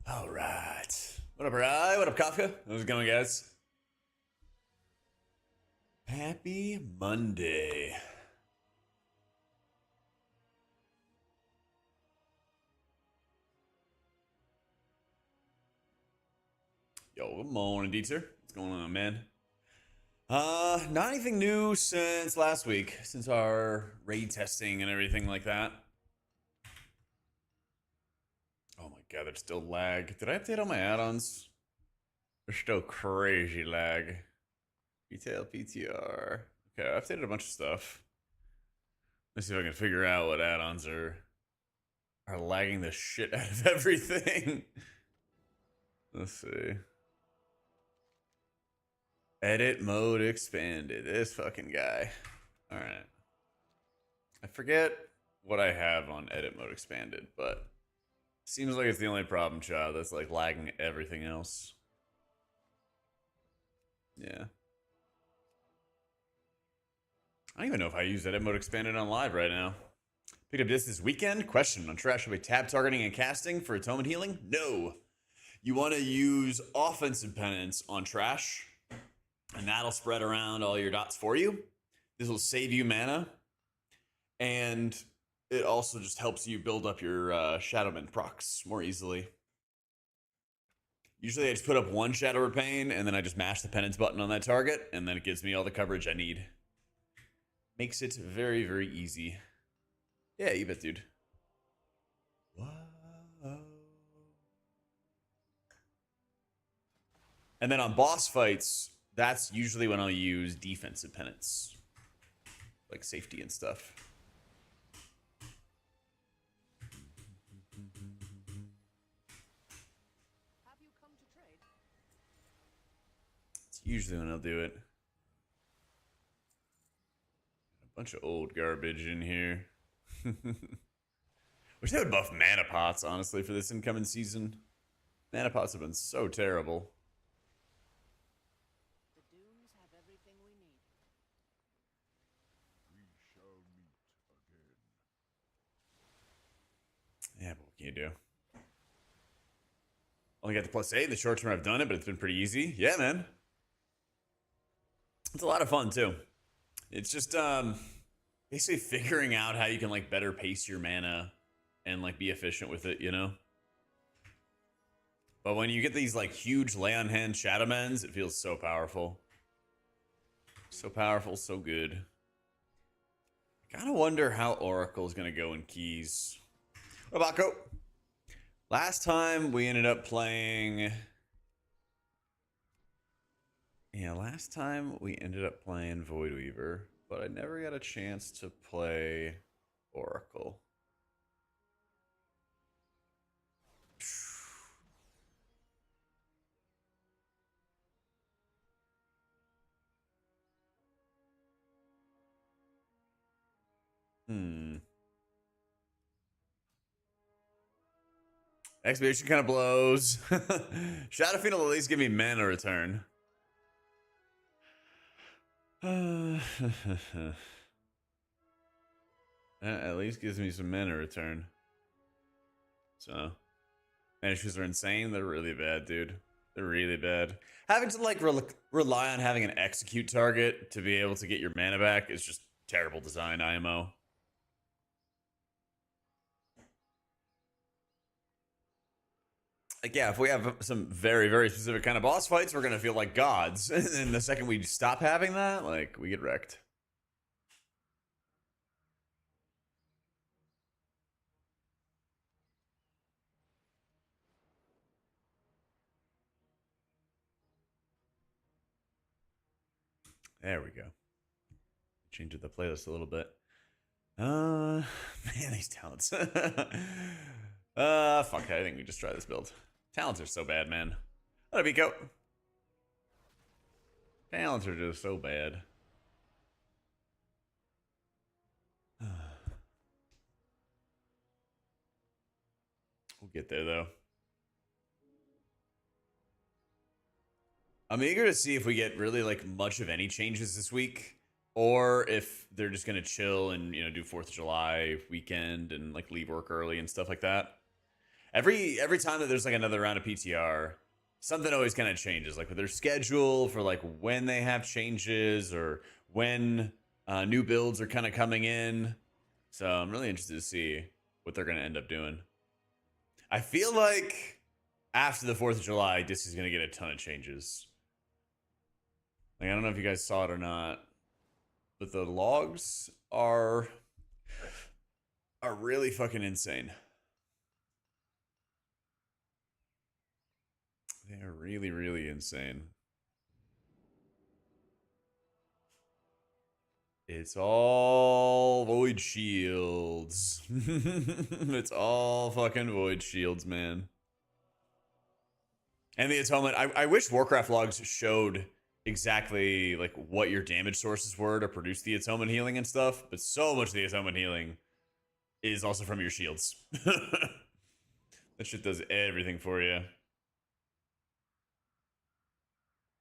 All right. What up, Rye? What up, Kafka? How's it going, guys? Happy Monday. Yo, good morning, Dieter. What's going on, man? Not anything new since last week, since our raid testing and everything like that. Oh my god, there's still lag. Did I update all my add-ons? There's still crazy lag. Retail PTR. Okay, I updated a bunch of stuff. Let's see if I can figure out what add-ons are lagging the shit out of everything. Let's see. Edit mode expanded. This fucking guy. All right. I forget what I have on edit mode expanded, but seems like it's the only problem child that's like lagging everything else. Yeah. I don't even know if I use edit mode expanded on live right now. Picked up this weekend. Question on trash. Should we tab targeting and casting for atonement healing? No. You want to use offensive penance on trash, and that'll spread around all your dots for you. This will save you mana, and it also just helps you build up your Shadowman procs more easily. Usually I just put up one Shadow Repain, and then I just mash the penance button on that target, and then it gives me all the coverage I need. Makes it very, very easy. Yeah, you bet, dude. Whoa. And then on boss fights, that's usually when I'll use defensive penance, like safety and stuff. Have you come to trade? It's usually when I'll do it. A bunch of old garbage in here. Wish they would buff mana pots, honestly, for this incoming season. Mana pots have been so terrible. The dunes have everything we need. We shall meet again. Yeah, but what can you do? Only got the +8. The short term I've done it, but it's been pretty easy. Yeah, man. It's a lot of fun, too. It's just basically figuring out how you can like better pace your mana and like be efficient with it, you know? But when you get these like huge lay on hand Shadowmans, it feels so powerful. So powerful, so good. I kind of wonder how Oracle's going to go in keys. What about Go? Last time we ended up playing... Yeah, last time we ended up playing Voidweaver, but I never got a chance to play Oracle. Expiation kind of blows. Shadowfiend will at least give me mana return. At least gives me some mana return. So, mana issues are insane. They're really bad, dude. They're really bad. Having to like rely on having an execute target to be able to get your mana back is just terrible design, IMO. Like, yeah, if we have some very, very specific kind of boss fights, we're going to feel like gods. And the second we stop having that, like, we get wrecked. There we go. Change the playlist a little bit. Man, these talents. Fuck, I think we just try this build. Talents are so bad, man. Let it be, go. Talents are just so bad. We'll get there, though. I'm eager to see if we get really like much of any changes this week, or if they're just gonna chill and, you know, do 4th of July weekend and like leave work early and stuff like that. Every time that there's like another round of PTR, something always kind of changes, like with their schedule for like when they have changes or when new builds are kind of coming in. So I'm really interested to see what they're going to end up doing. I feel like after the 4th of July, Disc is going to get a ton of changes. Like, I don't know if you guys saw it or not, but the logs are really fucking insane. They are really, really insane. It's all void shields. It's all fucking void shields, man. And the atonement. I wish Warcraft logs showed exactly like what your damage sources were to produce the atonement healing and stuff, but so much of the atonement healing is also from your shields. That shit does everything for you.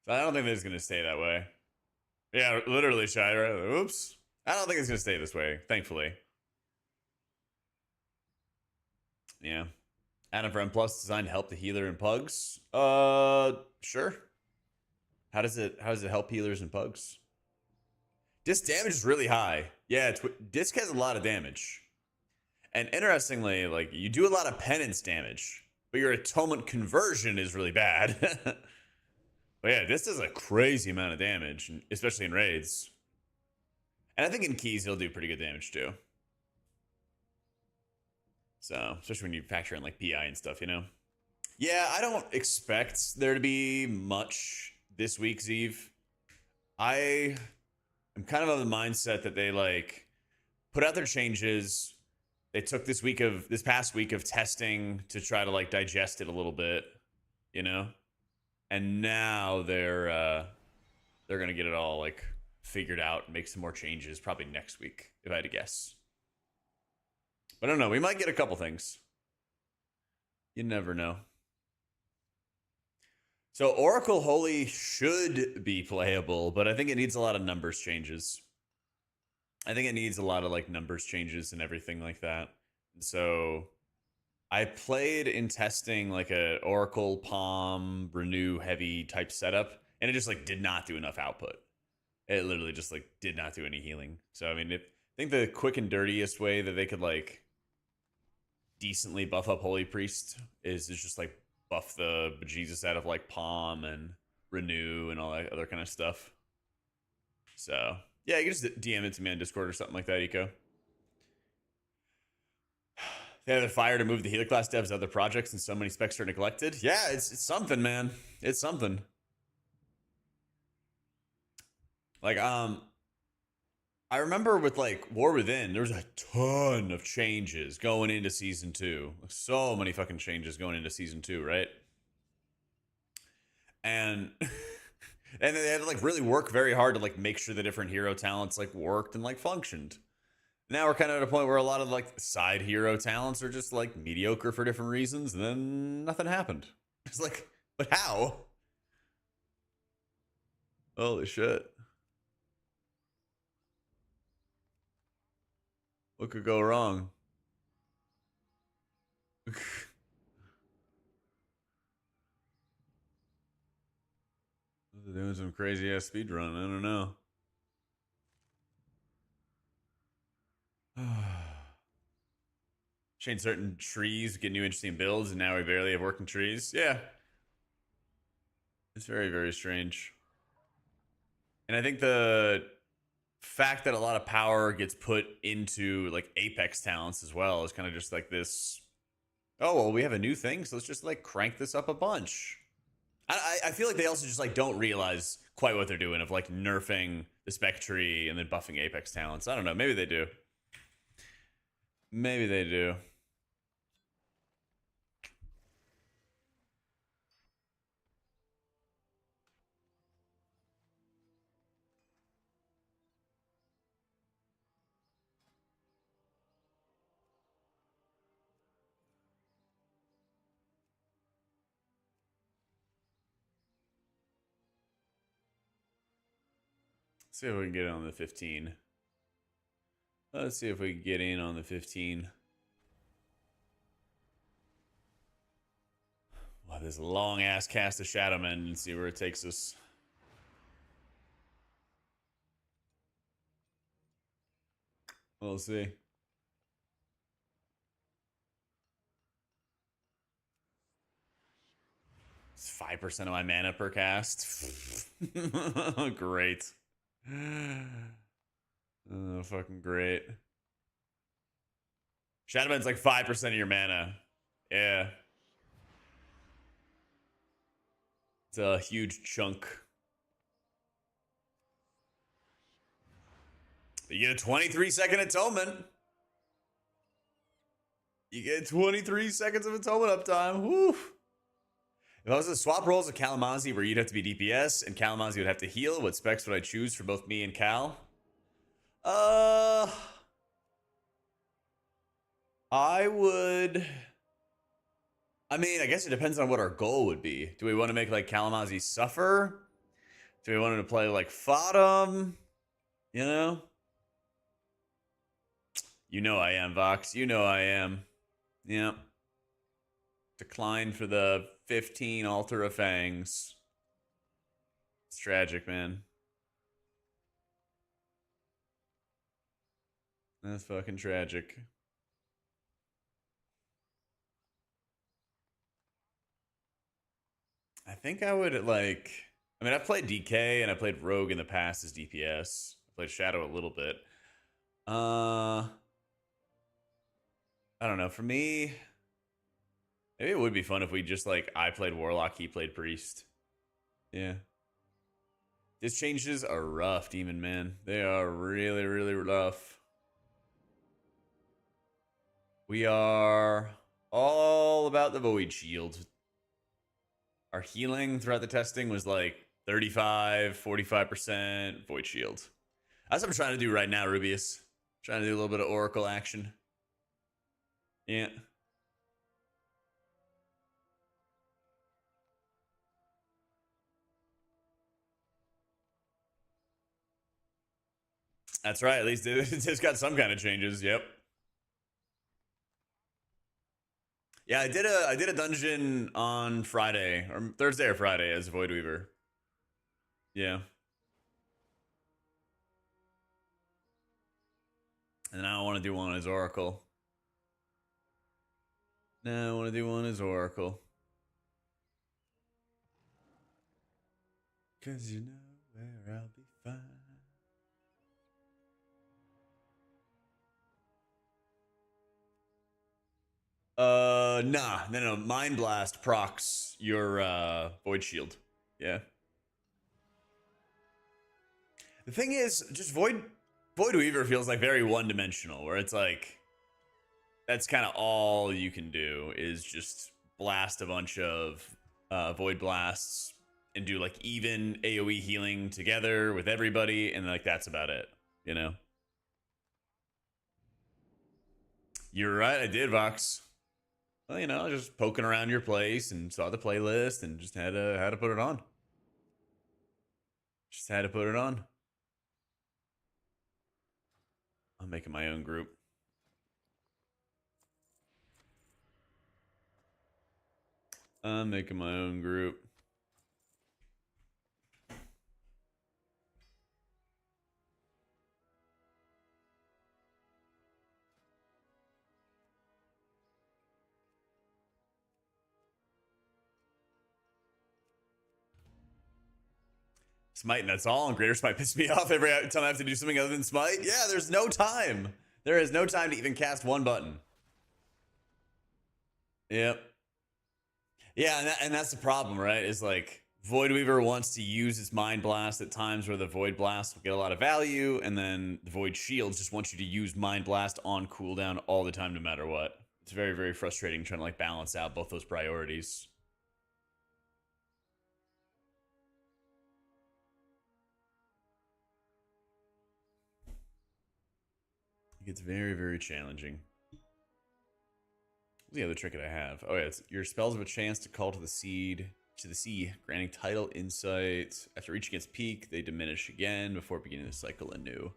So I don't think that it's gonna stay that way. Yeah, literally, Shira. Oops. I don't think it's gonna stay this way, thankfully. Yeah. Adam for M Plus designed to help the healer and pugs. Sure. How does it help healers and pugs? Disc damage is really high. Yeah, Disc has a lot of damage. And interestingly, like you do a lot of penance damage, but your atonement conversion is really bad. But yeah, this does a crazy amount of damage, especially in raids. And I think in keys he'll do pretty good damage too. So, especially when you factor in like PI and stuff, you know? Yeah, I don't expect there to be much this week's Eve. I am kind of the mindset that they like put out their changes. They took this past week of testing to try to like digest it a little bit, you know? And now they're gonna get it all like figured out, make some more changes probably next week, if I had to guess. But I don't know, we might get a couple things. You never know. So Oracle Holy should be playable, but I think it needs a lot of numbers changes. I think it needs a lot of like numbers changes and everything like that. So I played in testing like a Oracle Palm Renew heavy type setup, and it just like did not do enough output. It literally just like did not do any healing. So I mean, I think the quick and dirtiest way that they could like decently buff up Holy Priest is just like buff the bejesus out of like Palm and Renew and all that other kind of stuff. So yeah, you can just DM it to me on Discord or something like that, Eco. They have the fire to move the healer class devs to other projects, and so many specs are neglected. Yeah, it's something, man. It's something. Like, I remember with like War Within, there's a ton of changes going into season 2. So many fucking changes going into season 2, right? And and they had to like really work very hard to like make sure the different hero talents like worked and like functioned. Now we're kind of at a point where a lot of like side hero talents are just like mediocre for different reasons, and then nothing happened. It's like, but how? Holy shit. What could go wrong? They're doing some crazy ass speed run. I don't know. Change certain trees, get new interesting builds, and now we barely have working trees. Yeah. It's very, very strange. And I think the fact that a lot of power gets put into like Apex talents as well is kind of just like this. Oh, well, we have a new thing, so let's just like crank this up a bunch. I feel like they also just like don't realize quite what they're doing of like nerfing the spec tree and then buffing Apex talents. I don't know. Maybe they do. Maybe they do. Let's see if we can get it on the 15. Let's see if we can get in on the 15. this long ass cast of Shadowmen and see where it takes us. We'll see. It's 5% of my mana per cast. Great. Oh, fucking great. Shadowman's like 5% of your mana. Yeah. It's a huge chunk. But you get a 23-second atonement. You get 23 seconds of atonement uptime. Woo. If I was to swap roles with Kalamazoo where you'd have to be DPS and Kalamazoo would have to heal, what specs would I choose for both me and Cal? I would... I mean, I guess it depends on what our goal would be. Do we want to make like Kalamazoo suffer? Do we want him to play like Fodom? You know? You know I am, Vox. You know I am. Yep. Decline for the 15 Altar of Fangs. It's tragic, man. That's fucking tragic. I think I would like... I mean, I've played DK and I played Rogue in the past as DPS. I played Shadow a little bit. I don't know. For me, maybe it would be fun if we just like I played Warlock, he played Priest. Yeah. These changes are rough, Demon Man. They are really, really rough. We are all about the Void Shield. Our healing throughout the testing was like 35, 45% Void Shield. That's what I'm trying to do right now, Rubius. Trying to do a little bit of Oracle action. Yeah. That's right. At least it's got some kind of changes. Yep. Yeah, I did a dungeon on Friday or Thursday or Friday as Void Weaver. Yeah. And now I want to do one as Oracle. Now I want to do one as Oracle. Cause you know where I'll be fine. No. Mind Blast procs your Void Shield. Yeah. The thing is, just Void Weaver feels like very one-dimensional, where it's like that's kind of all you can do is just blast a bunch of Void Blasts and do like even AoE healing together with everybody, and like that's about it, you know? You're right, I did, Vox. Well, you know, just poking around your place and saw the playlist and just had to put it on. Just had to put it on. I'm making my own group. I'm making my own group. Smite, and that's all. And Greater Smite pisses me off every time I have to do something other than Smite. Yeah, there's no time. There is no time to even cast one button. Yep. Yeah, and that's the problem, right? Is like Void Weaver wants to use its Mind Blast at times where the Void Blast will get a lot of value, and then the Void Shield just wants you to use Mind Blast on cooldown all the time, no matter what. It's very, very frustrating trying to like balance out both those priorities. It gets very, very challenging. What's the other trinket I have? Oh yeah, it's your spells have a chance to call to the sea, granting title insight. After reaching its peak, they diminish again before beginning to cycle anew.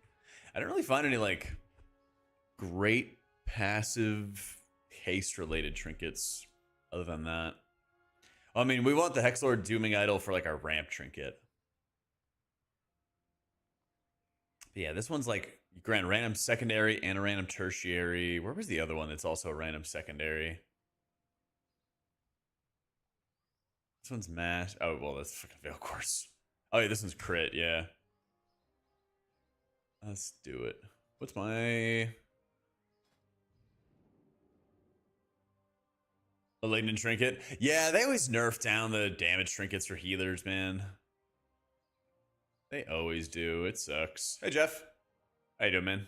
I don't really find any like great passive haste related trinkets other than that. I mean, we want the Hexlord Dooming Idol for like our ramp trinket. But yeah, this one's like you grant random secondary and a random tertiary. Where was the other one that's also a random secondary? This one's mash. Oh, well, that's fucking Veil Course. Oh, yeah, this one's crit, yeah. Let's do it. What's my... Malignant Trinket? Yeah, they always nerf down the damage trinkets for healers, man. They always do. It sucks. Hey, Jeff. How you doing, man?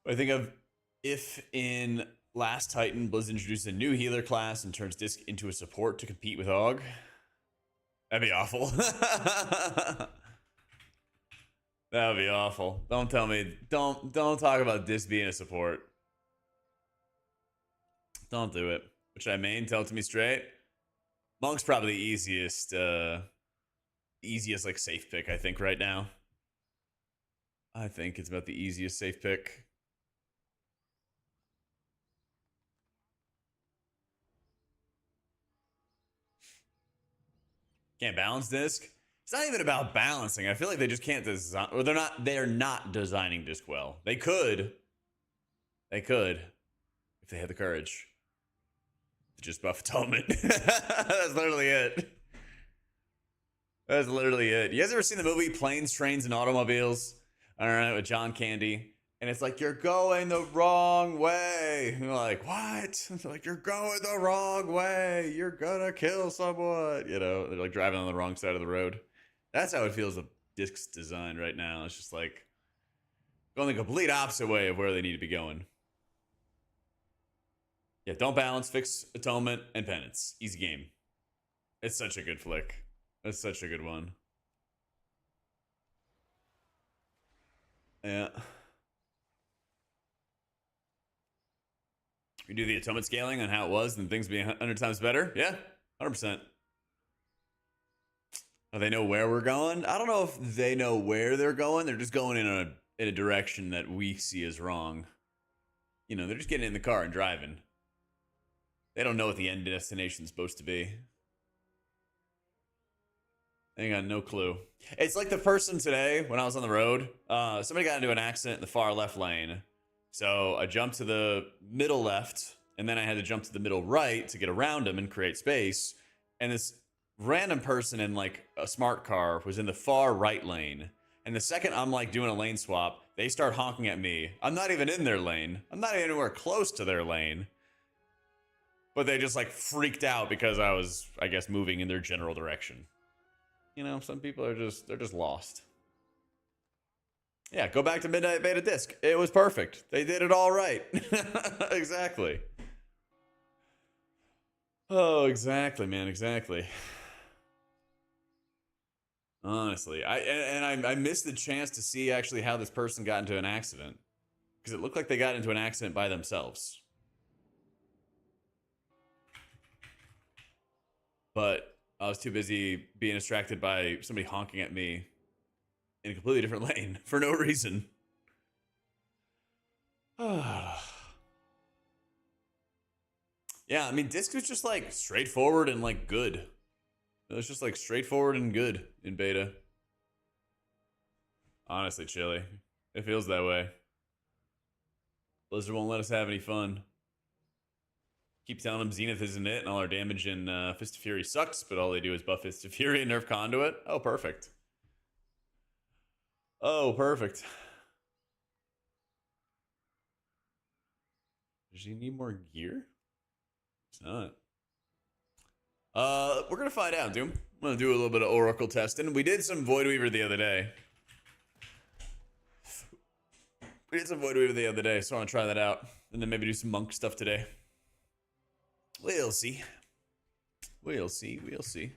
I think of if in Last Titan, Blizzard introduces a new healer class and turns Disc into a support to compete with AUG. That'd be awful. That would be awful. Don't tell me. Don't talk about Disc being a support. Don't do it. Which I main? Tell it to me straight. Monk's probably the easiest like safe pick, I think, right now. I think it's about the easiest safe pick. Can't balance Disc. It's not even about balancing. I feel like they just can't design, or they're not designing Disc well. They could if they had the courage to just buff Atonement. That's literally it. That's literally it. You guys ever seen the movie Planes, Trains, and Automobiles? All right, with John Candy. And it's like, you're going the wrong way. And you're like, what? It's like, you're going the wrong way. You're gonna kill someone. You know, they're like driving on the wrong side of the road. That's how it feels the Disc's design right now. It's just like going the complete opposite way of where they need to be going. Yeah, don't balance, fix Atonement, and Penance. Easy game. It's such a good flick. That's such a good one. Yeah. We do the Atonement scaling on how it was and things being 100 times better. Yeah, 100%. Do they know where we're going? I don't know if they know where they're going. They're just going in a direction that we see as wrong. You know, they're just getting in the car and driving. They don't know what the end destination is supposed to be. They got no clue. It's like the person today when I was on the road. Somebody got into an accident in the far left lane. So I jumped to the middle left, and then I had to jump to the middle right to get around him and create space. And this random person in like a smart car was in the far right lane. And the second I'm like doing a lane swap, they start honking at me. I'm not even in their lane. I'm not anywhere close to their lane. But they just like freaked out because I was, I guess, moving in their general direction. You know, some people are they're just lost. Yeah, go back to Midnight Beta Disc. It was perfect. They did it all right. Exactly. Oh, exactly, man. Exactly. Honestly, I missed the chance to see actually how this person got into an accident. Because it looked like they got into an accident by themselves. But I was too busy being distracted by somebody honking at me in a completely different lane for no reason. Yeah, I mean, Disc was just like straightforward and like good. It was just like straightforward and good in beta. Honestly, Chili. It feels that way. Blizzard won't let us have any fun. Keep telling them Zenith isn't it, and all our damage in Fist of Fury sucks, but all they do is buff Fist of Fury and nerf Conduit. Oh, perfect. Oh, perfect. Does he need more gear? It's not. We're gonna find out, Doom. I'm gonna do a little bit of Oracle testing. We did some Void Weaver the other day. So I want to try that out. And then maybe do some monk stuff today. We'll see. We'll see. We'll see.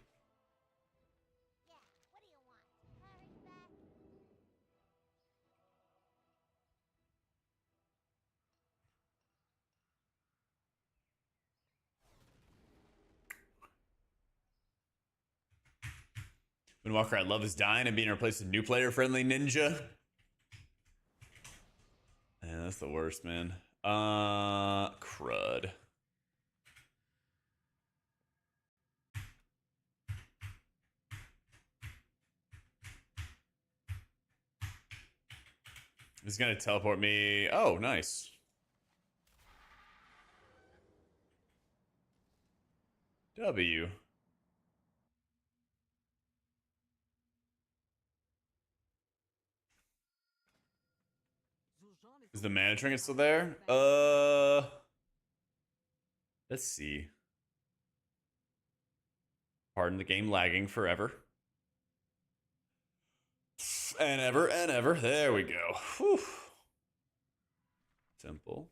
Windwalker, I love is dying and being replaced with new player friendly ninja. Yeah, that's the worst, man. Crud. He's gonna teleport me. Oh, nice. W. Is the mana trinket still there? Let's see. Pardon the game lagging forever. And ever and ever. There we go. Whew. Simple.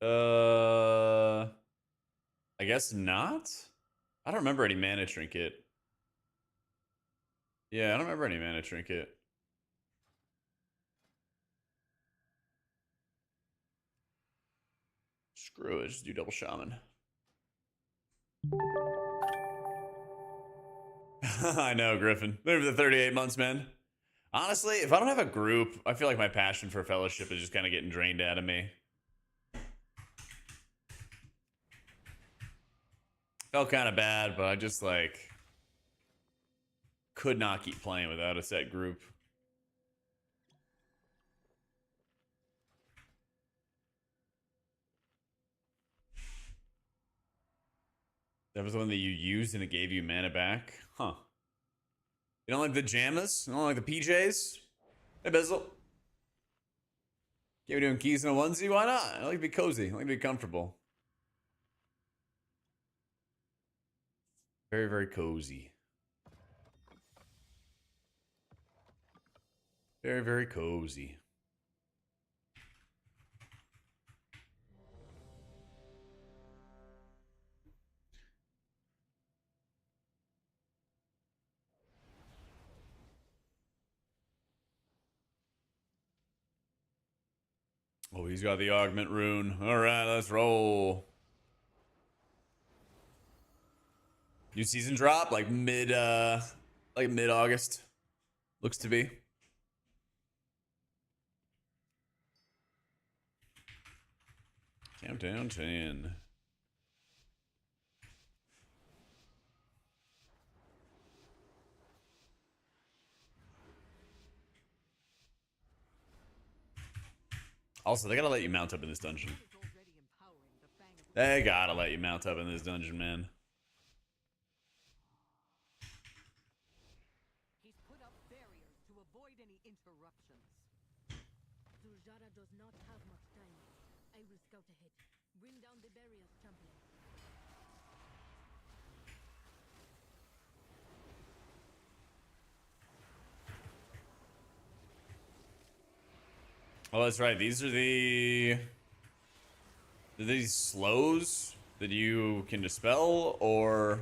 I guess not. I don't remember any mana trinket. Yeah, I don't remember any mana trinket. Screw it, just do double shaman. I know, Griffin. Been for the 38 months, man. Honestly, if I don't have a group, I feel like my passion for fellowship is just kind of getting drained out of me. Felt kind of bad, but I just like could not keep playing without a set group. That was the one that you used and it gave you mana back? Huh. You don't like the jammas? You don't like the PJs? Hey, Bizzle. Can't be doing keys in a onesie? Why not? I like to be cozy. I like to be comfortable. Very, very cozy. Very, very cozy. Oh, he's got the augment rune. All right, let's roll. New season drop like mid August. Looks to be. Countdown 10. Also, they gotta let you mount up in this dungeon. They gotta let you mount up in this dungeon, man. He's put up barriers to avoid any interruptions. Zuljara does not have much time. I will scout ahead. Bring down the barriers, champion. Oh, that's right. These are these slows that you can dispel, or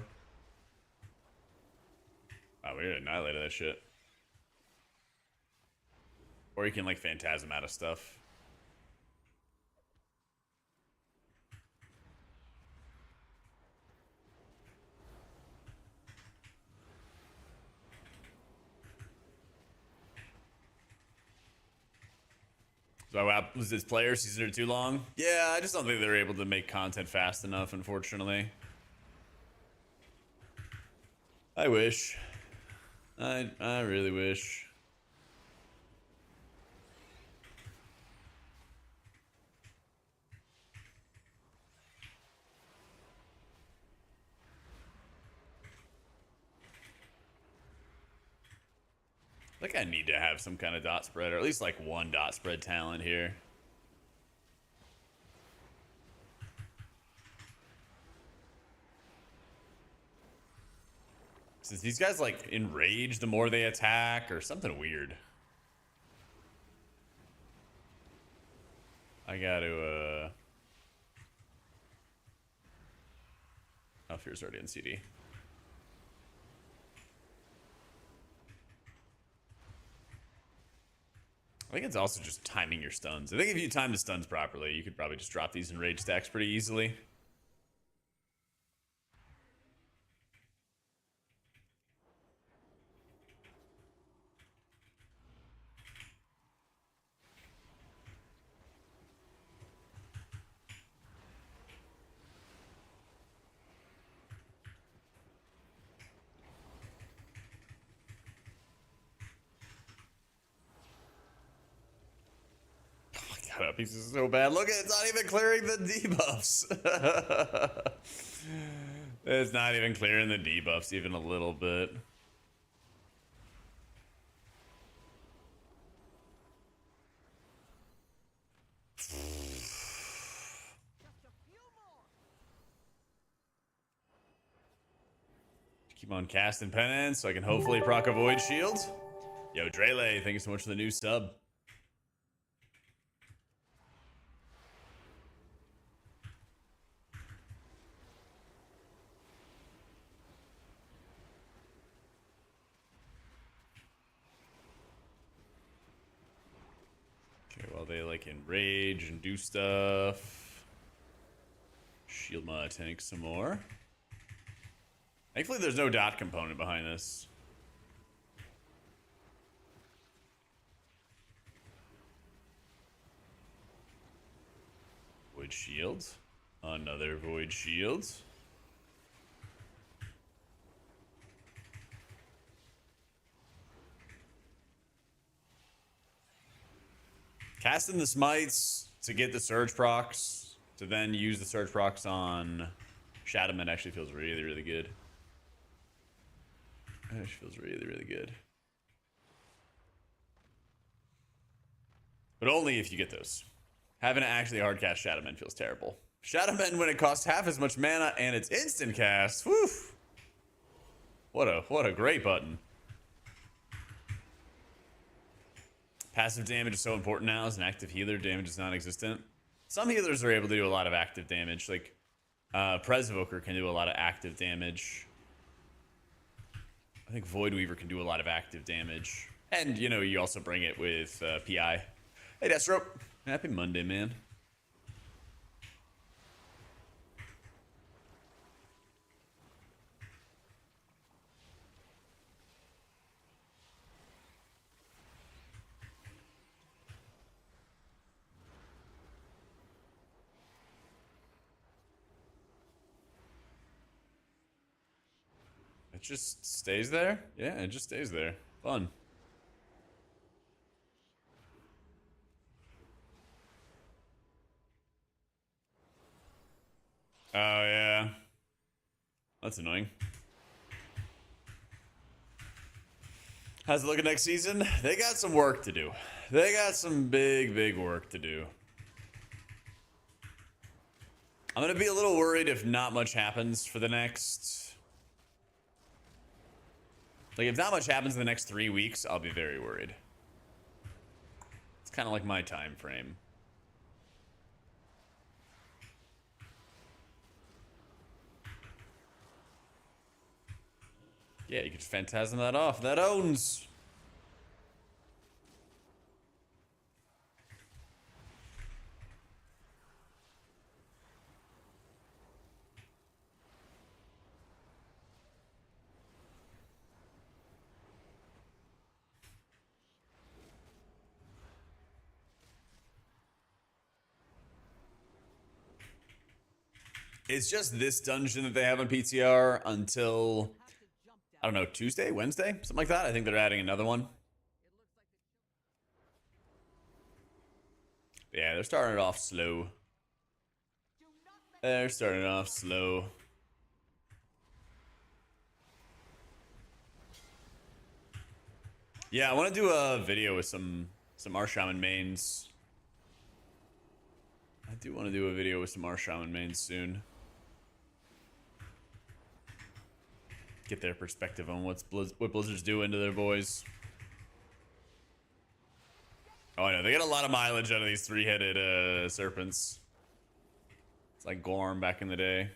oh, we annihilated that shit. Or you can like phantasm out of stuff. So was this player season too long? Yeah, I just don't think they're able to make content fast enough, unfortunately. I wish. I really wish. Like I need to have some kind of dot spread, or at least like one dot spread talent here. Since these guys like enrage the more they attack, or something weird. I gotta oh, Fear's already in CD. I think it's also just timing your stuns. I think if you time the stuns properly, you could probably just drop these in rage stacks pretty easily. cut up pieces so bad. Look at it, it's not even clearing the debuffs. It's not even clearing the debuffs even a little bit. Keep on casting penance so I can hopefully proc a void shield. Yo, Drele, thank you so much for the new sub. Okay, while they like enrage and do stuff. Shield my tank some more. Thankfully there's no dot component behind this. Void shield. Another void shield. Casting the smites to get the surge procs, to then use the surge procs on Shadowman actually feels really, really good. It actually feels really, really good. But only if you get those. Having to actually hard cast Shadowman feels terrible. Shadowman when it costs half as much mana and it's instant cast. Whew. What a great button. Passive damage is so important now. As an active healer, damage is non-existent. Some healers are able to do a lot of active damage. Like Presvoker can do a lot of active damage. I think Void Weaver can do a lot of active damage. And, you know, you also bring it with PI. Hey, Deathstroke. Happy Monday, man. It just stays there? Yeah, it just stays there. Fun. Oh, yeah. That's annoying. How's it looking next season? They got some work to do. They got some big work to do. I'm going to be a little worried if not much happens for the next... Like, if not much happens in the next 3 weeks, I'll be very worried. It's kind of like my time frame. Yeah, you can just phantasm that off. That owns. It's just this dungeon that they have on PTR until, I don't know, Tuesday, Wednesday, something like that. I think they're adding another one. Yeah, they're starting it off slow. They're starting it off slow. Yeah, I want to do a video with some Shaman mains. I do want to do a video with some Shaman mains soon. Get their perspective on what Blizzard's doing to their boys. Oh, I know. They get a lot of mileage out of these three-headed serpents. It's like Gorm back in the day.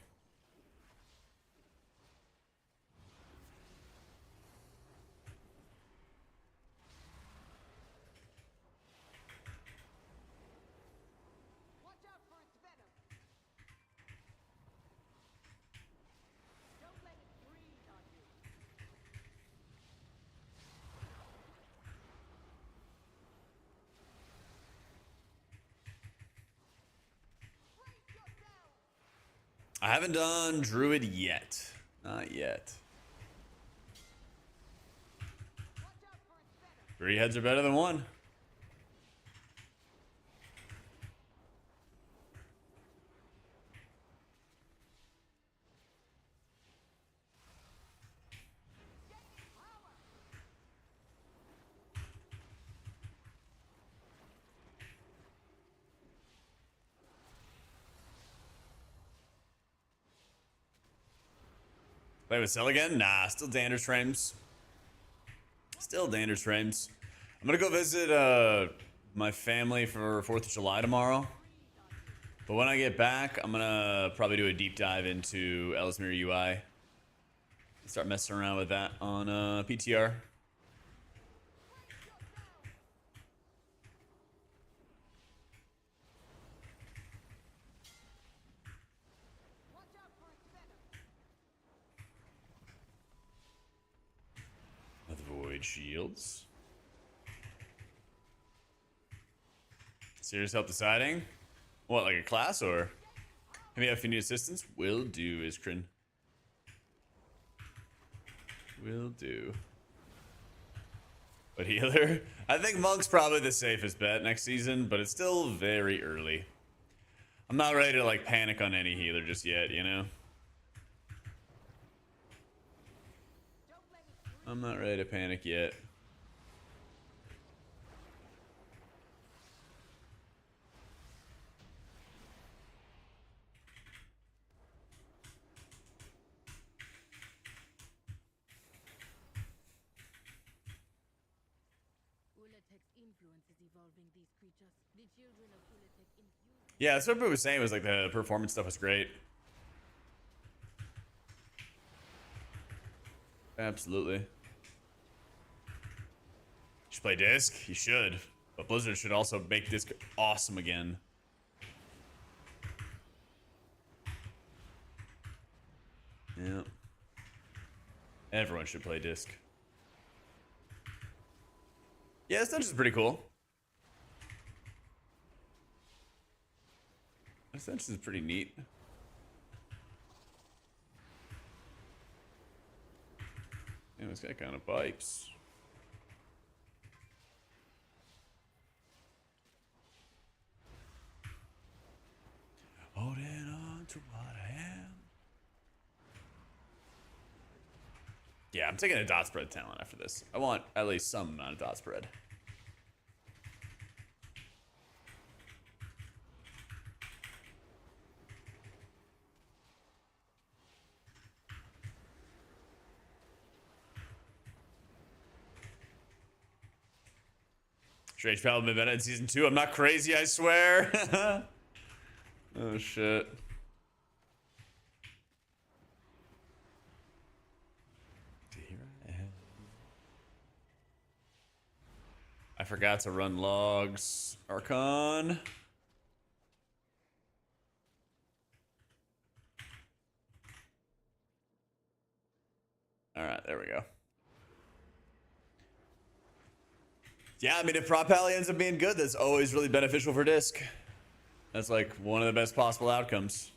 I haven't done Druid yet. Not yet. 3 heads are better than 1. Play with Cell again? Nah, still Dander's frames. Still Dander's frames. I'm gonna go visit my family for 4th of July tomorrow. But when I get back, I'm gonna probably do a deep dive into Ellesmere UI. Start messing around with that on PTR. Avoid shields. Serious help deciding? What, like a class or? Maybe if you need assistance? Will do, Iskrin. Will do. But healer? I think Monk's probably the safest bet next season, but it's still very early. I'm not ready to like panic on any healer just yet, you know? I'm not ready to panic yet. Yeah, that's what everybody was saying, was like the performance stuff was great. Absolutely. You should play Disc? You should. But Blizzard should also make Disc awesome again. Yeah. Everyone should play Disc. Yeah, this dungeon's pretty cool. This dungeon's pretty neat. Yeah, this guy kind of pipes. Holding on to what I am. Yeah, I'm taking a dot spread talent after this. I want at least some amount of dot spread. Strange Pal been better in season 2. I'm not crazy, I swear. Oh shit. I forgot to run logs. Archon. Alright, there we go. Yeah, I mean, if Prop Pally ends up being good, that's always really beneficial for Disc. That's like one of the best possible outcomes.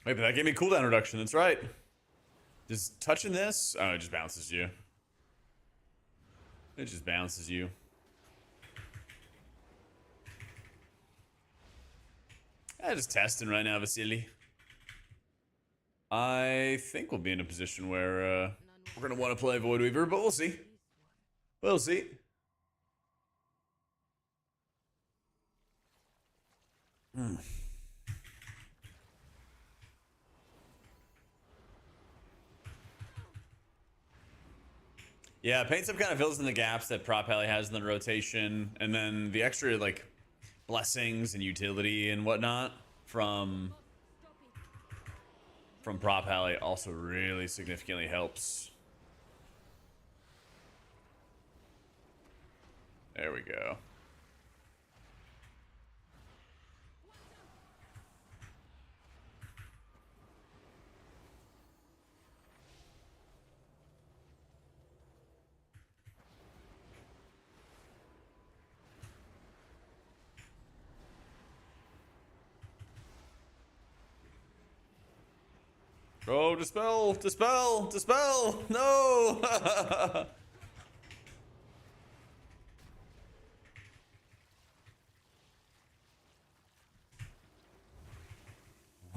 Wait, but that gave me cooldown reduction. That's right. Just touching this, oh, it just bounces you. It just bounces you. I'm just testing right now, Vasily. I think we'll be in a position where we're going to want to play Void Weaver, but we'll see. We'll see. Yeah, Paint Sip kind of fills in the gaps that Prop Pally has in the rotation, and then the extra like blessings and utility and whatnot from Prop Pally also really significantly helps. There we go. Oh, dispel, dispel, dispel, no!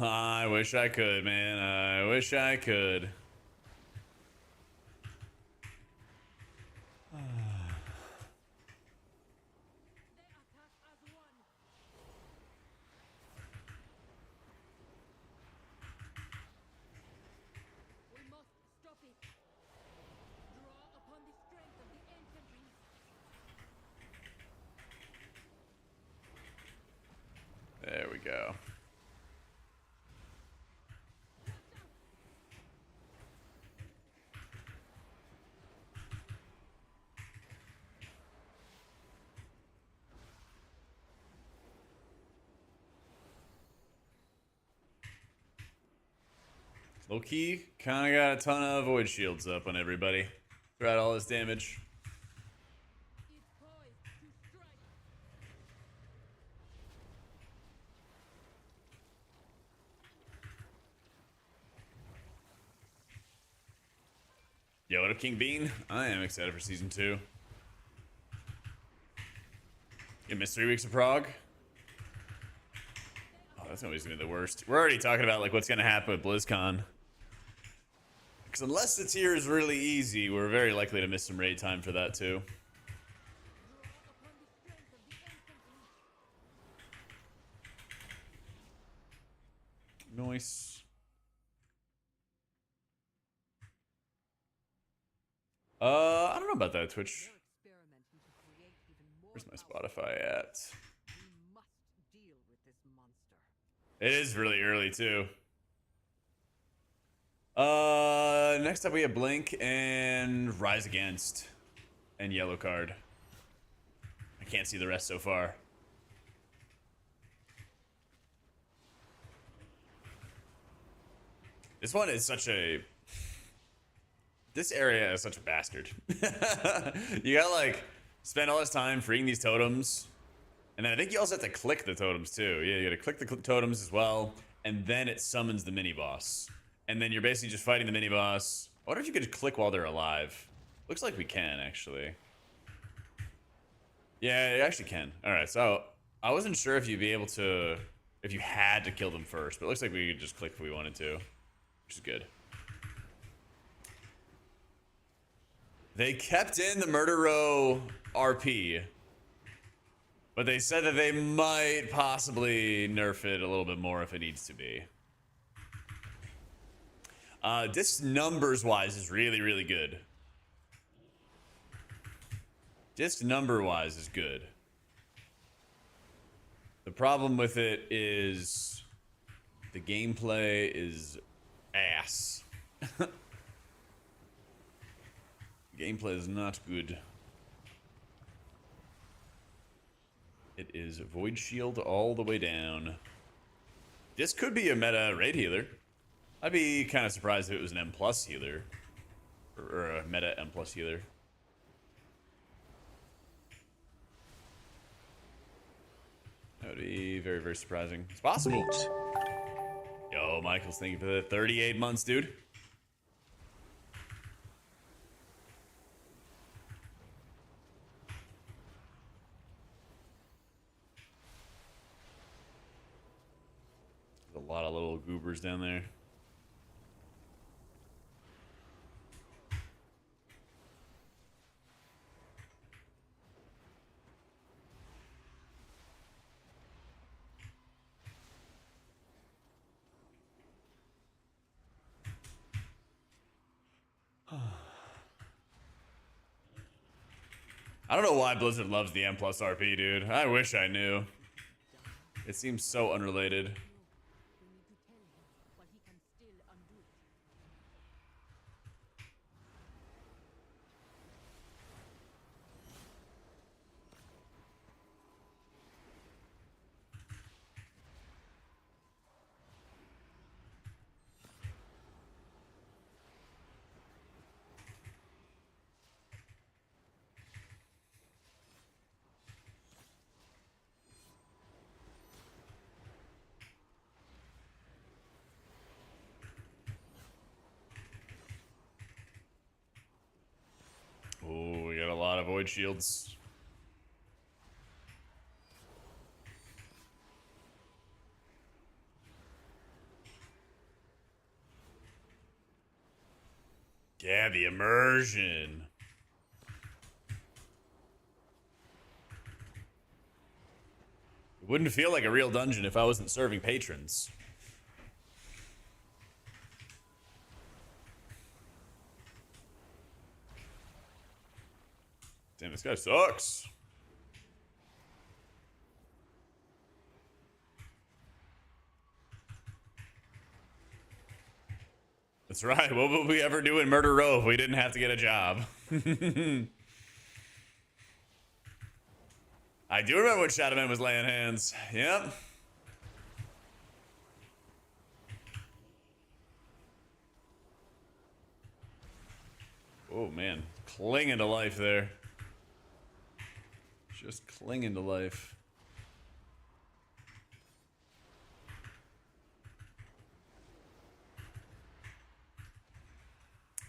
I wish I could, man. I wish I could. They attack as one. We must stop it. Draw upon the strength of the ancient beast. There we go. Low key, kind of got a ton of void shields up on everybody throughout all this damage. It's poised to strike. Yo, what up, King Bean? I am excited for season 2. You missed 3 weeks of Prague? Oh, that's always gonna be the worst. We're already talking about like what's gonna happen with BlizzCon. Because unless the tier is really easy, we're very likely to miss some raid time for that too. Draw upon the strength of the ancient beast. Nice. I don't know about that, Twitch. They're experimenting to create even more Where's my power. Spotify at? We must deal with this monster. It is really early too. Next up we have Blink and Rise Against and Yellow Card. I can't see the rest so far. This one is such a... This area is such a bastard. You gotta like spend all this time freeing these totems. And then I think you also have to click the totems too. Yeah, you gotta click the totems as well. And then it summons the mini boss. And then you're basically just fighting the mini boss. I wonder if you could click while they're alive. Looks like we can actually. Yeah, you actually can. Alright, so I wasn't sure if you'd be able to, if you had to kill them first, but it looks like we could just click if we wanted to, which is good. They kept in the Murder Row RP, but they said that they might possibly nerf it a little bit more if it needs to be. This numbers wise is really, really good. Disc number wise is good. The problem with it is the gameplay is ass. Gameplay is not good. It is Void Shield all the way down. This could be a meta raid healer. I'd be kind of surprised if it was an M+ healer. Or a meta M+ healer. That would be very, very surprising. It's possible. Yo, Michaels, thank you for the 38 months, dude. There's a lot of little goobers down there. I don't know why Blizzard loves the M+ RP, dude. I wish I knew. It seems so unrelated. We need to tell him, but he can still undo it. Oh, we got a lot of void shields. Yeah, the immersion. It wouldn't feel like a real dungeon if I wasn't serving patrons. Damn, this guy sucks. That's right. What would we ever do in Murder Row if we didn't have to get a job? I do remember when Shadowman was laying hands. Yep. Oh, man. Clinging to life there. Just clinging to life.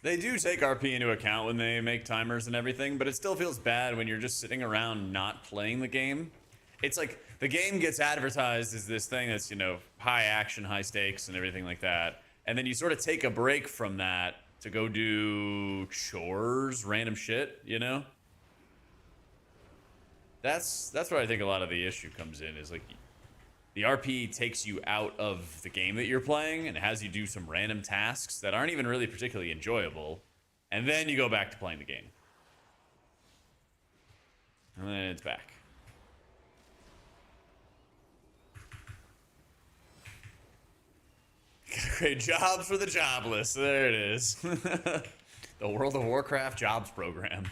They do take RP into account when they make timers and everything, but it still feels bad when you're just sitting around not playing the game. It's like the game gets advertised as this thing that's, you know, high action, high stakes and everything like that. And then you sort of take a break from that to go do chores, random shit, you know? That's where I think a lot of the issue comes in, is like the RP takes you out of the game that you're playing and has you do some random tasks that aren't even really particularly enjoyable, and then you go back to playing the game. And then it's back. Gotta create jobs for the jobless. There it is. The World of Warcraft jobs program.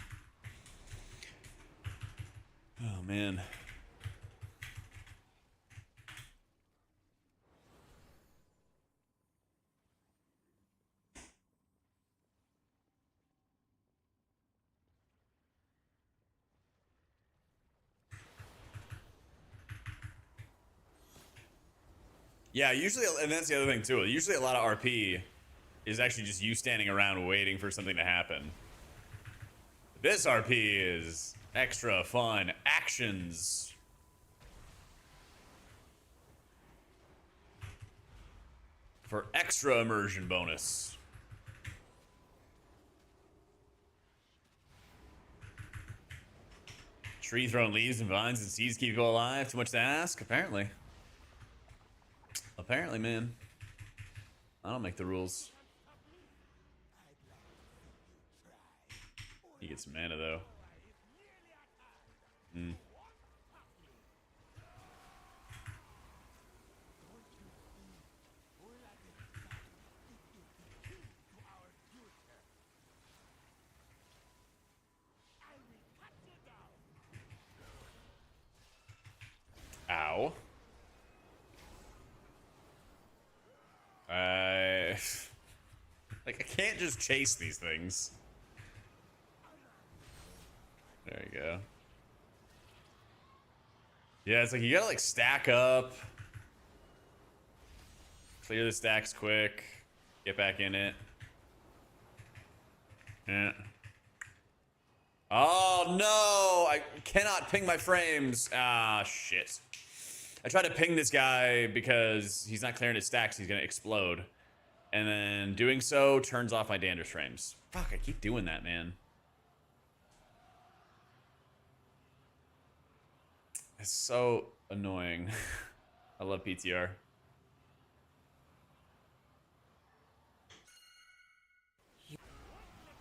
Oh, man. Yeah, usually, and that's the other thing too. Usually a lot of RP is actually just you standing around waiting for something to happen. This RP is extra fun. Actions. For extra immersion bonus. Tree throwing leaves and vines and seeds keep people alive. Too much to ask? Apparently. Apparently, man. I don't make the rules. He gets some mana, though. Hmm. Ow. Like, I can't just chase these things. There you go. Yeah, it's like you gotta, like, stack up. Clear the stacks quick. Get back in it. Yeah. Oh, no! I cannot ping my frames. Ah, shit. I tried to ping this guy because he's not clearing his stacks. He's gonna explode. And then doing so turns off my Danders frames. Fuck, I keep doing that, man. It's so annoying. I love PTR.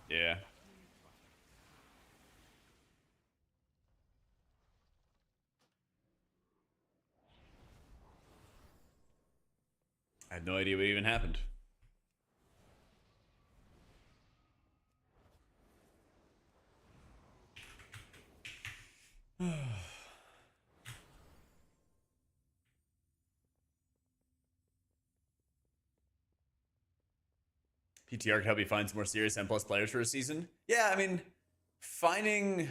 Yeah. I had no idea what even happened. PTR can help you find some more serious M+ players for a season. Yeah, I mean, finding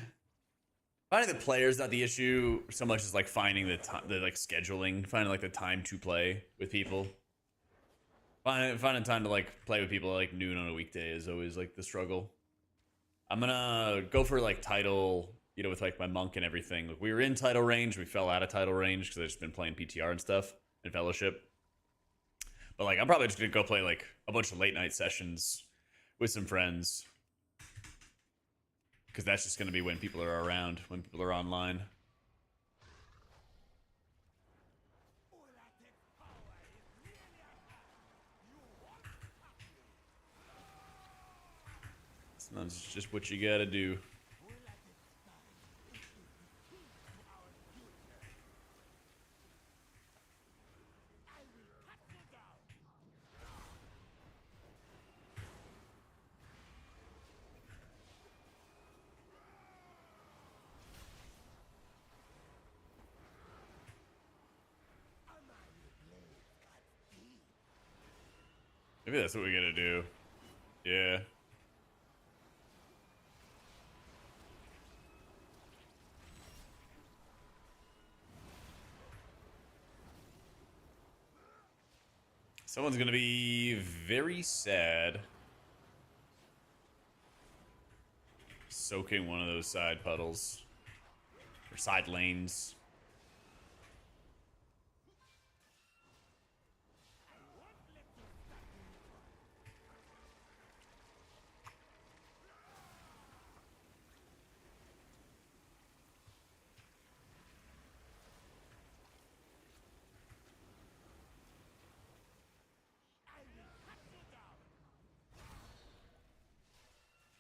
the players not the issue so much as like finding the time, the like scheduling, finding like the time to play with people. Finding time to like play with people at like noon on a weekday is always like the struggle. I'm gonna go for like title, you know, with like my monk and everything. Like, we were in title range, we fell out of title range because I've just been playing PTR and stuff and fellowship. But like, I'm probably just gonna go play like a bunch of late night sessions with some friends. Because that's just going to be when people are around, when people are online. That's just what you gotta do. Maybe that's what we gotta do. Yeah. Someone's gonna be very sad soaking one of those side puddles. Or side lanes.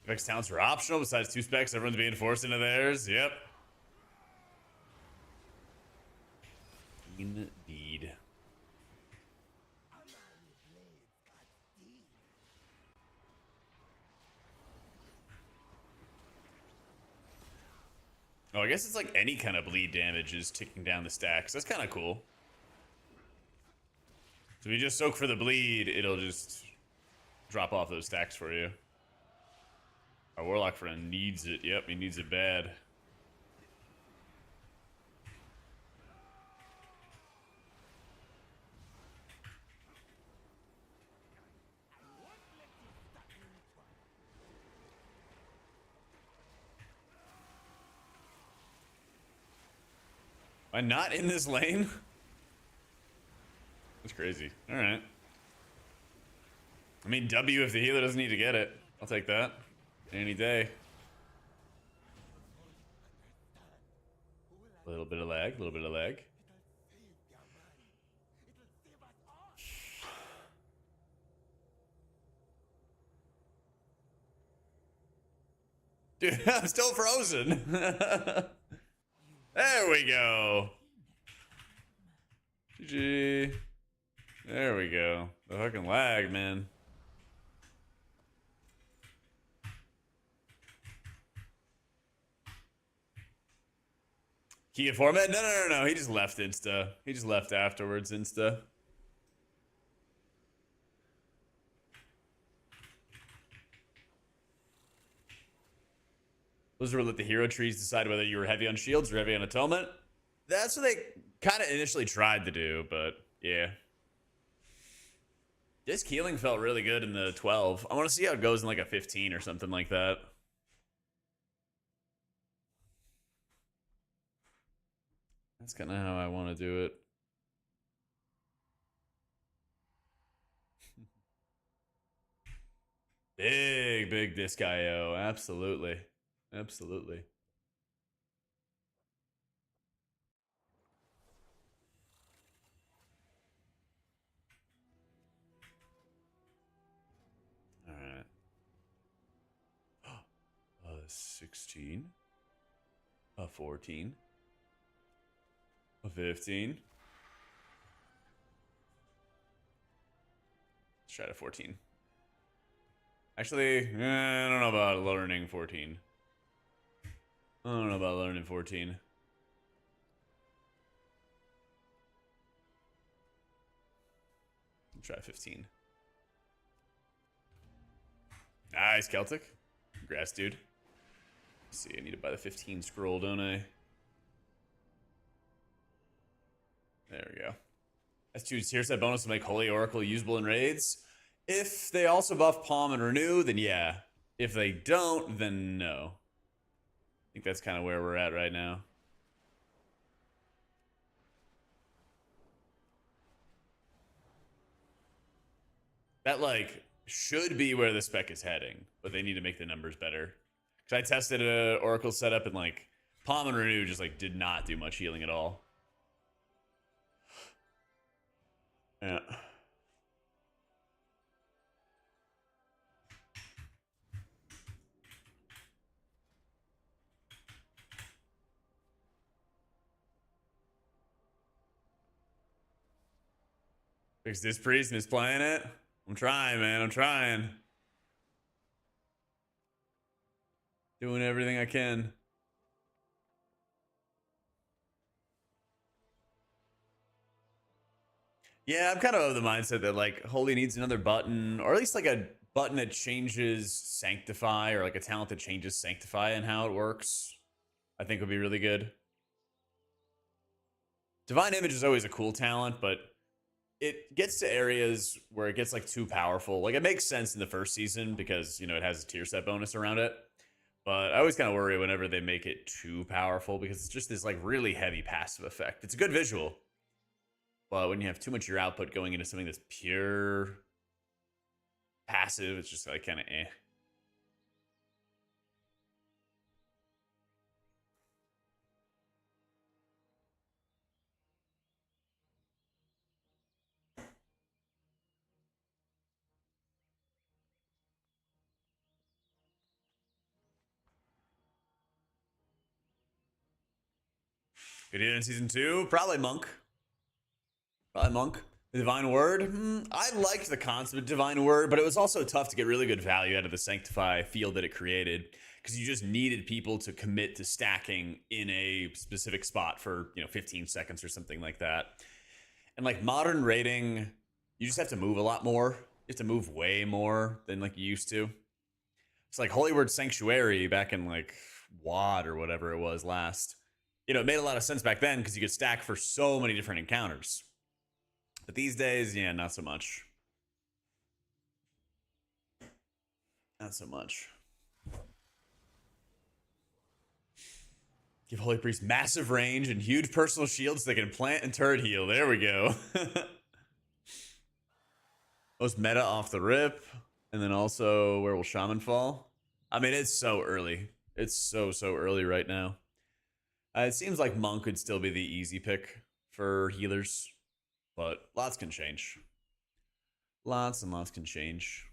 Vex talents are optional besides 2 specs. Everyone's being forced into theirs. Yep. Indeed. Oh, I guess it's like any kind of bleed damage is ticking down the stacks. That's kind of cool. So if you just soak for the bleed, it'll just drop off those stacks for you. Our Warlock friend needs it. Yep, he needs it bad. Am I not in this lane? That's crazy. All right. I mean, W if the healer doesn't need to get it. I'll take that any day. A little bit of lag, a little bit of lag. Dude, I'm still frozen. There we go. GG. There we go. The fucking lag, man. Key format? No. He just left Insta. He just left afterwards, Insta. Those were let the hero trees decide whether you were heavy on shields or heavy on atonement. That's what they kind of initially tried to do, but yeah. Disc healing felt really good in the 12. I want to see how it goes in like a 15 or something like that. That's kind of how I want to do it. Big disc IO. Absolutely. Absolutely. All right. 16. 14. 15. Let's try to 14. Actually, I don't know about learning 14. I don't know about learning 14. I'll try 15. Nice, Celtic. Congrats, dude. Let's see, I need to buy the 15 scroll, don't I? There we go. S2's tier set bonus to make Holy Oracle usable in raids. If they also buff Palm and Renew, then yeah. If they don't, then no. I think that's kind of where we're at right now. That, like, should be where the spec is heading, but they need to make the numbers better. Because I tested a Oracle setup and like Palm and Renew just like did not do much healing at all. Yeah. Fix this priest misplaying it. I'm trying, man. I'm trying. Doing everything I can. Yeah, I'm kind of the mindset that like Holy needs another button, or at least like a button that changes Sanctify, or like a talent that changes Sanctify and how it works. I think would be really good. Divine Image is always a cool talent, but it gets to areas where it gets like too powerful. Like it makes sense in the first season because, you know, it has a tier set bonus around it. But I always kind of worry whenever they make it too powerful because it's just this like really heavy passive effect. It's a good visual, but when you have too much of your output going into something that's pure passive, it's just like kind of eh. Good hit in season 2, probably Monk. Probably Monk. The Divine Word. I liked the concept of Divine Word, but it was also tough to get really good value out of the Sanctify field that it created because you just needed people to commit to stacking in a specific spot for, you know, 15 seconds or something like that. And like modern raiding, you just have to move a lot more. You have to move way more than like you used to. It's like Holy Word Sanctuary back in like WAD or whatever it was last. You know, it made a lot of sense back then because you could stack for so many different encounters. But these days, yeah, not so much. Not so much. Give Holy Priest massive range and huge personal shields so they can plant and turret heal. There we go. Most meta off the rip. And then also, where will Shaman fall? I mean, it's so early. It's so early right now. It seems like Monk could still be the easy pick for healers, but lots can change. Lots and lots can change.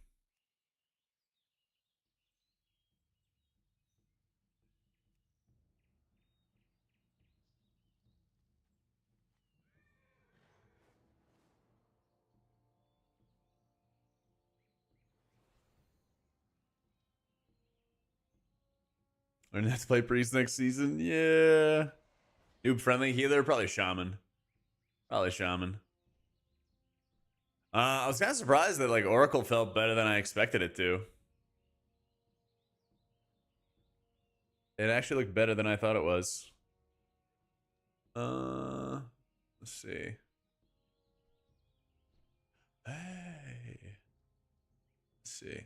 Learn how to play Priest next season? Yeah. Noob friendly healer? Probably Shaman. Probably Shaman. I was kind of surprised that like Oracle felt better than I expected it to. It actually looked better than I thought it was. Let's see. Hey. Let's see.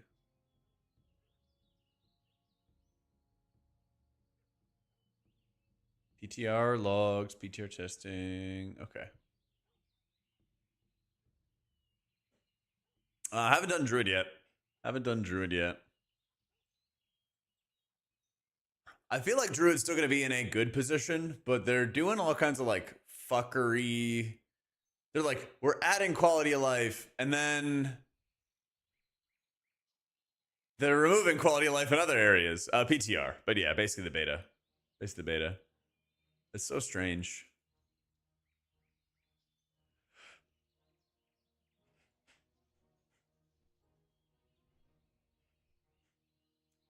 PTR logs, PTR testing. Okay. I haven't done Druid yet. I feel like Druid's still going to be in a good position, but they're doing all kinds of like fuckery. They're like, we're adding quality of life, and then they're removing quality of life in other areas. PTR. But yeah, basically the beta. It's so strange.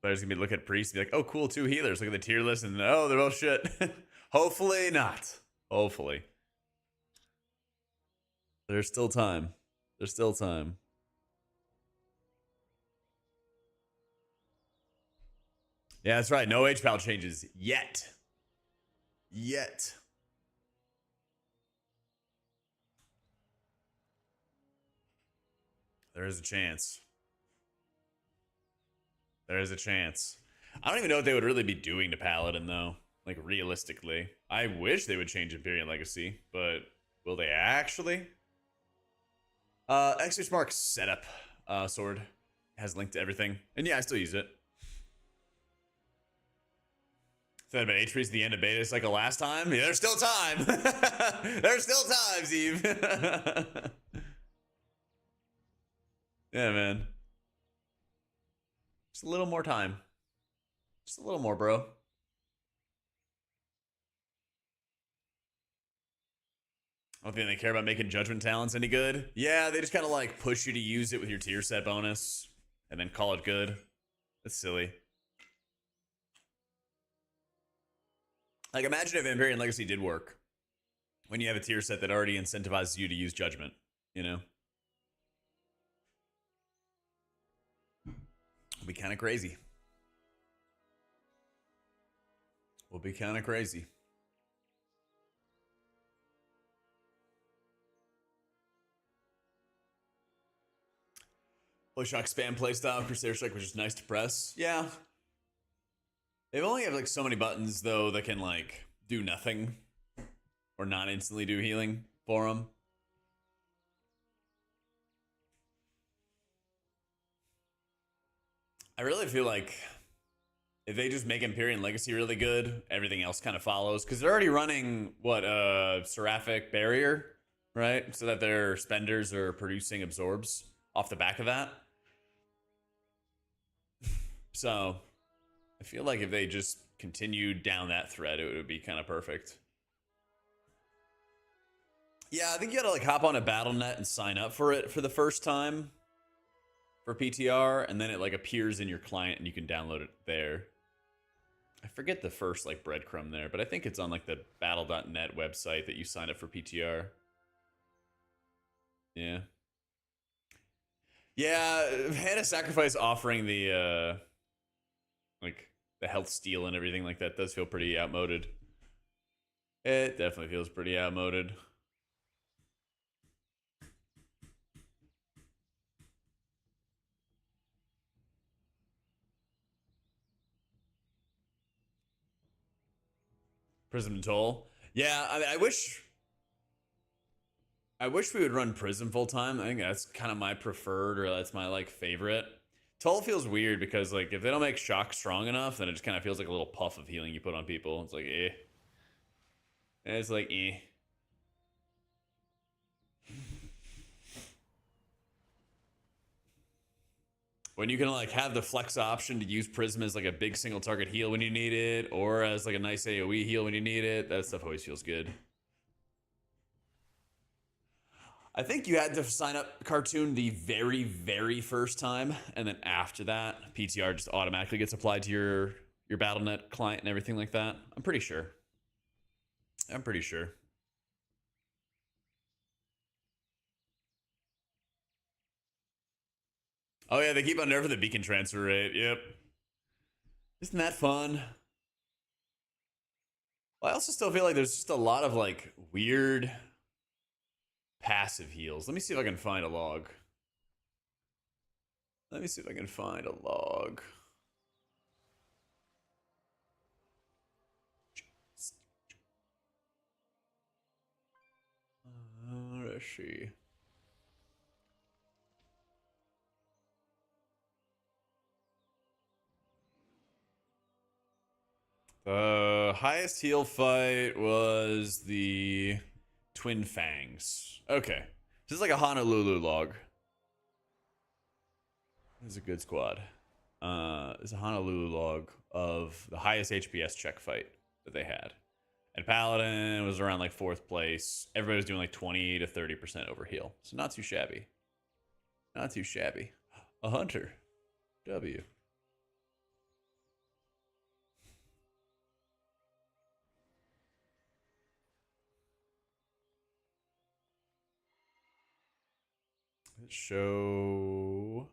Players gonna be looking at Priest and be like, oh, cool, 2 healers. Look at the tier list, and oh, they're both shit. Hopefully not. Hopefully. There's still time. Yeah, that's right. No HPAL changes yet. There is a chance. I don't even know what they would really be doing to Paladin, though. Like, realistically. I wish they would change Imperial Legacy, but will they actually? Exodus Mark setup sword. has linked to everything. And yeah, I still use it. Said about HP's the end of beta cycle last time. Yeah, there's still time. There's still time, Steve. Yeah, man. Just a little more time. Just a little more, bro. I don't think they care about making judgment talents any good. Yeah, they just kind of like push you to use it with your tier set bonus and then call it good. That's silly. Like, imagine if Empyrean Legacy did work when you have a tier set that already incentivizes you to use judgment, you know? It'll be kind of crazy. Will be kind of crazy. Holy Shock spam playstyle, Crusader Strike, which is nice to press. Yeah. They only have like so many buttons though that can like do nothing or not instantly do healing for them. I really feel like if they just make Empyrean Legacy really good, everything else kind of follows. Because they're already running, what, Seraphic Barrier, right? So that their spenders are producing absorbs off the back of that. So I feel like if they just continued down that thread, it would be kind of perfect. Yeah, I think you gotta like hop on a BattleNet and sign up for it for the first time for PTR, and then it like appears in your client and you can download it there. I forget the first like breadcrumb there, but I think it's on like the battle.net website that you sign up for PTR. Yeah. Yeah, Hannah Sacrifice offering the like the health steal and everything like that does feel pretty outmoded. It definitely feels pretty outmoded. Prism and Toll. Yeah, I mean, I wish we would run Prism full time. I think that's kind of my preferred, or that's my like favorite. Toll feels weird because like if they don't make Shock strong enough, then it just kind of feels like a little puff of healing you put on people. It's like eh. It's like eh. When you can like have the flex option to use Prism as like a big single target heal when you need it, or as like a nice AoE heal when you need it, that stuff always feels good. I think you had to sign up Cartoon the very, very first time, and then after that, PTR just automatically gets applied to your BattleNet client and everything like that. I'm pretty sure. I'm pretty sure. Oh yeah, they keep on nerfing the beacon transfer rate. Yep. Isn't that fun? Well, I also still feel like there's just a lot of like weird passive heals. Let me see if I can find a log. Let me see if I can find a log. Let's see. The highest heal fight was the Twin Fangs. Okay. This is like a Honolulu log. This is a good squad. It's a Honolulu log of the highest HPS check fight that they had. And Paladin was around like 4th place. Everybody was doing like 20 to 30% over heal. So not too shabby. Not too shabby. A Hunter. W. Let's show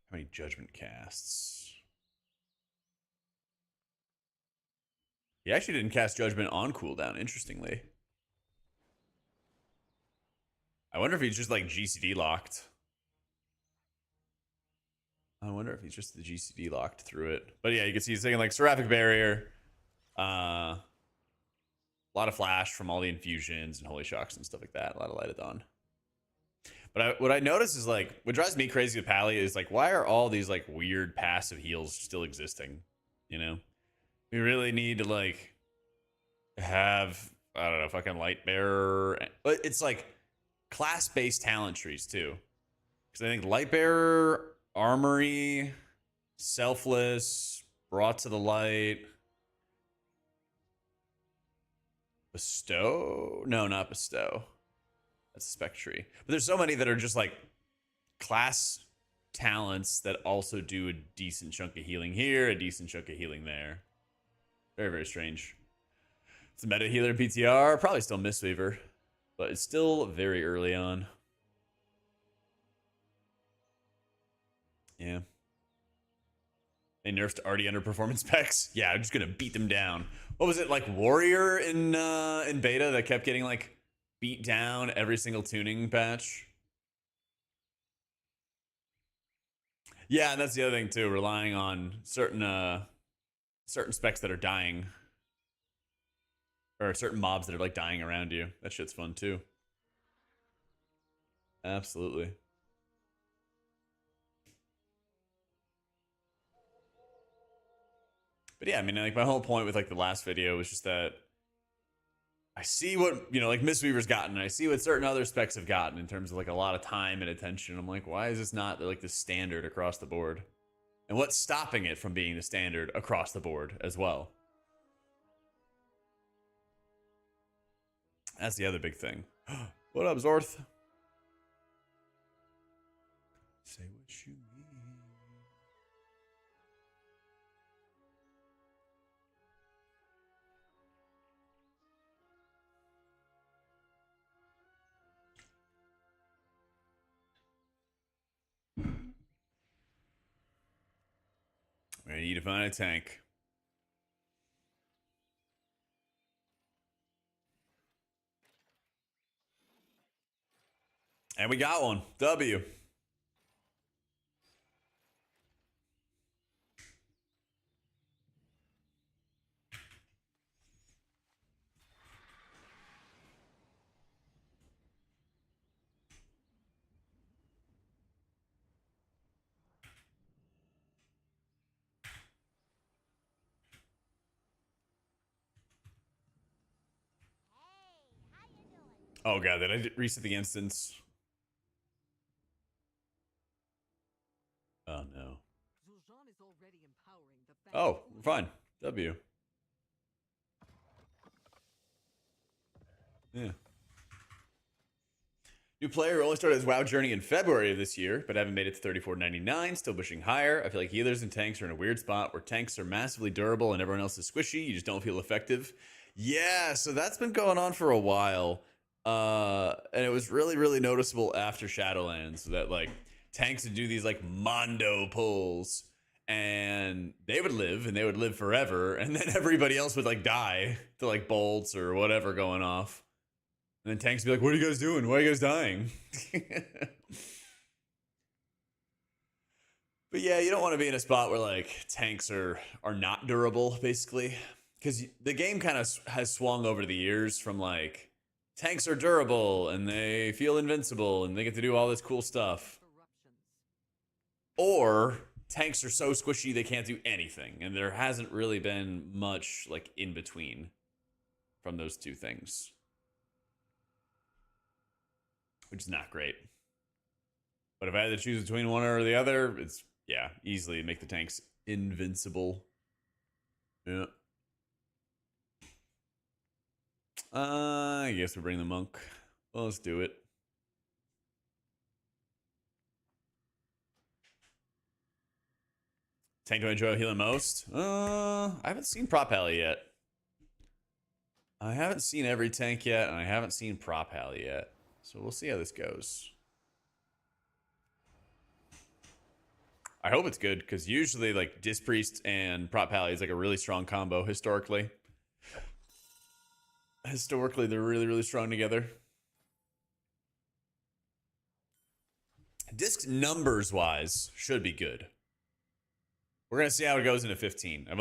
how many judgment casts. He actually didn't cast judgment on cooldown, interestingly. I wonder if he's just like GCD locked. I wonder if he's just the GCD locked through it. But yeah, you can see he's taking like Seraphic Barrier. A lot of flash from all the infusions and holy shocks and stuff like that. A lot of light of dawn. But what I notice is like what drives me crazy with Pally is like why are all these like weird passive heals still existing? You know, we really need to like have I don't know fucking light bearer, but it's like class based talent trees too. Because I think light bearer, armory, selfless, brought to the light, bestow. No, not bestow. That's a spec tree. But there's so many that are just like class talents that also do a decent chunk of healing here, a decent chunk of healing there. Very, very strange. It's a meta healer PTR, probably still Mistweaver, but it's still very early on. Yeah. They nerfed already underperformance specs. Yeah, I'm just gonna beat them down. What was it like, Warrior in beta that kept getting like beat down every single tuning patch? Yeah, and that's the other thing too. Relying on certain specs that are dying, or certain mobs that are like dying around you. That shit's fun too. Absolutely. But yeah, I mean, like my whole point with like the last video was just that I see what, like Mistweaver's gotten, and I see what certain other specs have gotten in terms of like a lot of time and attention. I'm like, why is this not like the standard across the board? And what's stopping it from being the standard across the board as well? That's the other big thing. What up, Zorth? Say what you mean. We need to find a tank. And we got one. W. Oh god, did I reset the instance? Oh no. Zul'Jin is already empowering the Oh, we're fine. W. Yeah. New player who only started his WoW journey in February of this year, but haven't made it to 34.99. Still pushing higher. I feel like healers and tanks are in a weird spot where tanks are massively durable and everyone else is squishy. You just don't feel effective. Yeah, so that's been going on for a while. And it was really, really noticeable after Shadowlands that like tanks would do these like mondo pulls and they would live and they would live forever, and then everybody else would like die to like bolts or whatever going off. And then tanks would be like, what are you guys doing? Why are you guys dying? But yeah, you don't want to be in a spot where like tanks are not durable, basically. Because the game kind of has swung over the years from like tanks are durable and they feel invincible and they get to do all this cool stuff. Or tanks are so squishy they can't do anything. And there hasn't really been much like in between from those two things, which is not great. But if I had to choose between one or the other, it's, yeah, easily make the tanks invincible. Yeah. I guess we bring the monk. Well, let's do it. Tank do I enjoy healing most? I haven't seen Prop Alley yet. I haven't seen every tank yet, and I haven't seen Prop Alley yet. So we'll see how this goes. I hope it's good, because usually like Disc Priest and Prop Pally is like a really strong combo historically. Historically, they're really, really strong together. Disc numbers wise should be good. We're gonna see how it goes into 15. I've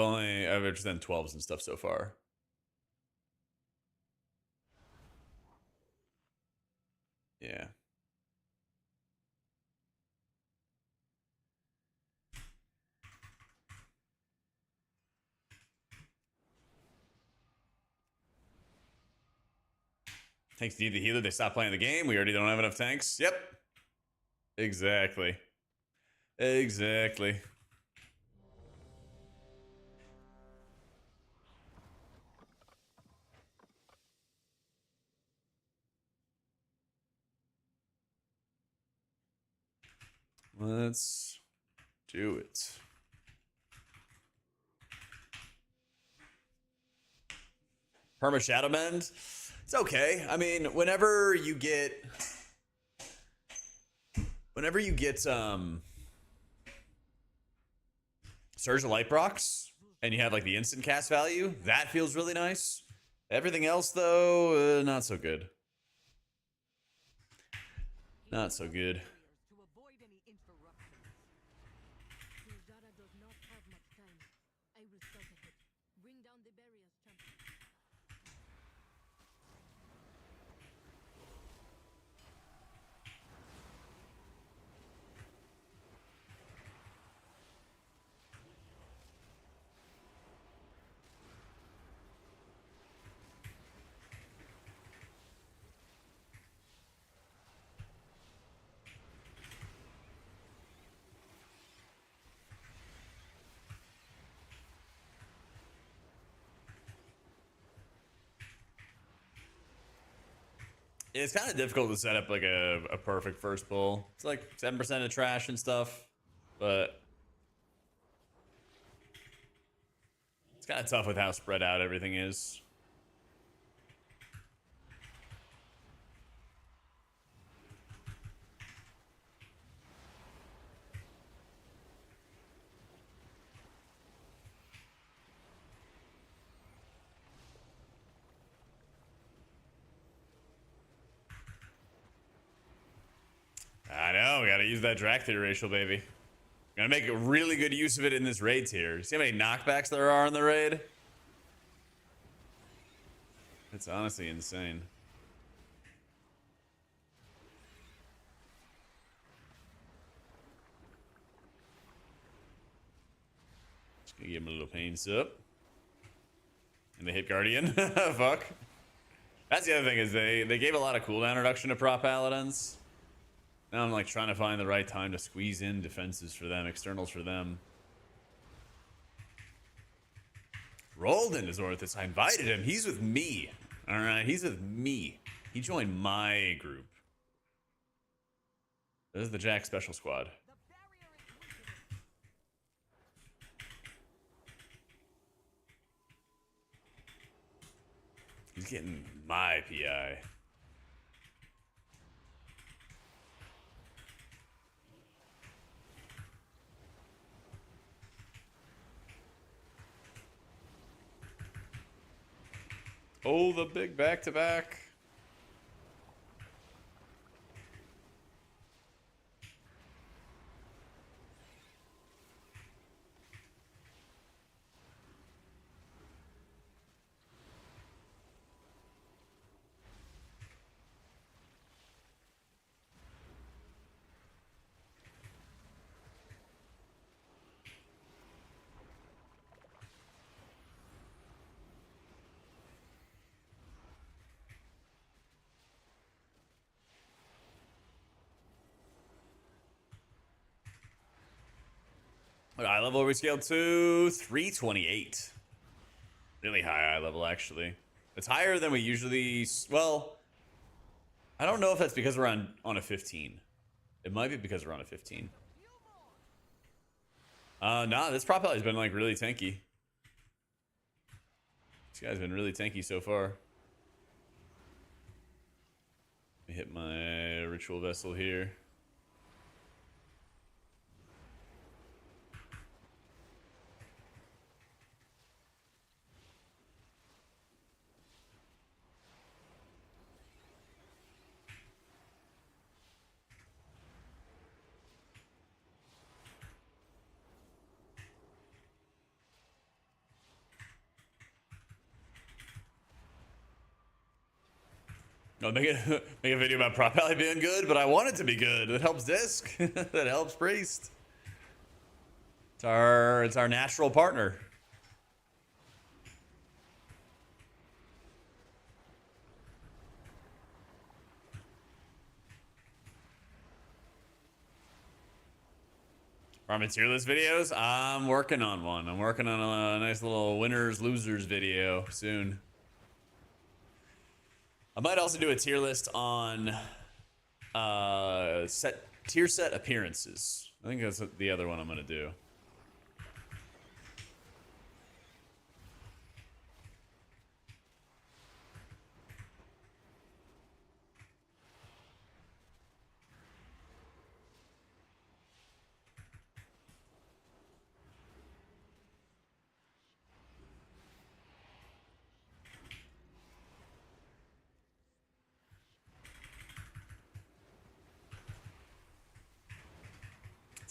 just done 12s and stuff so far. Yeah. Tanks need the healer. They stop playing the game. We already don't have enough tanks. Yep. Exactly. Exactly. Let's do it. Perma Shadow Bend. It's okay. I mean, whenever you get Surge of Light Procs and you have like the instant cast value, that feels really nice. Everything else though, not so good. Not so good. To avoid any interruptions. Zara does not have much time. I will scout ahead. Bring down the barriers, champion. It's kind of difficult to set up like a perfect first pull. It's like 7% of trash and stuff, but it's kind of tough with how spread out everything is. I know, we gotta use that Drak Theory racial, baby. Gonna make a really good use of it in this raid tier. See how many knockbacks there are in the raid? It's honestly insane. Just gonna give him a little pain sup. And the hit guardian. Fuck. That's the other thing is they gave a lot of cooldown reduction to prop paladins. Now I'm like trying to find the right time to squeeze in defenses for them, externals for them. Roldan is Orthus. I invited him. He's with me. Alright, he's with me. He joined my group. This is the Jack Special Squad. The barrier is weakening. He's getting my PI. Oh, the big back-to-back. What eye level are we scaled to? 328. Really high eye level, actually. It's higher than we usually... Well, I don't know if that's because we're on a 15. It might be because we're on a 15. Nah, this prop has been like really tanky. This guy's been really tanky so far. Let me hit my ritual vessel here. I'll make a video about Prop Alley being good, but I want it to be good. That helps Disc. That helps Priest. It's our natural partner. For my tier list videos, I'm working on one. I'm working on a nice little winners losers video soon. I might also do a tier list on tier set appearances. I think that's the other one I'm gonna do.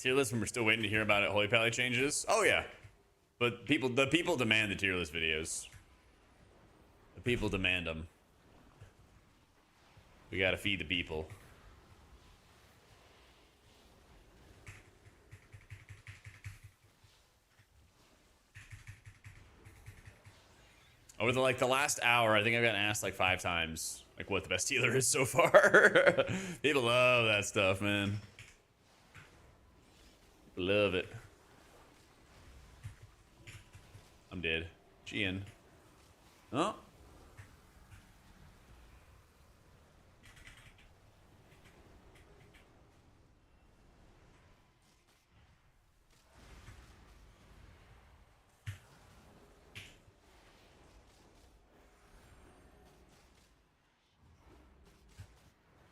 Tier list when we're still waiting to hear about it. Holy Pally changes. Oh yeah, but the people demand the tier list videos. The people demand them. We gotta feed the people. Over the last hour, I think I've gotten asked like 5 times like what the best healer is so far. People love that stuff, man. People love it. I'm dead. Gian. Oh.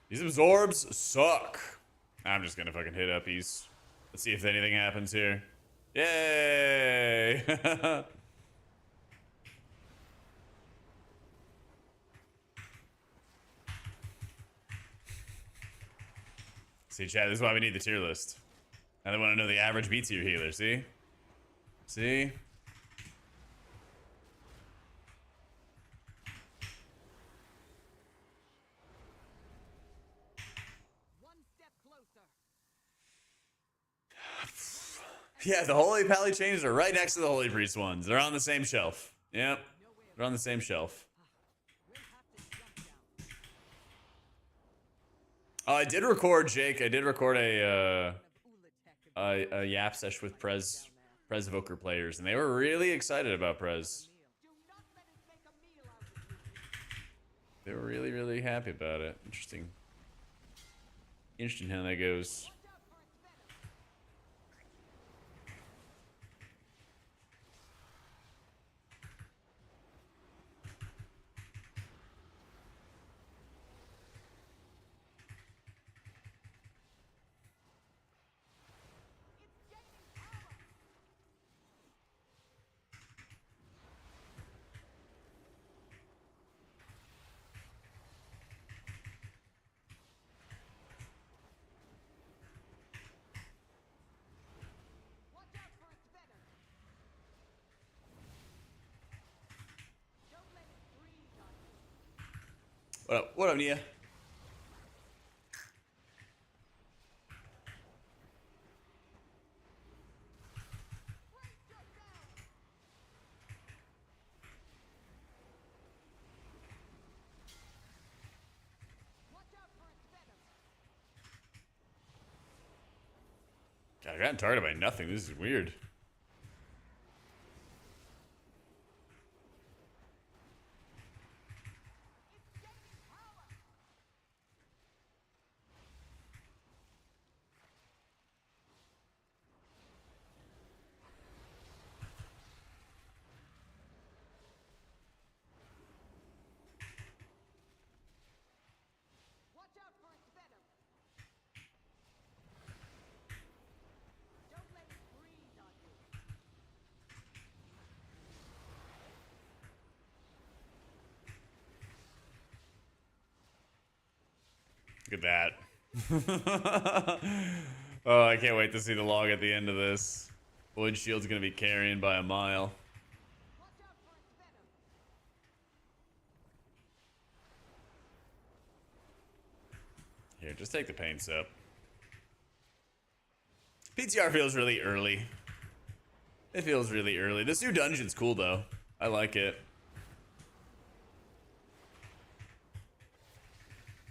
These absorbs suck. I'm just gonna fucking hit uppies. Let's see if anything happens here. Yay! See, chat, this is why we need the tier list. Now they want to know the average B tier healer, see? See? One step closer. Yeah, the Holy Pally chains are right next to the Holy Priest ones. They're on the same shelf. Yep. They're on the same shelf. We'll have to jump down. I did record, Jake. I did record Of Ulatech a yap sesh with Prez Evoker players, and they were really excited about Prez. Do not let it make a meal out of you. They were really, really happy about it. Interesting. Interesting how that goes. Watch out for its venom. It's gaining power. Watch out for its venom. Don't let it breathe on you. What up? What up, Nia? Brace yourself. Watch out for its venom. God, I got targeted by nothing. This is weird. It's gaining power. Watch out for its venom. Don't let it breathe on you. Look at that. Oh, I can't wait to see the log at the end of this. Wood Shield's gonna be carrying by a mile. Watch out for its venom. Here, just take the paints up. PTR feels really early. It feels really early. This new dungeon's cool though. I like it.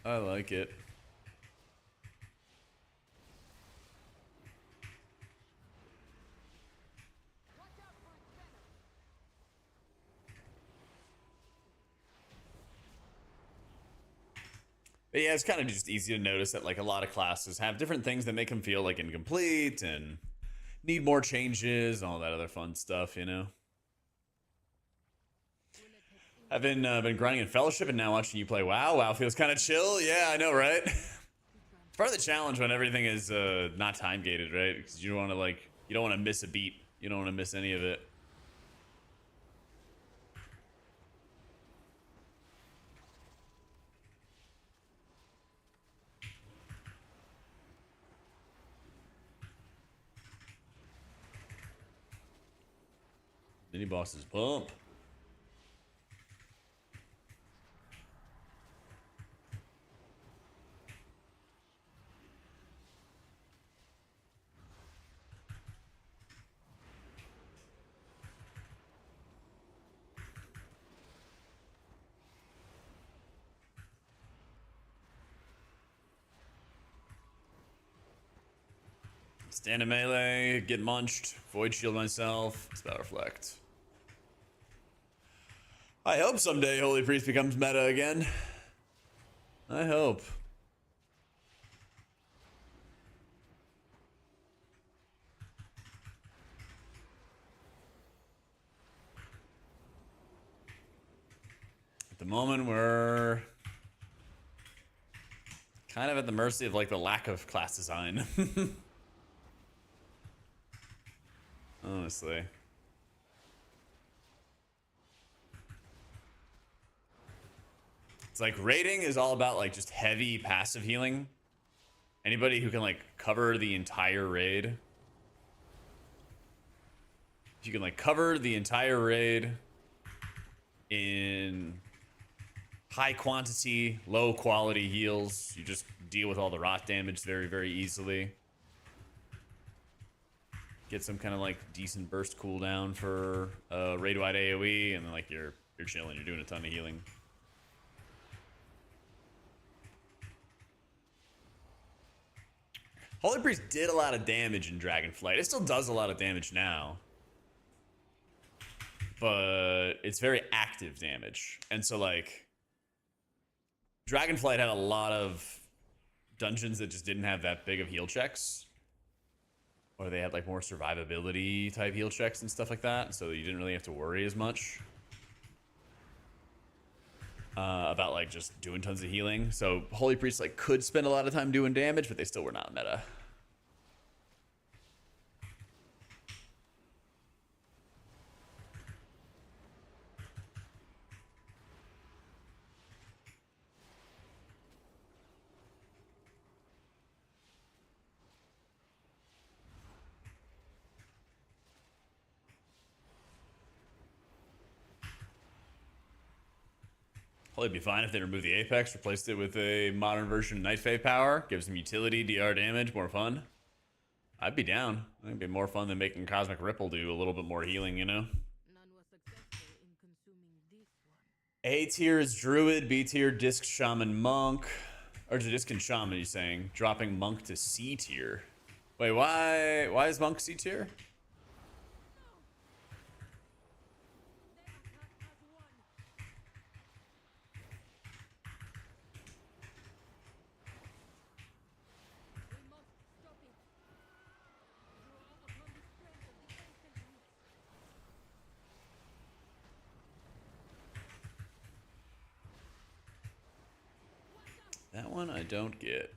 I like it. But yeah, it's kind of just easy to notice that like a lot of classes have different things that make them feel like incomplete and need more changes, all that other fun stuff, you know. I've been grinding in Fellowship and now watching you play WoW. WoW feels kind of chill. Yeah, I know, right? It's part of the challenge when everything is not time gated, right? Because you don't want to you don't want to miss a beat. You don't want to miss any of it. Mini bosses bump. Stand in melee, get munched, void shield myself, spell reflect. I hope someday Holy Priest becomes meta again. I hope. At the moment, we're kind of at the mercy of like the lack of class design. Honestly. It's like raiding is all about like just heavy passive healing. Anybody who can like cover the entire raid. If you can like cover the entire raid in high quantity, low quality heals, you just deal with all the rot damage very, very easily. Get some kind of like decent burst cooldown for raid wide AoE, and then like you're chilling, you're doing a ton of healing. Holy Priest did a lot of damage in Dragonflight. It still does a lot of damage now. But it's very active damage. And so like Dragonflight had a lot of dungeons that just didn't have that big of heal checks. Or they had like more survivability type heal checks and stuff like that. So you didn't really have to worry as much about like just doing tons of healing. So Holy Priest like could spend a lot of time doing damage, but they still were not meta. Probably be fine if they remove the Apex, replaced it with a modern version of Night Fae power. Gives them utility, DR damage, more fun. I'd be down. I think it'd be more fun than making Cosmic Ripple do a little bit more healing, you know? None was successful in consuming this one. A tier is Druid, B tier Disc Shaman Monk. Or is it Disc and Shaman, you saying? Dropping Monk to C tier. Wait, why is Monk C tier? That one I don't get.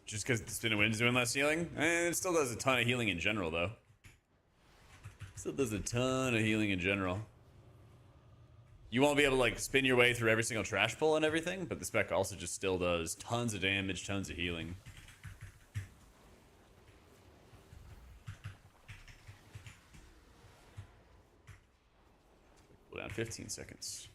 Just because the Spin and Wind's doing less healing? It still does a ton of healing in general, though. Still does a ton of healing in general. You won't be able to like spin your way through every single trash pull and everything, but the spec also just still does tons of damage, tons of healing. Cool down 15 seconds.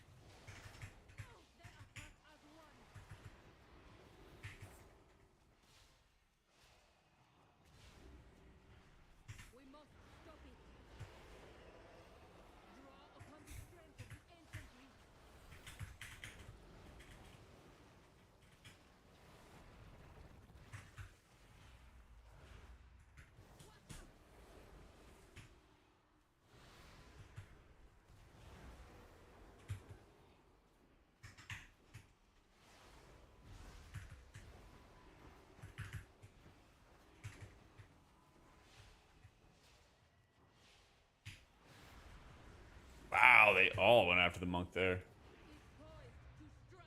Wow, they all went after the monk there. Is poised to strike.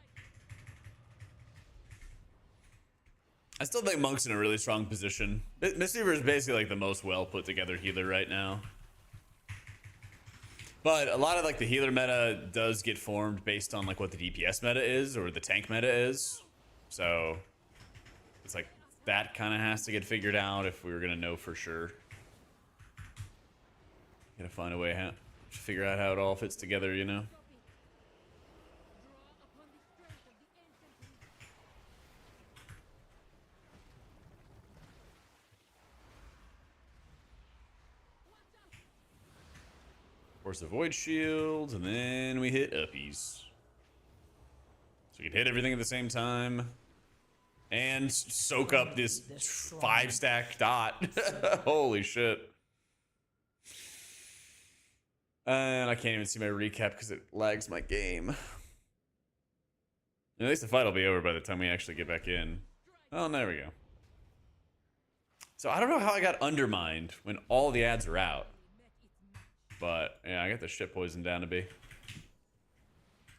I still think monk's in a really strong position. Mistweaver is basically like the most well put together healer right now. But a lot of like the healer meta does get formed based on like what the DPS meta is or the tank meta is. So it's like that kind of has to get figured out if we were gonna know for sure. Gotta find a way to figure out how it all fits together, you know. Copy. Draw upon the strength of the ancient leader. Watch out. Force the void shields, and then we hit uppies. So we can hit everything at the same time. And soak up this 5-stack dot. Holy shit. And I can't even see my recap because it lags my game. At least the fight will be over by the time we actually get back in. Oh, there we go. So I don't know how I got undermined when all the ads are out. But yeah, I got the shit poison down to be.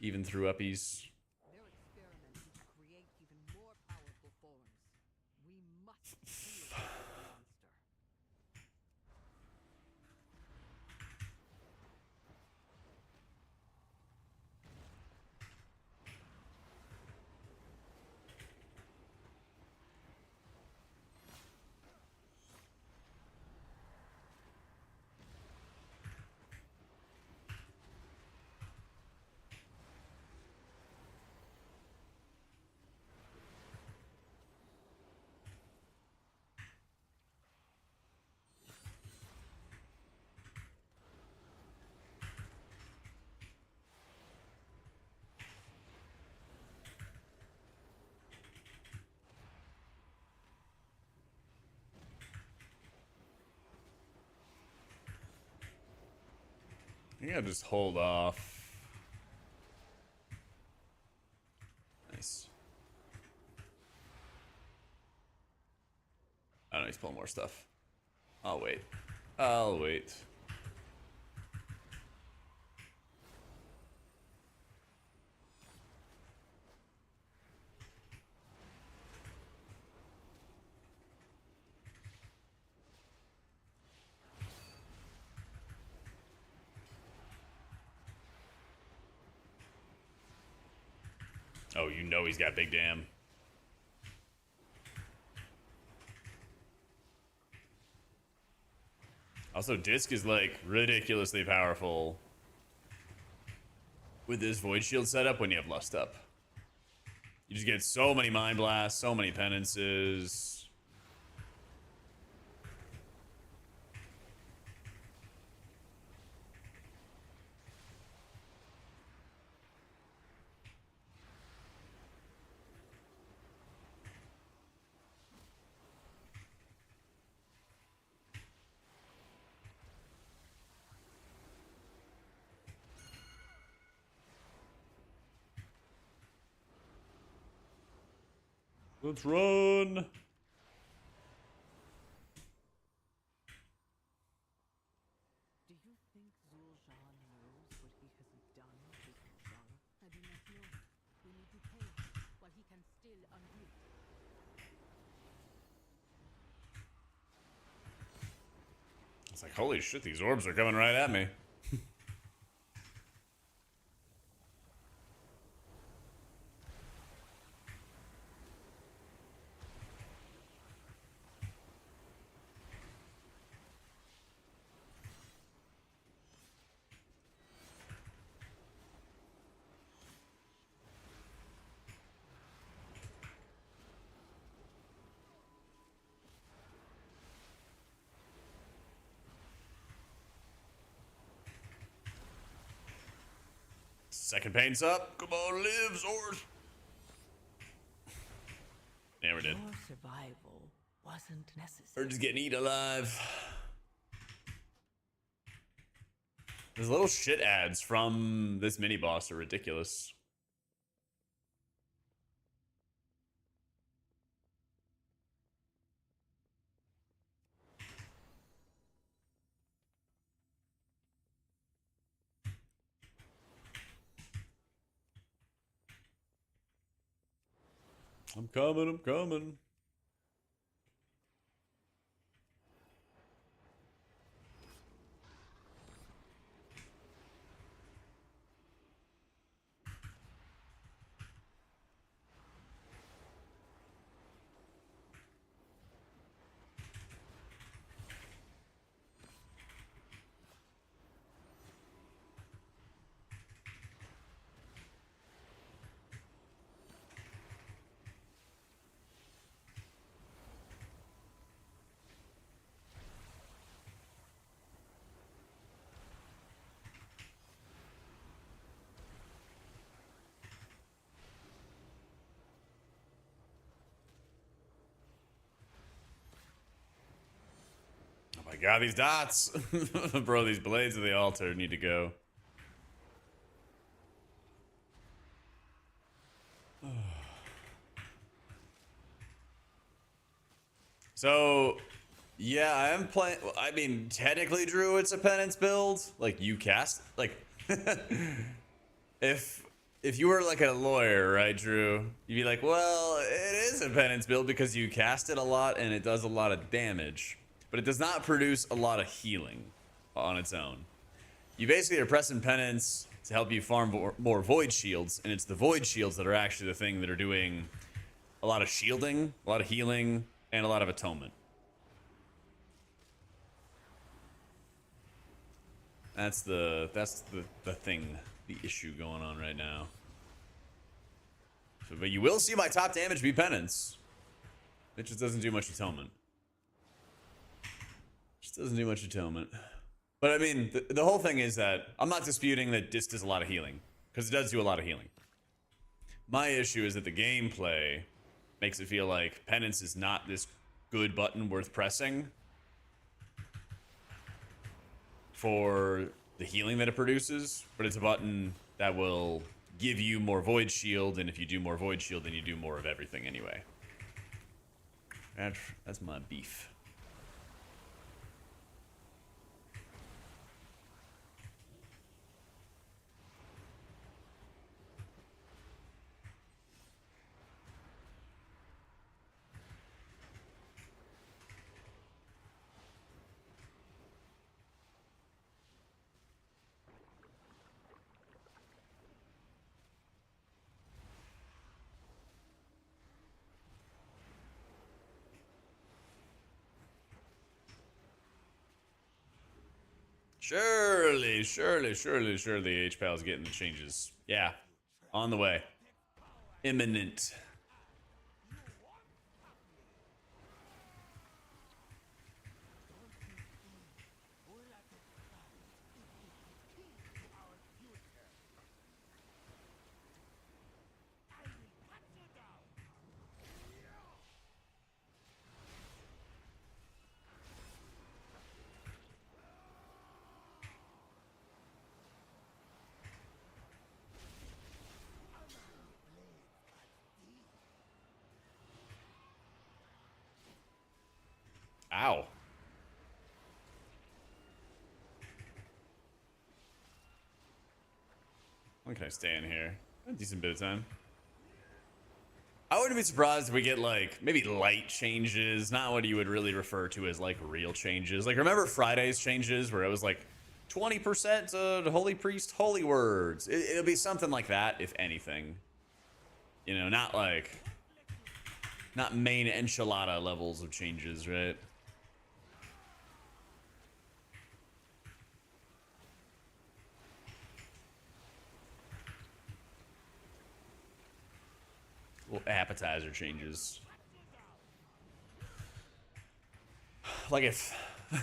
Even through uppies. They're experimenting to create even more powerful forms. We must kill the monster. I think I'll just hold off. Nice. I don't know, he's pulling more stuff. I'll wait. I'll wait. Oh, you know he's got big damn. Also, Disc is like ridiculously powerful with this Void Shield setup when you have Lust up. You just get so many Mind Blasts, so many penances. Let's run. Do you think Zul'Jin knows what he has done to Zul'Jara? I do not know. We need to pay while he can still undo it. It's like, holy shit, these orbs are coming right at me. Second paint's up. Come on, live, Zord. Yeah, we're dead. Your survival wasn't necessary. We're just getting eaten alive. Those little shit ads from this mini boss are ridiculous. I'm coming, I'm coming. Oh my god, these dots! Bro, these blades of the altar need to go. So, yeah, I am playing. I mean, technically, Drew, it's a penance build. Like, you cast. Like, if you were like a lawyer, right, Drew, you'd be like, well, it is a penance build because you cast it a lot and it does a lot of damage, but it does not produce a lot of healing on its own. You basically are pressing penance to help you farm more void shields, and it's the void shields that are actually the thing that are doing a lot of shielding, a lot of healing, and a lot of atonement. That's the thing, the issue going on right now. So, but you will see my top damage be penance. It just doesn't do much atonement. Just doesn't do much atonement. But I mean, the whole thing is that I'm not disputing that this does a lot of healing, because it does do a lot of healing. My issue is that the gameplay makes it feel like penance is not this good button worth pressing for the healing that it produces, but it's a button that will give you more void shield, and if you do more void shield, then you do more of everything anyway. That's my beef. Surely, H-Pal's getting the changes. Yeah, on the way. Imminent. Ow. When can I stay in here? A decent bit of time. I wouldn't be surprised if we get like maybe light changes, not what you would really refer to as like real changes. Like remember Friday's changes where it was like 20% to Holy Priest Holy Words. It'll be something like that, if anything. You know, not main enchilada levels of changes, right? Well, appetizer changes. Like if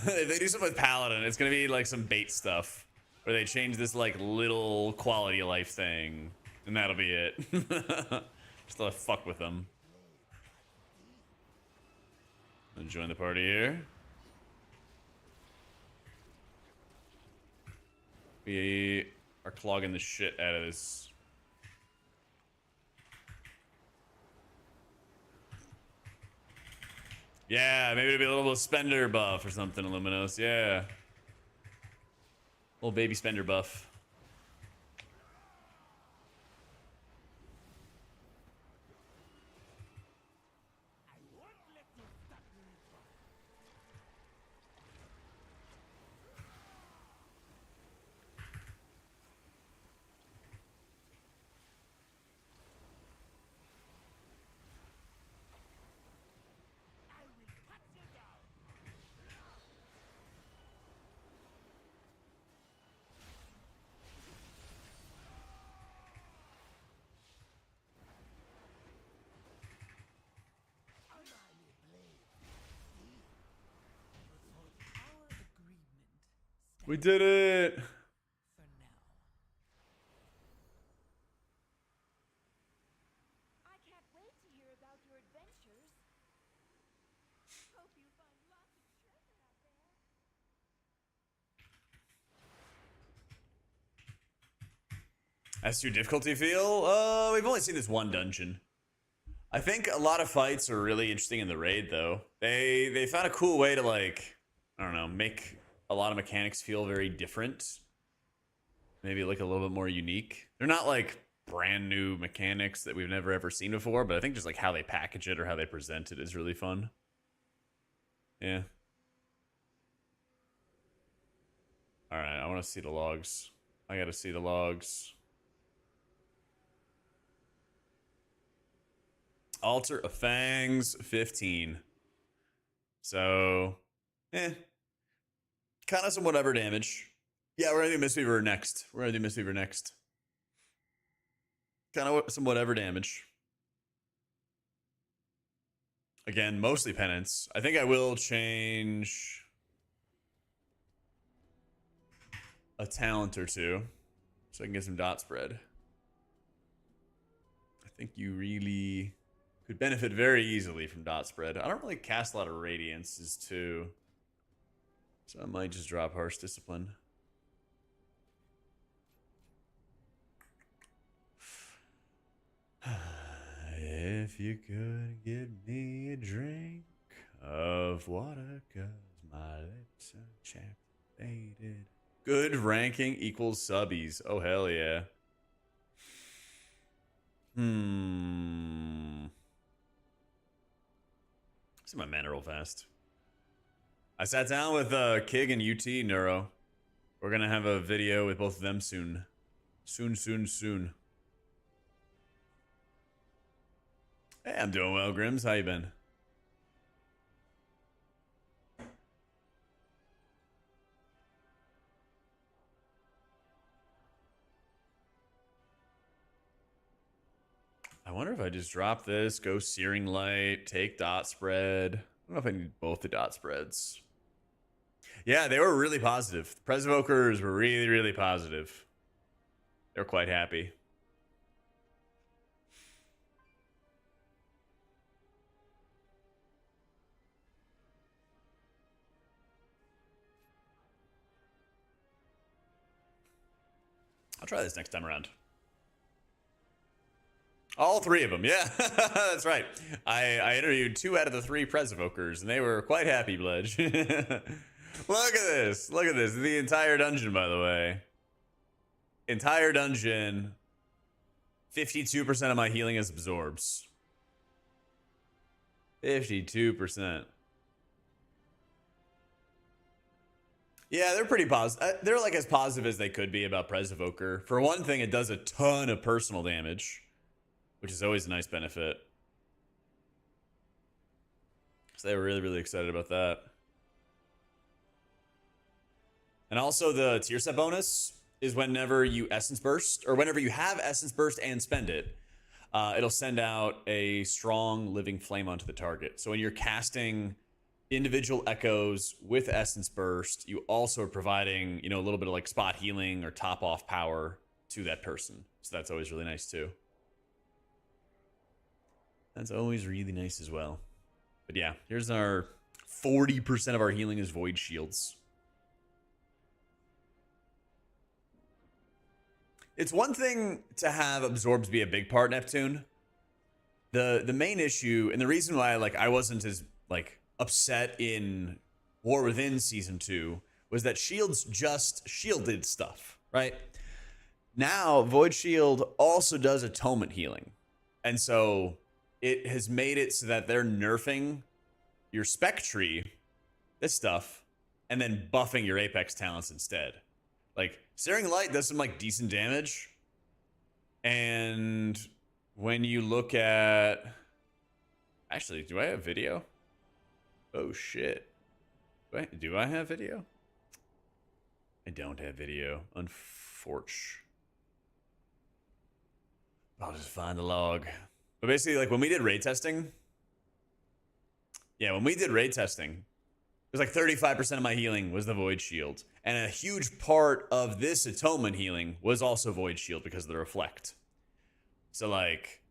they do something with Paladin, it's gonna be like some bait stuff. Where they change this like little quality of life thing. And that'll be it. Just to fuck with them. And join the party here. We are clogging the shit out of this. Yeah, maybe it'll be a little spender buff or something, Illuminos. Yeah. Little baby spender buff. We did it. For now. I can't wait to hear about your adventures. Hope you find lots of treasure out there. As to difficulty feel, we've only seen this one dungeon. I think a lot of fights are really interesting in the raid, though. They found a cool way to, like, I don't know, make a lot of mechanics feel very different. Maybe like a little bit more unique. They're not like brand new mechanics that we've never ever seen before, but I think just like how they package it or how they present it is really fun. Yeah. All right, I want to see the logs. I got to see the logs. Altar of Fangs, 15. So, kind of some whatever damage. Yeah, we're gonna do Mistweaver next. Kind of some whatever damage. Again, mostly penance. I think I will change a talent or two so I can get some dot spread. I think you really could benefit very easily from dot spread. I don't really cast a lot of radiances too, so I might just drop Harsh Discipline. If you could give me a drink of water, 'cause my lips are chapped, faded. Good ranking equals subbies. Oh, hell yeah. See my mana real fast. I sat down with Kig and UT Neuro. We're gonna have a video with both of them soon. Soon. Hey, I'm doing well, Grims. How you been? I wonder if I just drop this, go Searing Light, take dot spread. I don't know if I need both the dot spreads. Yeah, they were really positive. The Presevokers were really, really positive. They're quite happy. I'll try this next time around. All three of them, yeah. That's right. I interviewed 2 out of the 3 Presevokers, and they were quite happy, Bledge. Look at this. Look at this. The entire dungeon, by the way. Entire dungeon. 52% of my healing is absorbs. 52%. Yeah, they're pretty positive. They're like as positive as they could be about Presevoker. For one thing, it does a ton of personal damage, which is always a nice benefit. So they were really, really excited about that. And also the tier set bonus is whenever you Essence Burst, or whenever you have Essence Burst and spend it, it'll send out a strong living flame onto the target. So when you're casting individual echoes with Essence Burst, you also are providing, a little bit of like spot healing or top off power to that person. So that's always really nice too. That's always really nice as well. But yeah, here's our 40% of our healing is Void Shields. It's one thing to have absorbs be a big part, Neptune. The main issue, and the reason why I wasn't as upset in War Within Season 2 was that shields just shielded stuff, right? Now, Void Shield also does atonement healing. And so it has made it so that they're nerfing your spec tree, this stuff, and then buffing your Apex talents instead. Searing Light does some decent damage. And when you look at... Actually, do I have video? Oh, shit. Wait, do I have video? I don't have video. Unfortunately. I'll just find the log. But basically, when we did raid testing... Yeah, when we did raid testing... was like 35% of my healing was the Void Shield. And a huge part of this Atonement healing was also Void Shield because of the Reflect. So like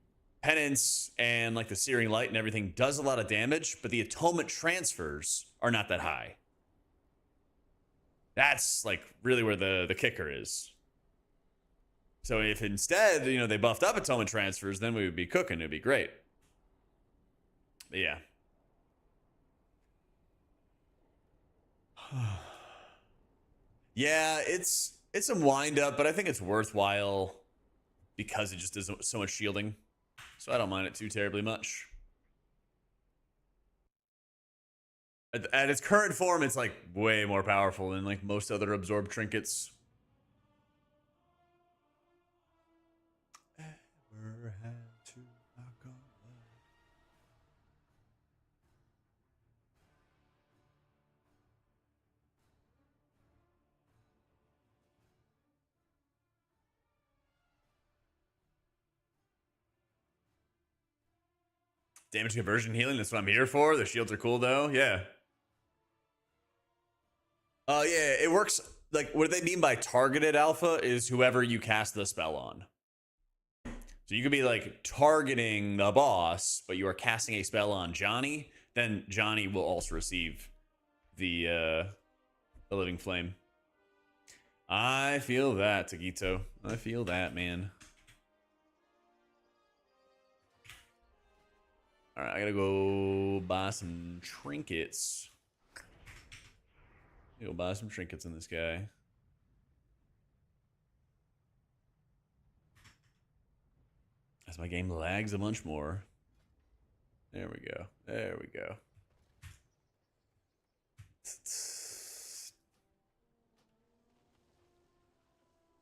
Penance and like the Searing Light and everything does a lot of damage, but the Atonement transfers are not that high. That's like really where the kicker is. So if instead, you know, they buffed up Atonement transfers, then we would be cooking. It'd be great. But yeah. Yeah, it's some wind up, but I think it's worthwhile because it just does so much shielding. So I don't mind it too terribly much. At its current form, it's like way more powerful than like most other absorb trinkets. Ever had to knock on wood. Damage conversion healing, that's what I'm here for. The shields are cool though. Yeah. Yeah, it works like what they mean by targeted alpha is whoever you cast the spell on. So you could be like targeting the boss, but you are casting a spell on Johnny, then Johnny will also receive the living flame. I feel that, Tagito. I feel that, man. All right, I gotta go buy some trinkets. Go buy some trinkets in this guy. As my game lags a bunch more. There we go. There we go.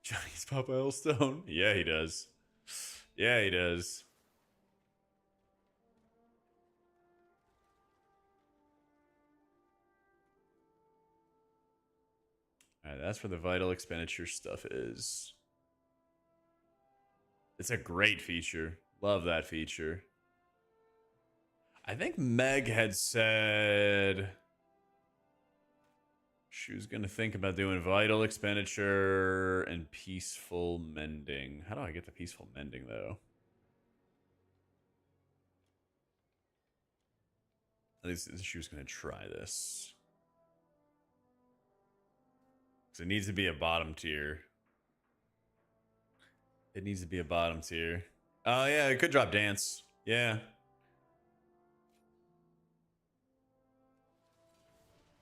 Johnny's Papa Elstone. Yeah, he does. Yeah, he does. All right, that's where the vital expenditure stuff is. It's a great feature. Love that feature. I think Meg had said she was going to think about doing vital expenditure and peaceful mending. How do I get the peaceful mending, though? At least she was going to try this. Because it needs to be a bottom tier. It needs to be a bottom tier. Oh, yeah, it could drop dance. Yeah.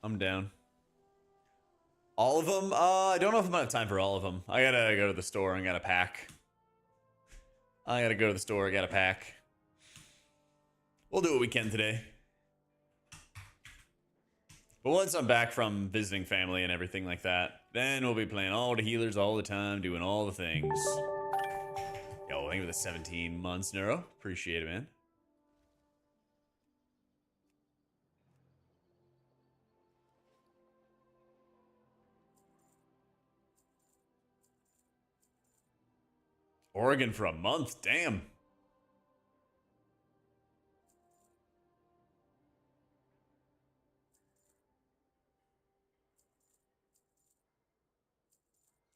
I'm down. All of them? I don't know if I'm gonna have time for all of them. I gotta go to the store and gotta pack. I gotta go to the store, I gotta pack. We'll do what we can today. But once I'm back from visiting family and everything like that, then we'll be playing all the healers all the time, doing all the things. Yo, thank you for the 17 months, Neuro. Appreciate it, man. Oregon for a month, damn.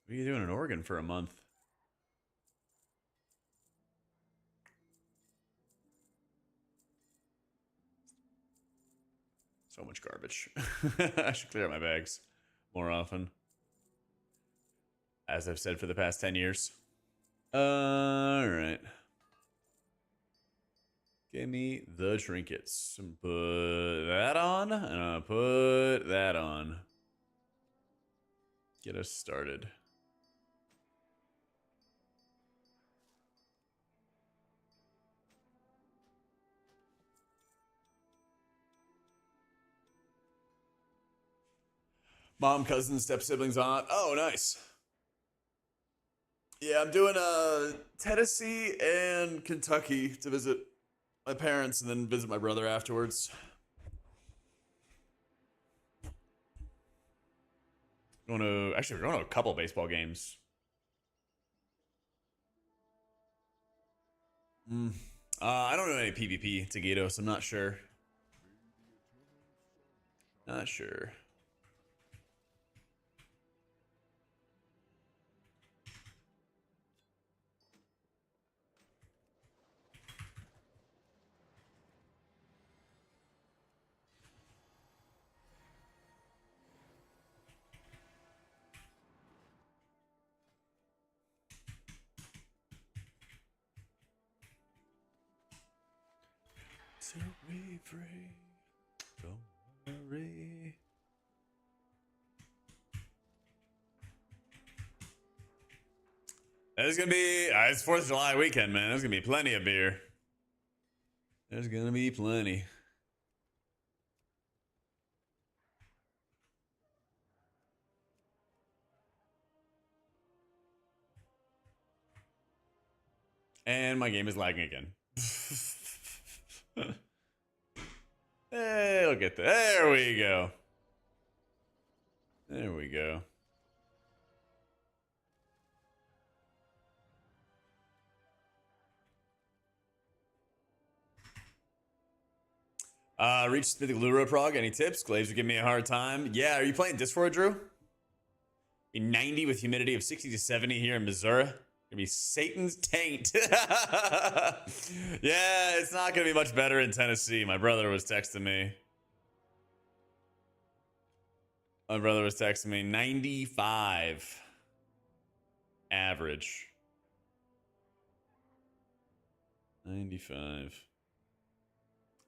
What are you doing in Oregon for a month? So much garbage. I should clear out my bags more often. As I've said for the past 10 years. Alright. Give me the trinkets. Put that on, and I'll put that on. Get us started. Mom, cousin, step siblings on. Oh, nice. Yeah, I'm doing Tennessee and Kentucky to visit my parents and then visit my brother afterwards. We're going to a couple baseball games. I don't know any PvP to Gato, so I'm not sure. Not sure. Set me free. Don't worry. There's gonna be it's 4th of July weekend, man. There's gonna be plenty of beer. There's gonna be plenty. And my game is lagging again. Hey, look at that. There we go. There we go. Reached the Lura Prog. Any tips? Glaves would give me a hard time. Yeah, are you playing Discord, Drew? In 90 with humidity of 60 to 70 here in Missouri. Gonna be Satan's taint. Yeah, it's not gonna be much better in Tennessee. My brother was texting me. 95 average. 95.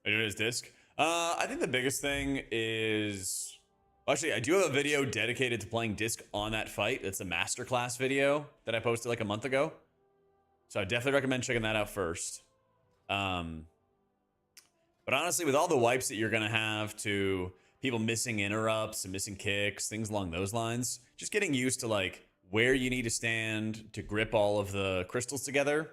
Are you doing his disc? I think the biggest thing is... Actually, I do have a video dedicated to playing disc on that fight. It's a masterclass video that I posted like a month ago. So I definitely recommend checking that out first. But honestly, with all the wipes that you're going to have to people missing interrupts and missing kicks, things along those lines, just getting used to like where you need to stand to grip all of the crystals together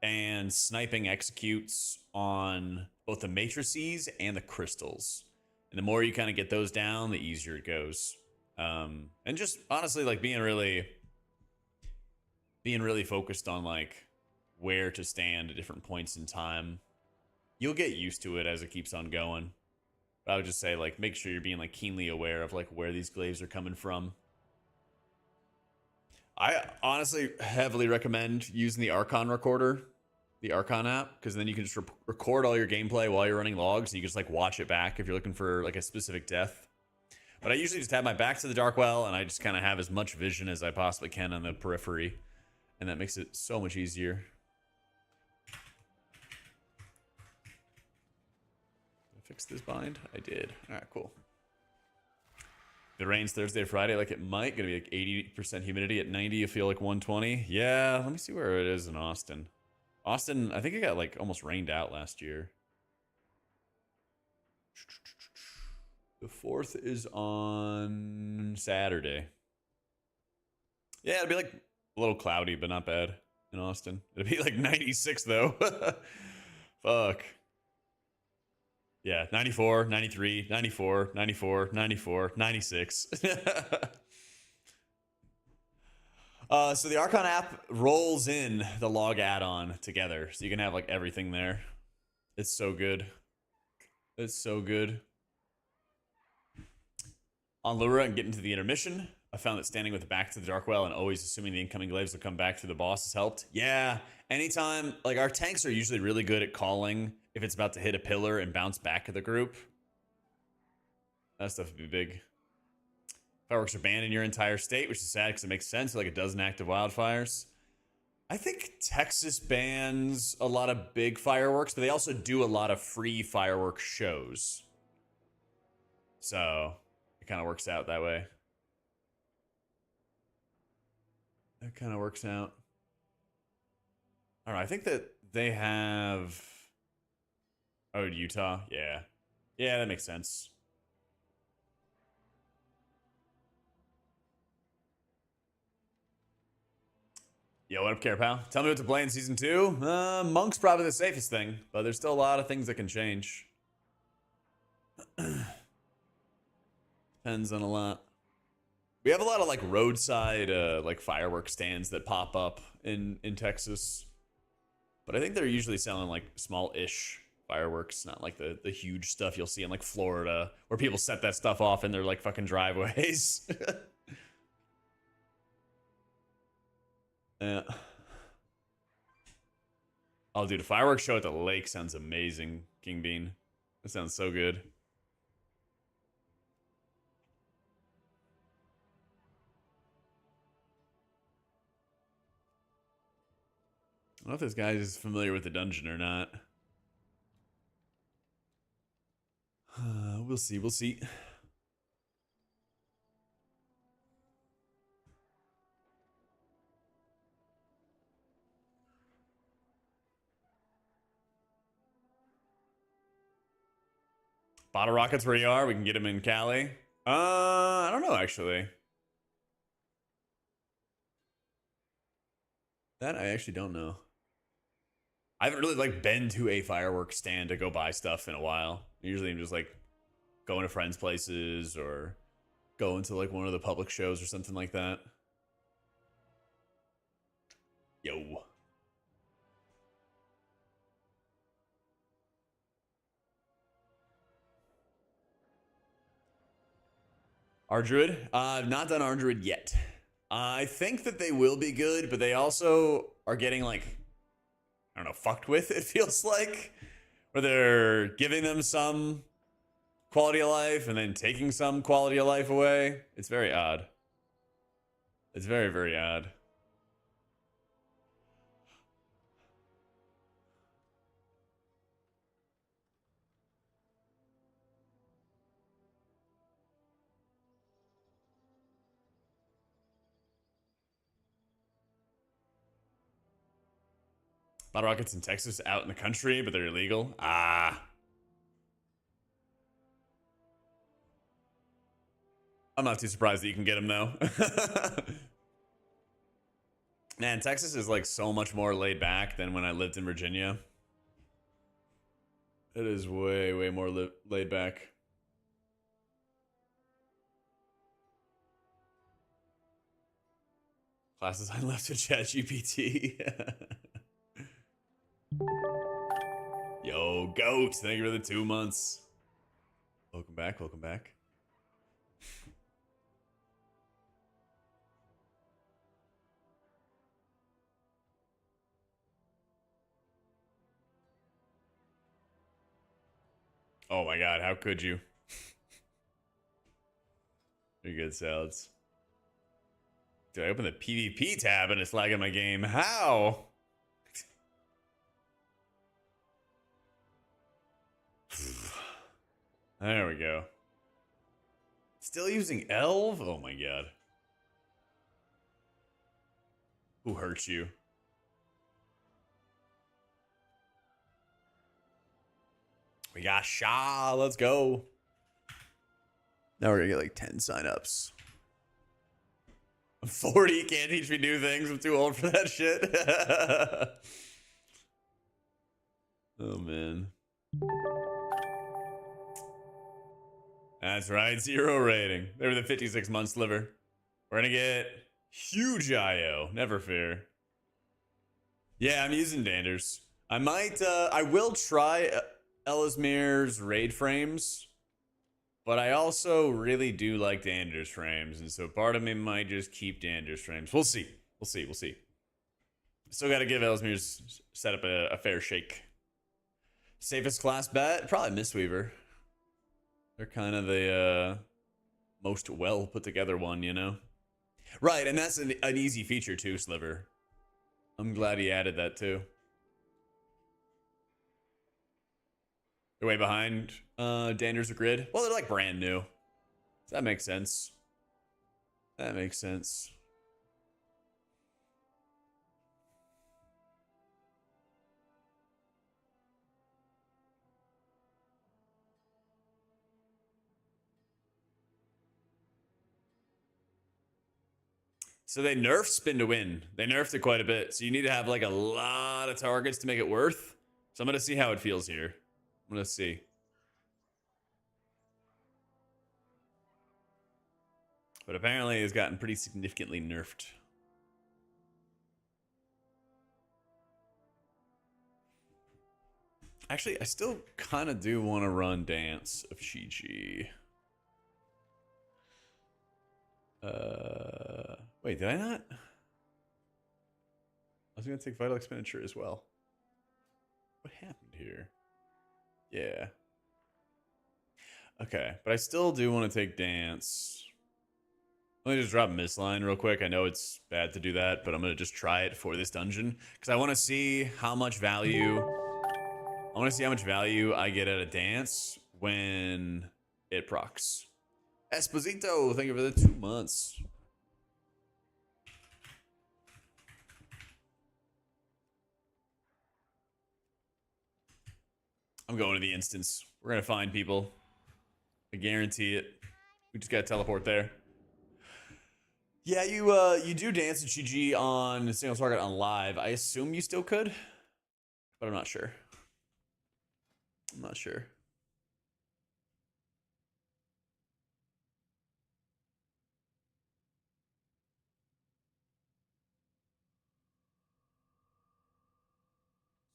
and sniping executes on both the matrices and the crystals. And the more you kind of get those down, the easier it goes. And just honestly, like being really focused on like where to stand at different points in time. You'll get used to it as it keeps on going. But I would just say like make sure you're being like keenly aware of like where these glaives are coming from. I honestly heavily recommend using the Archon recorder, the Archon app, because then you can just record all your gameplay while you're running logs, and you can just like watch it back if you're looking for like a specific death. But I usually just have my back to the dark well, and I just kind of have as much vision as I possibly can on the periphery, and that makes it so much easier. Did I fix this bind? I did. All right, cool. If it rains Thursday or Friday like it might, gonna be like 80% humidity at 90, you feel like 120. Yeah, let me see where it is in Austin. Austin, I think it got like almost rained out last year. The 4th is on Saturday. Yeah, it'll be like a little cloudy, but not bad in Austin. It'll be like 96 though. Fuck. Yeah, 94, 93, 94, 94, 94, 96. So the Archon app rolls in the log add-on together, so you can have like everything there. It's so good. It's so good. On Lura and getting to the intermission, I found that standing with the back to the dark well and always assuming the incoming glaives will come back through the boss has helped. Yeah, anytime, like our tanks are usually really good at calling if it's about to hit a pillar and bounce back to the group. That stuff would be big. Fireworks are banned in your entire state, which is sad because it makes sense. Like a dozen active wildfires. I think Texas bans a lot of big fireworks, but they also do a lot of free fireworks shows. So it kind of works out that way. That kind of works out. I don't know. I think that they have... Oh, Utah? Yeah. Yeah, that makes sense. Yo, what up, Care Pal? Tell me what to play in Season 2. Monk's probably the safest thing, but there's still a lot of things that can change. Depends on a lot. We have a lot of like roadside like fireworks stands that pop up in Texas. But I think they're usually selling like small-ish fireworks, not like the huge stuff you'll see in like Florida where people set that stuff off in their like fucking driveways. Yeah. Oh, dude, a fireworks show at the lake sounds amazing, King Bean. That sounds so good. I don't know if this guy is familiar with the dungeon or not. We'll see, we'll see. Bottle rockets where you are, we can get them in Cali. I don't know actually. That I actually don't know. I haven't really like been to a fireworks stand to go buy stuff in a while. Usually I'm just like going to friends' places or going to like one of the public shows or something like that. Yo. Ardruid? I've not done Ardruid yet. I think that they will be good, but they also are getting like, I don't know, fucked with, it feels like. Where they're giving them some quality of life and then taking some quality of life away. It's very odd. It's very, very odd. Bottle rockets in Texas out in the country, but they're illegal. Ah. I'm not too surprised that you can get them though. Man, Texas is like so much more laid back than when I lived in Virginia. It is way, way more laid back. Classes I left to ChatGPT. Yo, Goat, thank you for the 2 months. Welcome back, welcome back. Oh my god, how could you? Very good salads. Dude, I opened the PvP tab and it's lagging my game. How? There we go. Still using Elv? Oh my god. Who hurt you? We got Sha. Let's go. Now we're gonna get like 10 signups. I'm 40. Can't teach me new things. I'm too old for that shit. Oh man. That's right. 0 rating. They were the 56 months liver. We're gonna get huge IO. Never fear. Yeah, I'm using Danders. I might. I will try Ellesmere's raid frames, but I also really do like Dander's frames, and so part of me might just keep Dander's frames. We'll see. We'll see. We'll see. Still got to give Ellesmere's setup a fair shake. Safest class bet? Probably Mistweaver. They're kind of the most well put together one, you know? Right, and that's an easy feature too, Sliver. I'm glad he added that too. They're way behind Dander's grid. Well, they're like brand new. So that makes sense. That makes sense. So they nerfed spin to win. They nerfed it quite a bit. So you need to have like a lot of targets to make it worth. So I'm going to see how it feels here. I'm going to see. But apparently it's gotten pretty significantly nerfed. Actually, I still kind of do want to run Dance of Chi-Chi. Wait, did I not? I was going to take Vital Expenditure as well. What happened here? Yeah. Okay, but I still do want to take Dance. Let me just drop Mistline real quick. I know it's bad to do that, but I'm going to just try it for this dungeon. Because I want to see how much value... I want to see how much value I get at a Dance when it procs. Esposito, thank you for the 2 months. I'm going to the instance. We're going to find people. I guarantee it. We just got to teleport there. Yeah, you do Dance and Chi-Chi on single target on live. I assume you still could, but I'm not sure. I'm not sure.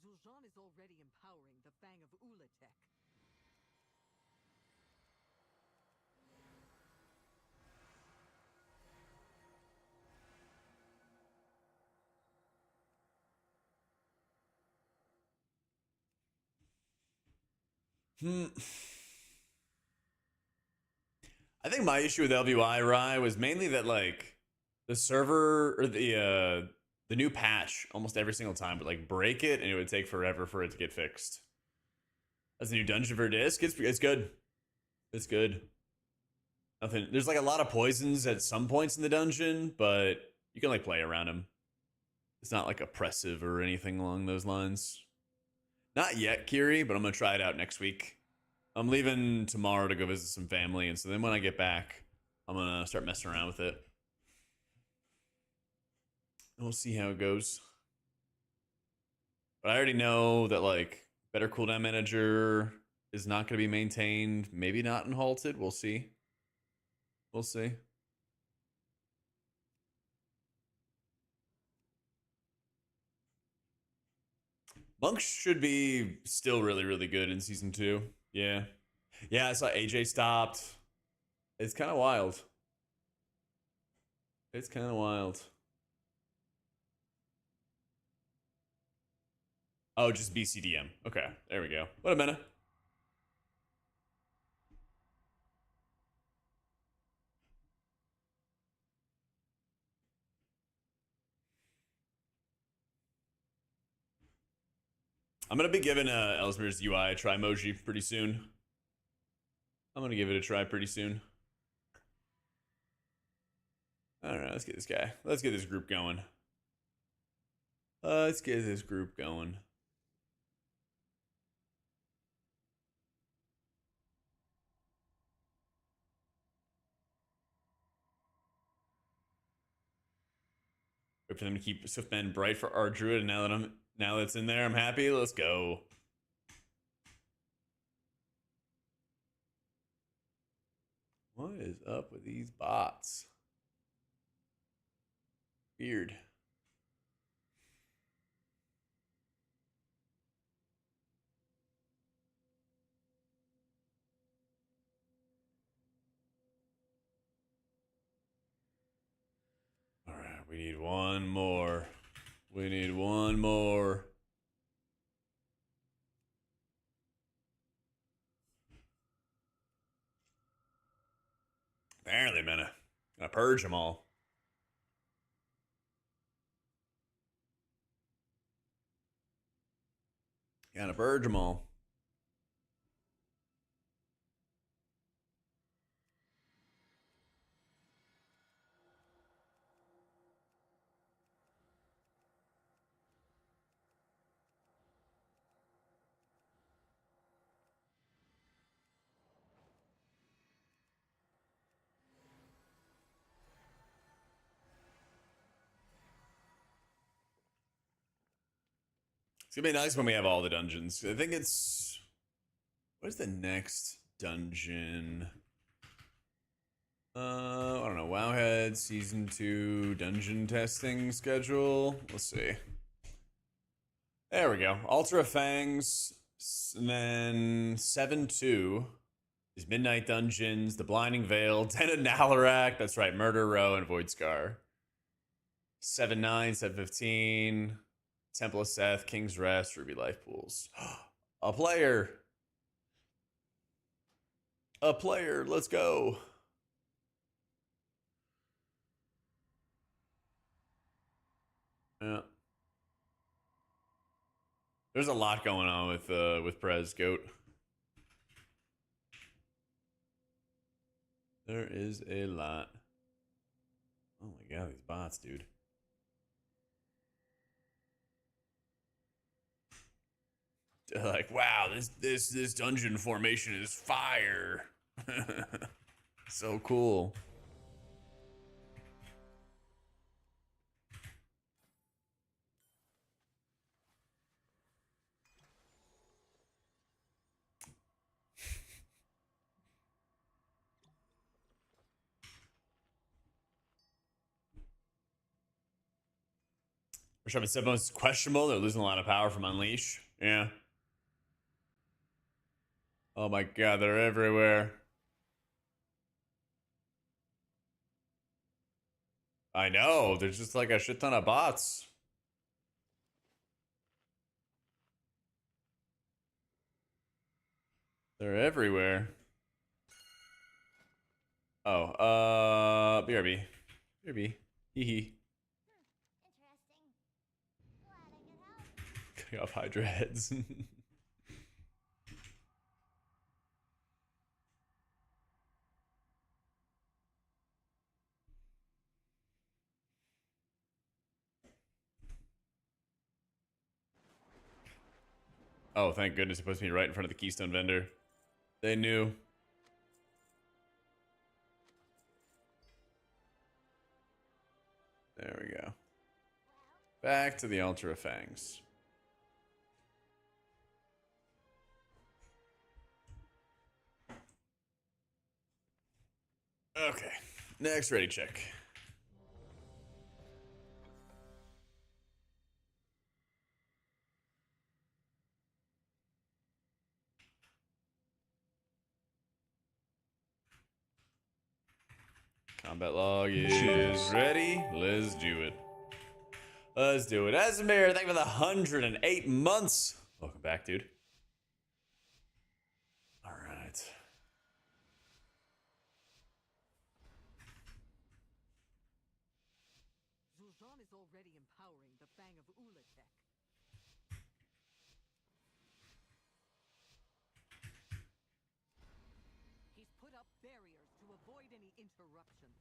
Zul'Jan is already empowering the Fang of Ulatek. I think my issue with LVY Rye was mainly that like the server or the new patch almost every single time would like break it and it would take forever for it to get fixed. As a new dungeon for disc, it's good. It's good. Nothing. There's like a lot of poisons at some points in the dungeon, but you can like play around them. It's not like oppressive or anything along those lines. Not yet, Kiri, but I'm gonna try it out next week. I'm leaving tomorrow to go visit some family, and so then when I get back, I'm gonna start messing around with it. And we'll see how it goes. But I already know that like better cooldown manager is not gonna be maintained. Maybe not in halted. We'll see. We'll see. Monks should be still really, really good in season 2. Yeah. Yeah, I saw AJ stopped. It's kind of wild. It's kind of wild. Oh, just BCDM. Okay, there we go. What a minute. I'm going to be giving Ellesmere's UI a try emoji pretty soon. I'm going to give it a try pretty soon. All right, let's get this guy. Let's get this group going. Let's get this group going. Wait for them to keep Swiftman bright for our druid. And now that it's in there, I'm happy. Let's go. What is up with these bots? Weird. All right, we need one more. We need one more. Apparently, man, gonna purge them all. Gotta purge them all. It's gonna be nice when we have all the dungeons. I think it's... What is the next dungeon? I don't know. Wowhead Season 2 dungeon testing schedule. Let's see. There we go. Ultra Fangs And then 7-2 is Midnight Dungeons, The Blinding Veil, Den of Nalarak, that's right, Murder Row, and Void Scar. 7-9, 7-15, Temple of Seth, King's Rest, Ruby Life Pools. A player. A player, let's go. Yeah. There's a lot going on with Prez Goat. There is a lot. Oh my god, these bots, dude. They're like, wow, this dungeon formation is fire. So cool. Rashad said most questionable. They're losing a lot of power from Unleash. Yeah. Oh my god, they're everywhere. I know. There's just like a shit ton of bots. They're everywhere. Oh, BRB. BRB. Hee hee. Interesting. Glad I could help. Cutting off Hydra heads. Oh, thank goodness it puts me right in front of the Keystone vendor. They knew. There we go. Back to the Altar of Fangs. Okay. Next ready check. Combat log is ready. Let's do it. Let's do it. Asmir, thank you for the 108 months. Welcome back, dude. All right. Zul'Jin is already empowering the Fang of Ulatek. He's put up barriers to avoid any interruptions.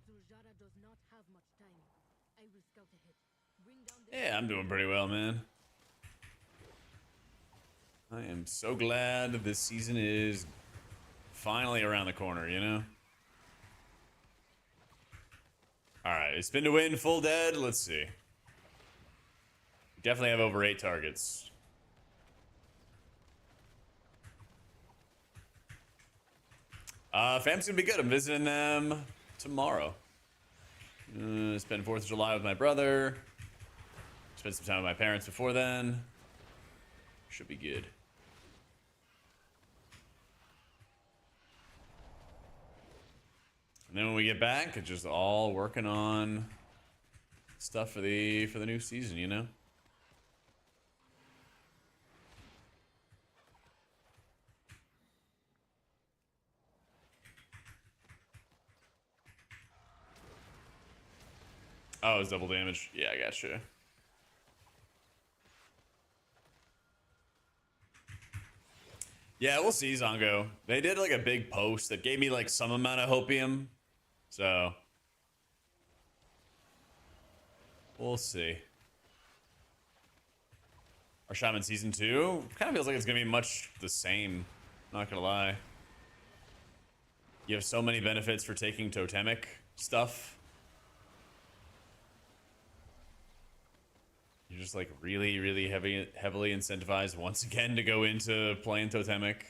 Zul'Jin does not have much time. I will scout ahead. Bring down the Yeah, I'm doing pretty well, man. I am so glad this season is finally around the corner, you know? Alright, it's been to win, full dead. Let's see. We definitely have over 8 targets. Fam's gonna be good. I'm visiting them tomorrow. Spend 4th of July with my brother. Spend some time with my parents before then. Should be good. And then when we get back, it's just all working on stuff for the new season, you know? Oh, it's double damage. Yeah, I gotcha. Yeah, we'll see, Zongo. They did like a big post that gave me like some amount of hopium. So we'll see. Our Shaman Season 2 kind of feels like it's gonna be much the same. Not gonna lie. You have so many benefits for taking totemic stuff. You're just like really heavily incentivized once again to go into playing totemic.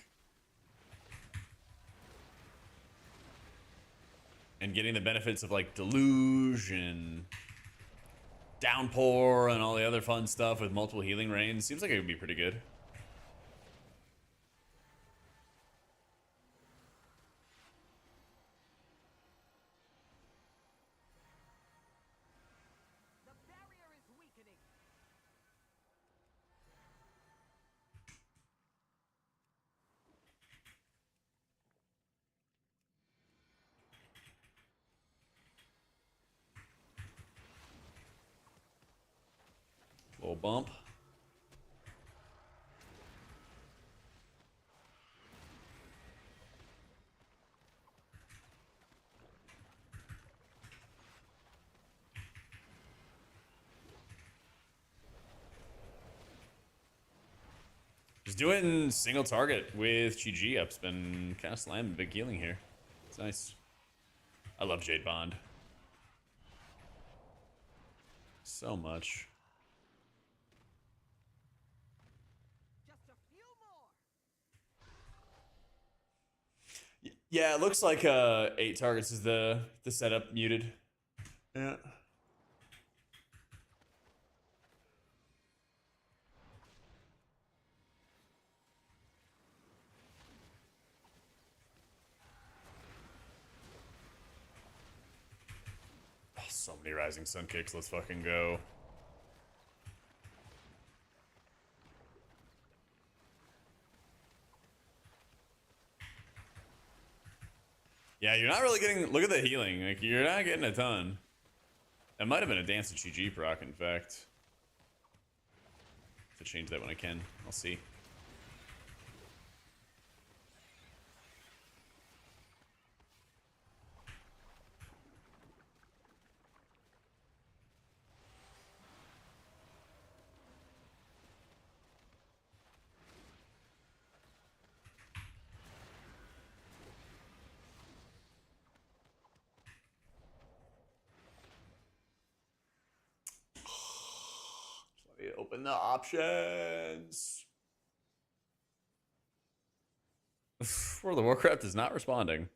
And getting the benefits of like Deluge and Downpour and all the other fun stuff with multiple healing rains. Seems like it would be pretty good. Little bump. Just doing single target with GG up's been kind of slamming big healing here. It's nice. I love Jade Bond so much. Just a few more. Yeah, it looks like 8 targets is the setup muted. Yeah. Oh, so many rising sun kicks. Let's fucking go. Yeah, you're not really getting. Look at the healing. Like, you're not getting a ton. That might have been a Dance of GG proc, in fact. To change that when I can. I'll see. Let me open the options. World of Warcraft is not responding.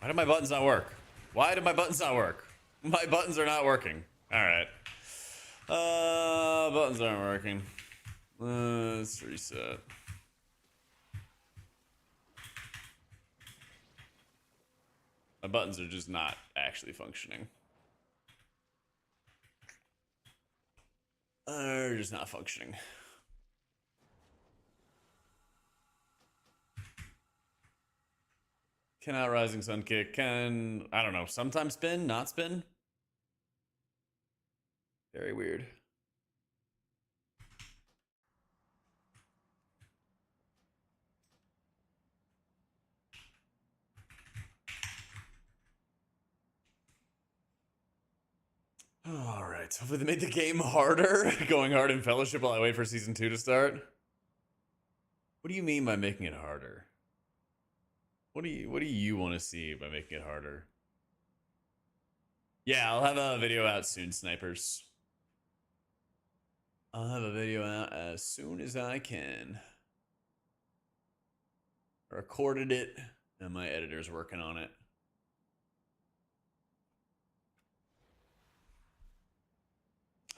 Why do my buttons not work? Why do my buttons not work? My buttons are not working. All right. Buttons aren't working. Let's reset. My buttons are just not actually functioning. They're just not functioning. Cannot Rising Sun kick. Can, I don't know, sometimes spin, not spin? Very weird. All right. Hopefully they made the game harder. Going hard in Fellowship while I wait for Season 2 to start. What do you mean by making it harder? What do you want to see by making it harder? Yeah, I'll have a video out soon, snipers. I'll have a video out as soon as I can. I recorded it, and my editor's working on it.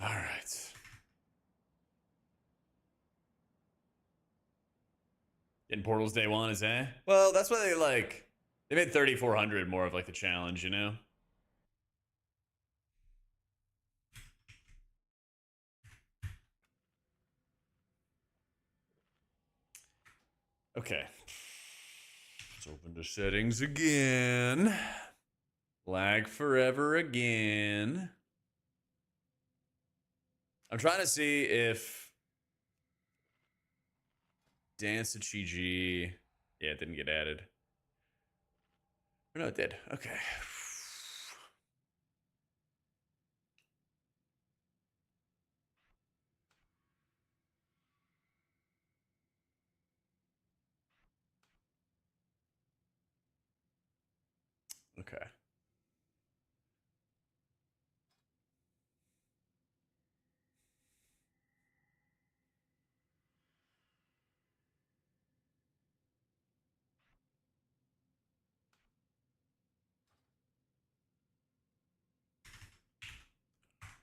All right. In Portals Day 1 is eh? Well, that's why they made 3,400 more of like the challenge, you know? Okay. Let's open the settings again. Lag forever again. I'm trying to see if Dance to GG. Yeah, it didn't get added. Or no, it did. Okay. Okay.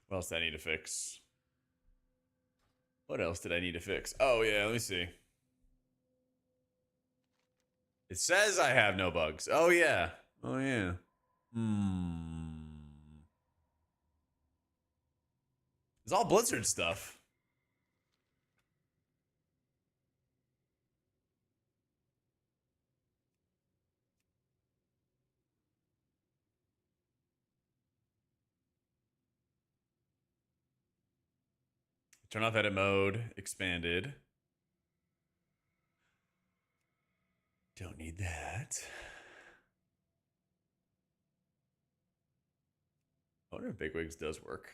What else did I need to fix? What else did I need to fix? Oh, yeah, let me see. It says I have no bugs. Oh, yeah. Oh, yeah. It's all Blizzard stuff. Turn off edit mode. Expanded. Don't need that. I wonder if Bigwigs does work.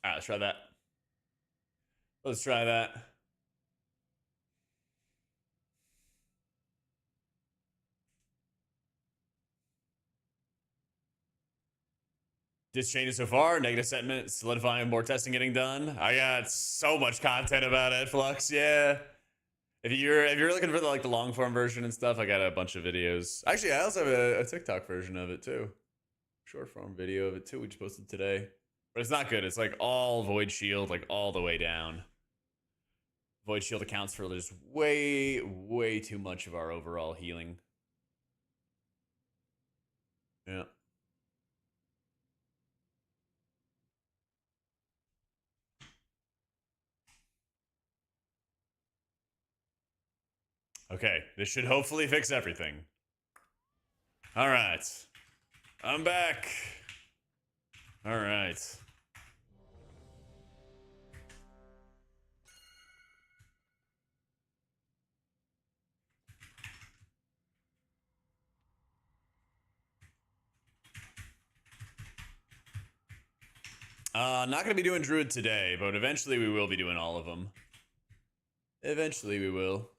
All right, let's try that. Let's try that. Just changes so far. Negative sentiment, solidifying, more testing getting done. I got so much content about it, Flux. Yeah. If you're looking for the long form version and stuff, I got a bunch of videos. Actually, I also have a TikTok version of it too. Short form video of it too. We just posted today. But it's not good. It's like all void shield, like all the way down. Void shield accounts for just way too much of our overall healing. Yeah. Okay, this should hopefully fix everything. All right. I'm back. All right. Not going to be doing Druid today, but eventually we will be doing all of them. Eventually we will.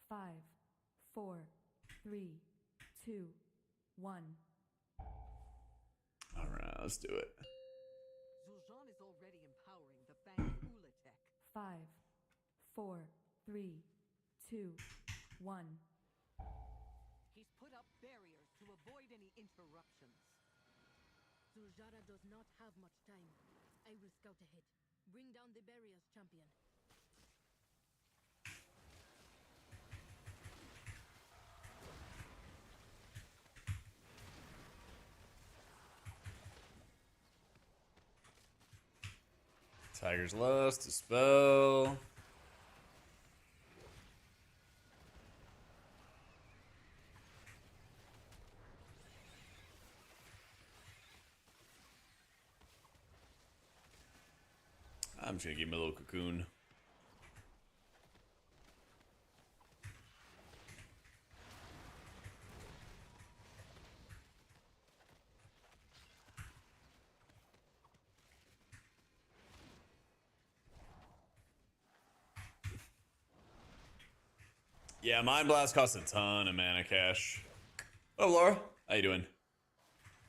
Five, four, three, two, one. All right, let's do it. Zul'Jin is already empowering the Fang Ula tech. Five, four, three, two, one. He's put up barriers to avoid any interruptions. Zul'Jin does not have much time. I will scout ahead. Bring down the barriers, champion. Tiger's Lust, Dispel. I'm just gonna give him a little cocoon. Yeah, Mind Blast costs a ton of mana cash. Oh, Laura, how you doing?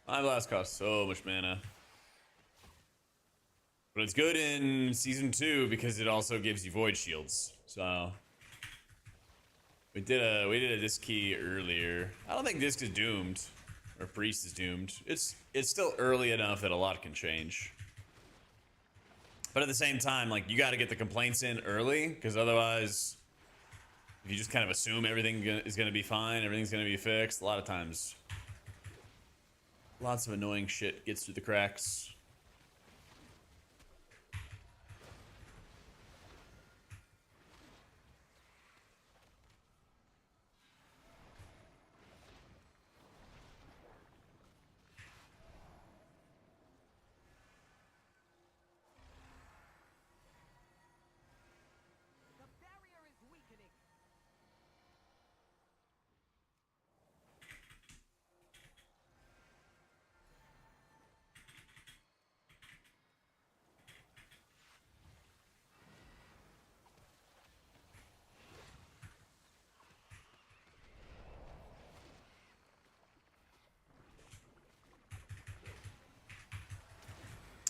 Mind Blast costs so much mana. But it's good in Season 2 because it also gives you Void Shields. So we did a disc key earlier. I don't think disc is doomed. Or Priest is doomed. It's still early enough that a lot can change. But at the same time, like, you gotta get the complaints in early, because otherwise, if you just kind of assume everything is gonna be fine, everything's gonna be fixed, a lot of times lots of annoying shit gets through the cracks. The barrier is weakening.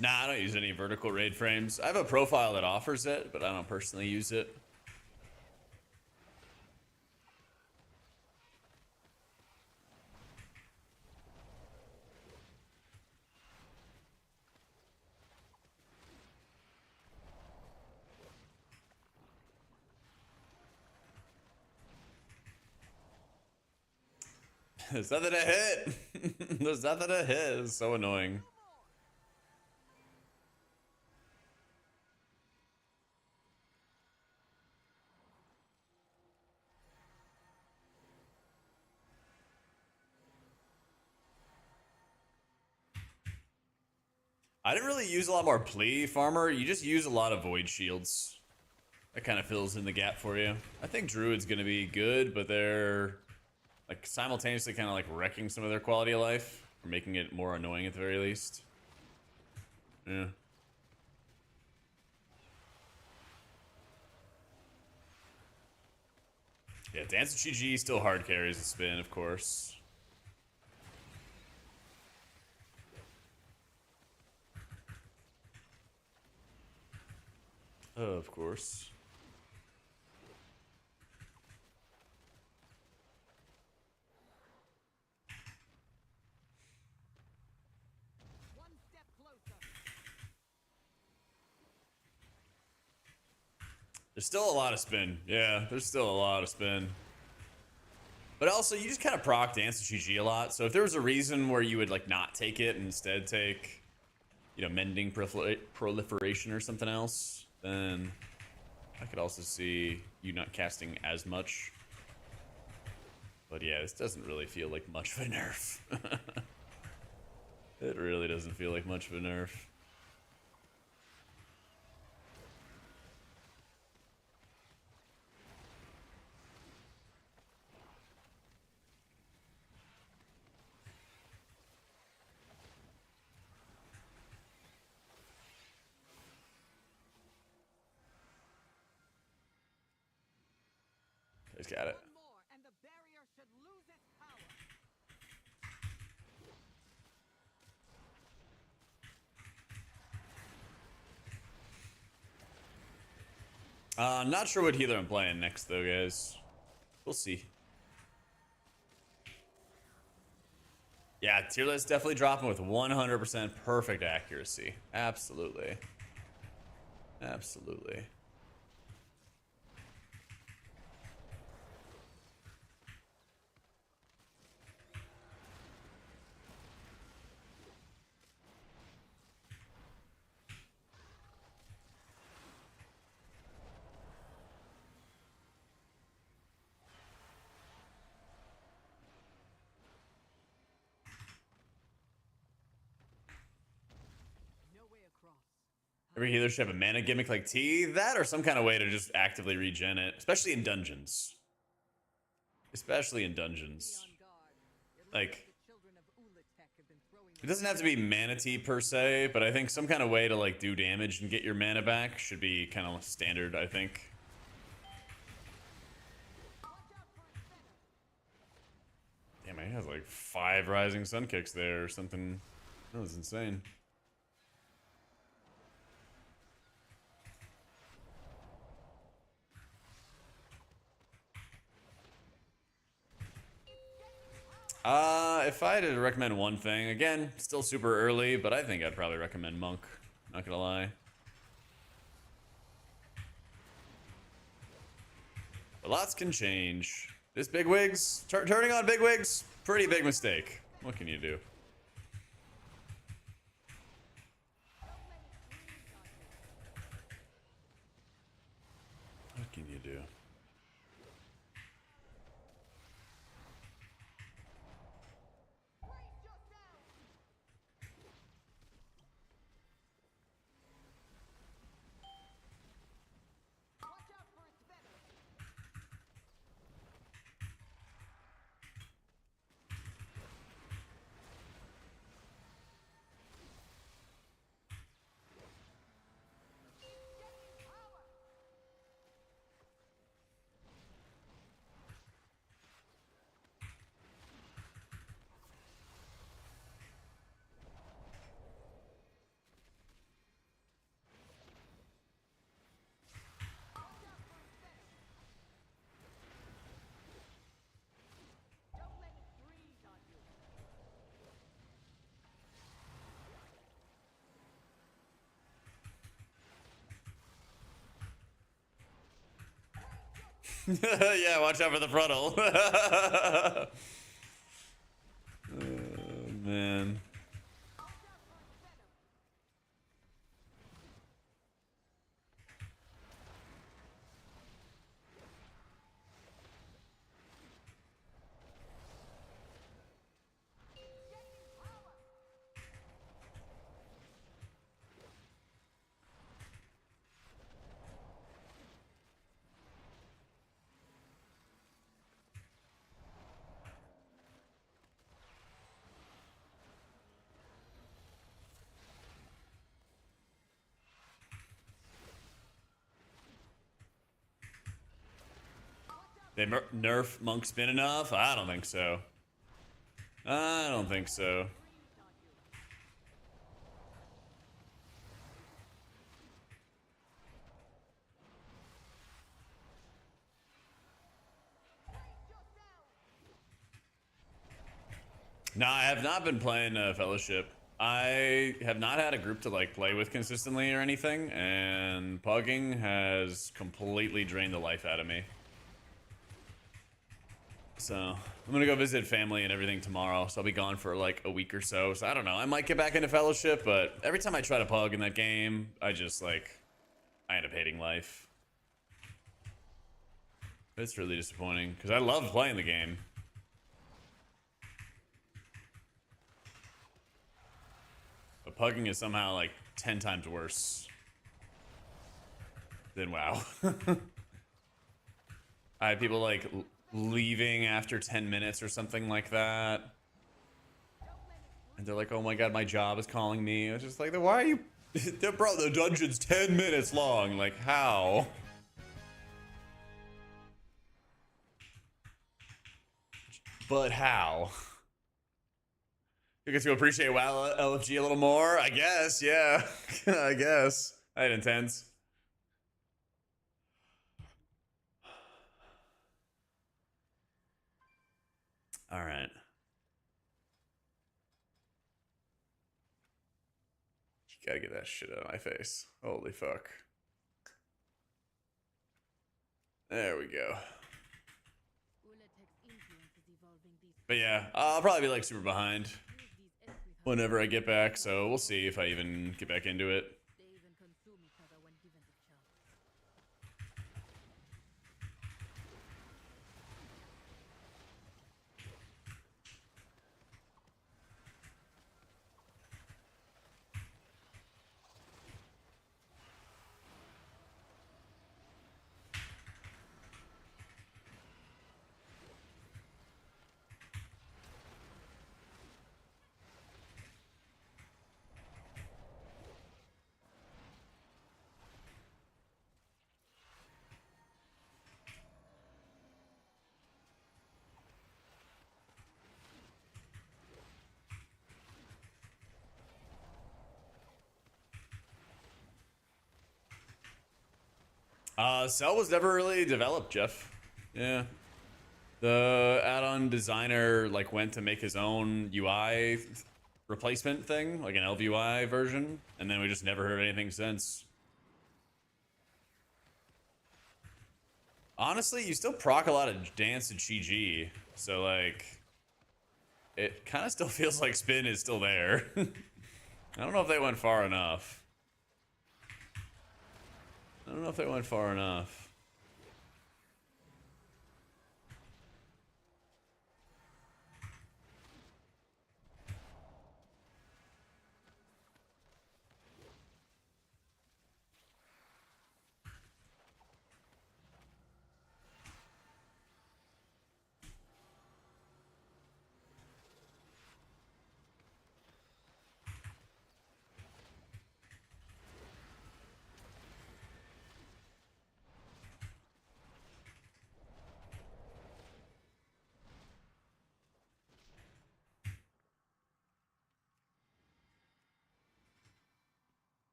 Nah, I don't use any vertical raid frames. I have a profile that offers it, but I don't personally use it. There's nothing to hit. There's nothing to hit. It's so annoying. I didn't really use a lot more plea farmer. You just use a lot of void shields. That kind of fills in the gap for you. I think druid's gonna be good, but they're like simultaneously kind of like wrecking some of their quality of life, or making it more annoying at the very least. Yeah. Yeah, Dance of GG still hard carries the spin, of course. Of course. One step closer. There's still a lot of spin. Yeah, there's still a lot of spin. But also, you just kind of proc Dance of GG a lot. So if there was a reason where you would like not take it and instead take, you know, Mending Proliferation or something else, then I could also see you not casting as much. But yeah, this doesn't really feel like much of a nerf. It really doesn't feel like much of a nerf. He's got it. One more, and the barrier should lose its power. I'm not sure what healer I'm playing next, though, guys. We'll see. Yeah, tier list definitely dropping with 100% perfect accuracy. Absolutely. Absolutely. No way across. Every healer should have a mana gimmick like T. That or some kind of way to just actively regen it, especially in dungeons. Especially in dungeons. Be on guard. It looks Like, the children of Ulatech have been throwing it doesn't have to be mana T per se, but I think some kind of way to like do damage and get your mana back should be kind of standard, I think. Damn, he has like 5 Rising Sun kicks there or something. That was insane. If I had to recommend one thing, again, still super early, but I think I'd probably recommend Monk. Not gonna lie. But lots can change. This bigwigs, turning on bigwigs, pretty big mistake. What can you do? What can you do? Yeah, watch out for the frontal. Oh, man. They nerf monk spin enough? I don't think so. I don't think so. No, I have not been playing Fellowship. I have not had a group to like play with consistently or anything, and pugging has completely drained the life out of me. So I'm gonna go visit family and everything tomorrow, so I'll be gone for like a week or so. So I don't know, I might get back into Fellowship, but every time I try to pug in that game, I end up hating life. It's really disappointing because I love playing the game. But pugging is somehow like 10 times worse than WoW. I have people like leaving after 10 minutes or something like that. And they're like, oh my god, my job is calling me. I was just like, why are you... Bro, the dungeon's 10 minutes long. Like, how? But how? You get to appreciate WoW LFG a little more? I guess, yeah. I guess. I had intense. All right. You gotta get that shit out of my face. Holy fuck. There we go. But yeah, I'll probably be like super behind whenever I get back, so we'll see if I even get back into it. Cell was never really developed, Jeff. Yeah. The add-on designer like went to make his own UI replacement thing, like an LVUI version, and then we just never heard anything since. Honestly, you still proc a lot of dance and GG, so like it kind of still feels like spin is still there. I don't know if they went far enough. I don't know if they went far enough.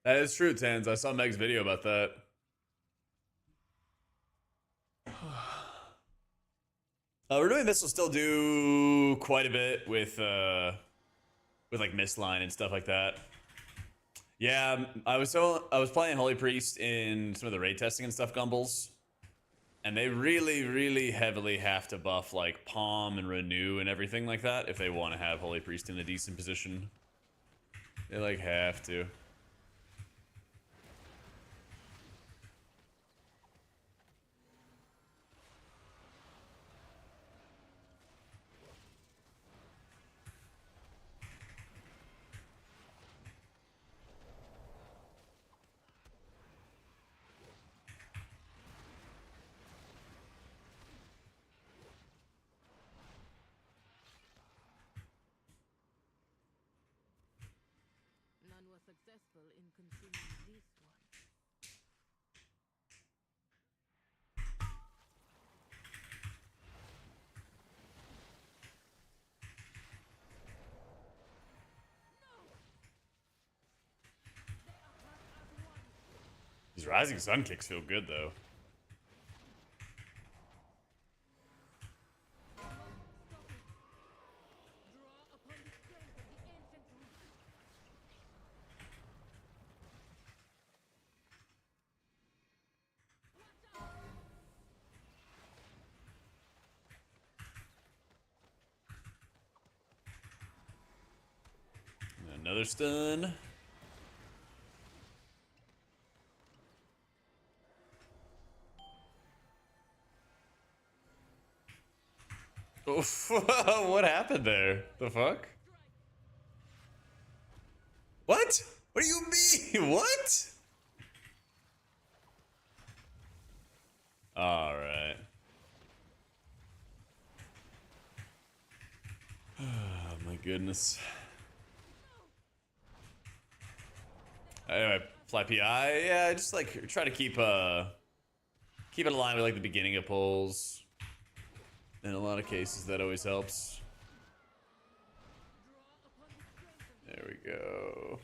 That is true, Tans. I saw Meg's video about that. We're doing this will still do quite a bit with like mist line and stuff like that. Yeah, I was playing Holy Priest in some of the raid testing and stuff gumbles, and they really heavily have to buff like Palm and Renew and everything like that if they want to have Holy Priest in a decent position. They like have to. None was successful in consuming this one. These Rising Sun kicks feel good though. Another stun. Oof. What happened there? The fuck? What? What do you mean? What? All right. Oh my goodness. Anyway, fly PI. Yeah, just like try to keep it aligned with like the beginning of pulls. In a lot of cases, that always helps. There we go.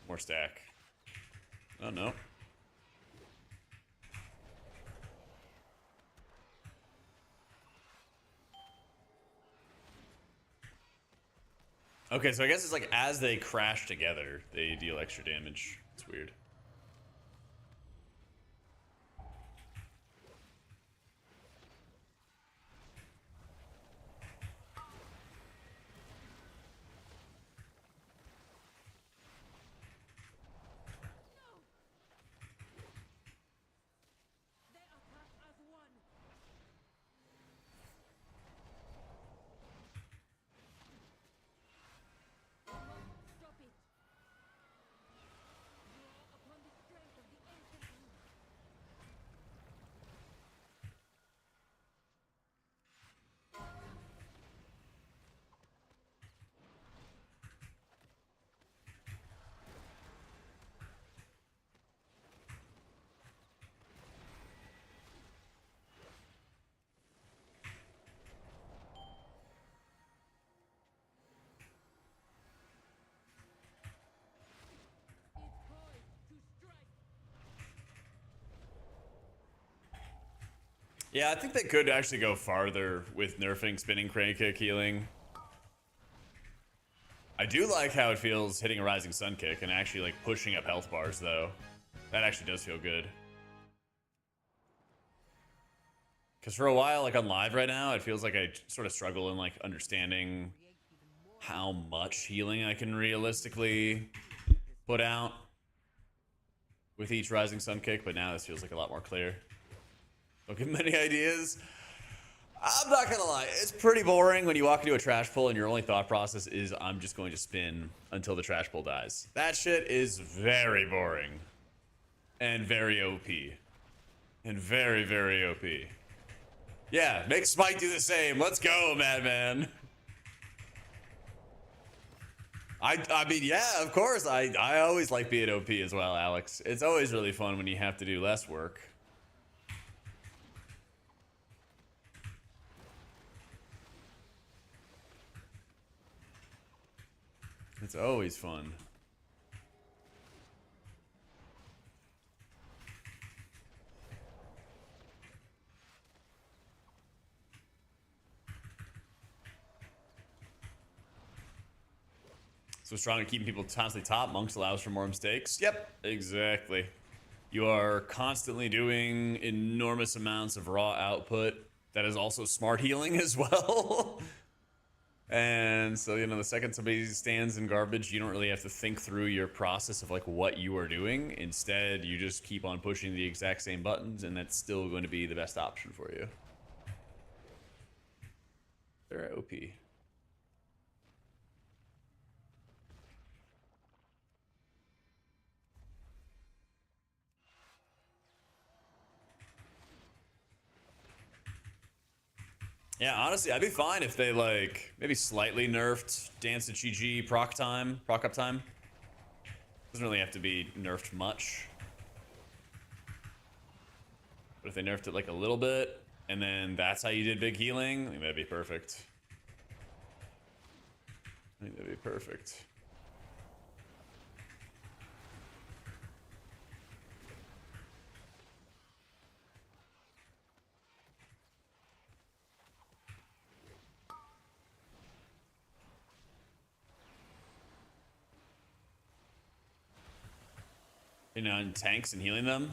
More stack. Oh no. Okay, so I guess it's like as they crash together, they deal extra damage. It's weird. Yeah, I think they could actually go farther with nerfing spinning crane kick healing. I do like how it feels hitting a rising sun kick and actually like pushing up health bars though. That actually does feel good. Because for a while, like on live right now, it feels like I sort of struggle in like understanding how much healing I can realistically put out with each rising sun kick, but now this feels like a lot more clear. Don't give many ideas. I'm not gonna lie, it's pretty boring when you walk into a trash pull and your only thought process is I'm just going to spin until the trash pull dies. That shit is very boring. And very OP. And very OP. Yeah, make Smite do the same. Let's go, Madman. I mean, yeah, of course. I always like being OP as well, Alex. It's always really fun when you have to do less work. It's always fun. So strong at keeping people constantly top. Monks allows for more mistakes. Yep, exactly. You are constantly doing enormous amounts of raw output. That is also smart healing as well. And so, you know, the second somebody stands in garbage, you don't really have to think through your process of like what you are doing. Instead, you just keep on pushing the exact same buttons, and that's still going to be the best option for you. They're OP. Yeah, honestly, I'd be fine if they like maybe slightly nerfed Dance to GG proc up time. Doesn't really have to be nerfed much. But if they nerfed it like a little bit, and then that's how you did big healing, I think that'd be perfect. I think that'd be perfect. You know, and tanks and healing them.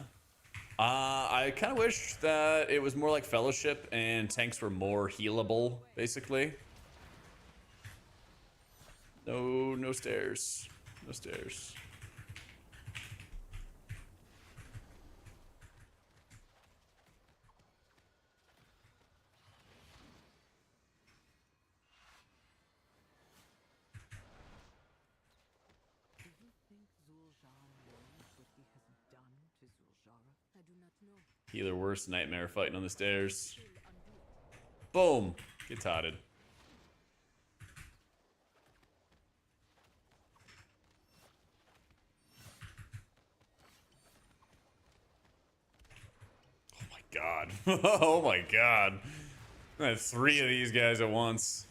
I kind of wish that it was more like Fellowship and tanks were more healable, basically. No stairs. No stairs. Do you think Zul'Jara knows what he has done to Zul'Jara? I do not know. Healer worst nightmare fighting on the stairs. He'll undo it. Boom. Get totted. Oh my god. Oh my god. I had 3 of these guys at once.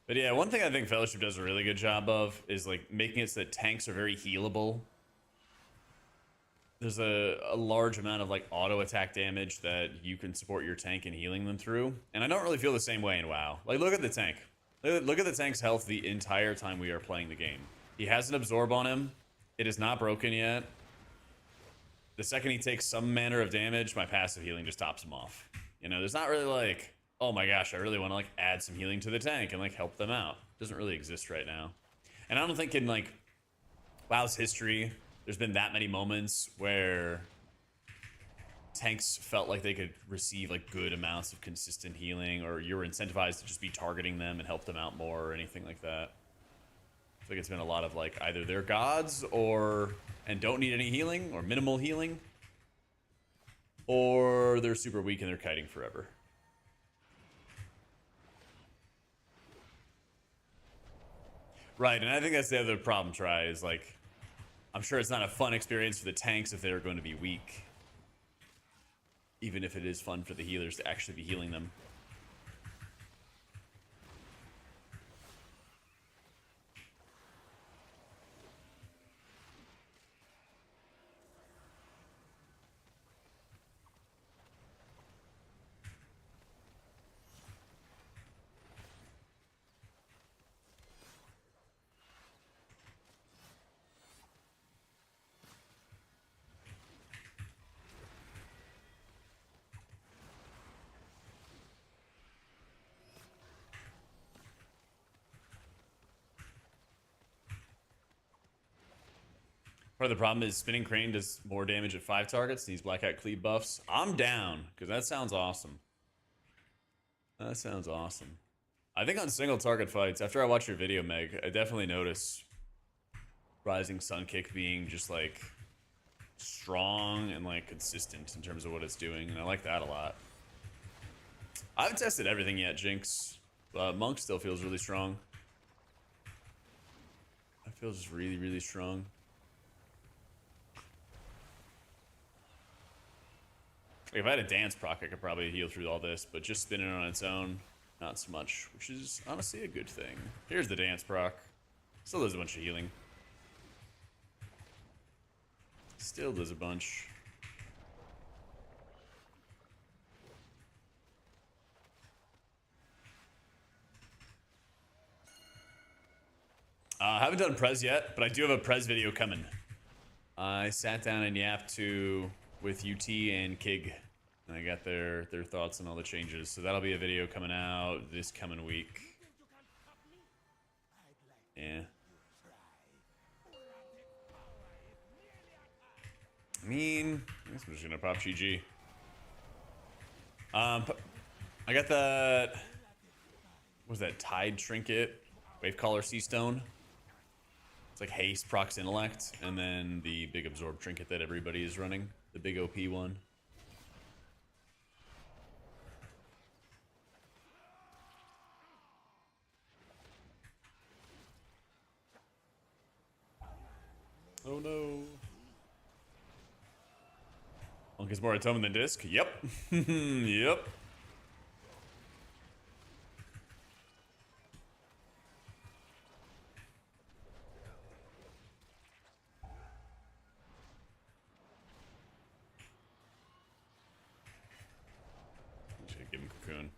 But yeah, one thing I think Fellowship does a really good job of is like making it so that tanks are very healable. There's a large amount of like auto attack damage that you can support your tank in healing them through. And I don't really feel the same way in WoW. Like, look at the tank. Look at the tank's health the entire time we are playing the game. He has an absorb on him. It is not broken yet. The second he takes some manner of damage, my passive healing just tops him off. You know, there's not really like, oh my gosh, I really want to like add some healing to the tank and like help them out. It doesn't really exist right now. And I don't think in like WoW's history, there's been that many moments where tanks felt like they could receive like good amounts of consistent healing, or you were incentivized to just be targeting them and help them out more or anything like that. I feel like it's been a lot of like either they're gods and don't need any healing or minimal healing, or they're super weak and they're kiting forever. Right, and I think that's the other problem, Try, is like, I'm sure it's not a fun experience for the tanks if they're going to be weak. Even if it is fun for the healers to actually be healing them. Part of the problem is Spinning Crane does more damage at 5 targets. These Black Hat Cleave buffs. I'm down, because that sounds awesome. That sounds awesome. I think on single target fights, after I watch your video, Meg, I definitely notice Rising Sun Kick being just like strong and like consistent in terms of what it's doing, and I like that a lot. I haven't tested everything yet, Jinx, but Monk still feels really strong. I feel just really, really strong. If I had a dance proc, I could probably heal through all this, but just spinning on its own, not so much, which is honestly a good thing. Here's the dance proc. Still does a bunch of healing. Still does a bunch. I haven't done Prez yet, but I do have a Prez video coming. I sat down and yapped with UT and Kig. And I got their thoughts on all the changes. So that'll be a video coming out this coming week. Yeah. I mean, I guess I'm just gonna pop GG. I got that. What was that? Tide Trinket, Wavecaller Sea Stone. It's like haste, procs, intellect, and then the big absorb trinket that everybody is running, the big OP one. Oh no. Monk is more atonement than disc? Yep. Yep. Should give him cocoon.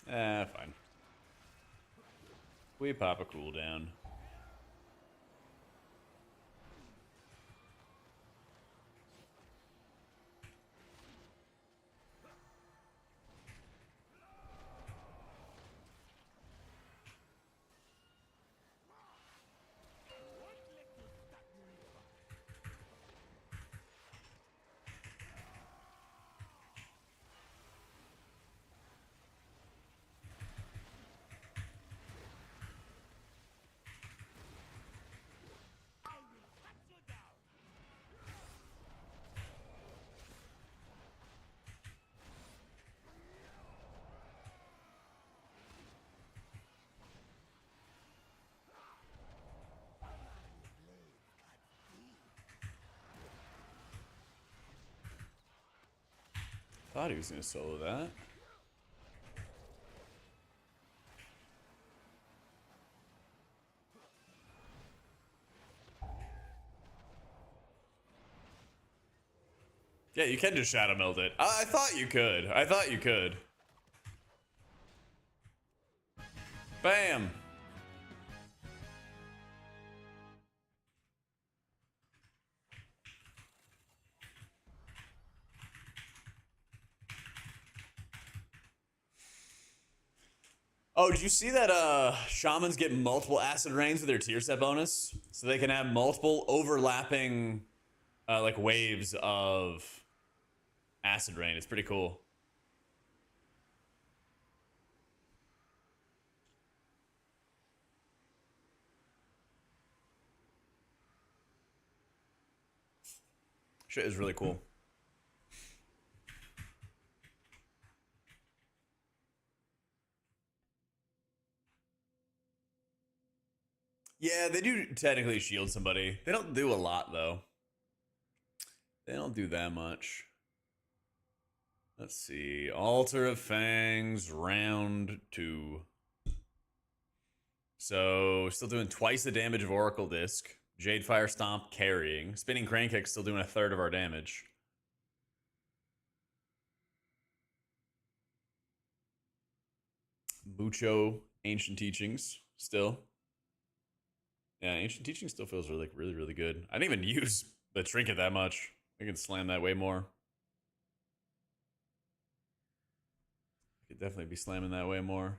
Fine. We pop a cooldown. Thought he was gonna solo that. Yeah, you can just shadow meld it. I thought you could. I thought you could. Bam. Oh, did you see that shamans get multiple acid rains with their tier set bonus? So they can have multiple overlapping like waves of acid rain. It's pretty cool. Shit is really cool. Yeah, they do technically shield somebody. They don't do a lot, though. They don't do that much. Let's see. Altar of Fangs, round 2. So, still doing twice the damage of Oracle Disc. Jade Fire Stomp carrying. Spinning Crane Kick still doing a third of our damage. Mucho Ancient Teachings still. Yeah, Ancient Teachings still feels really, really, really good. I didn't even use the Trinket that much. I can slam that way more. I could definitely be slamming that way more.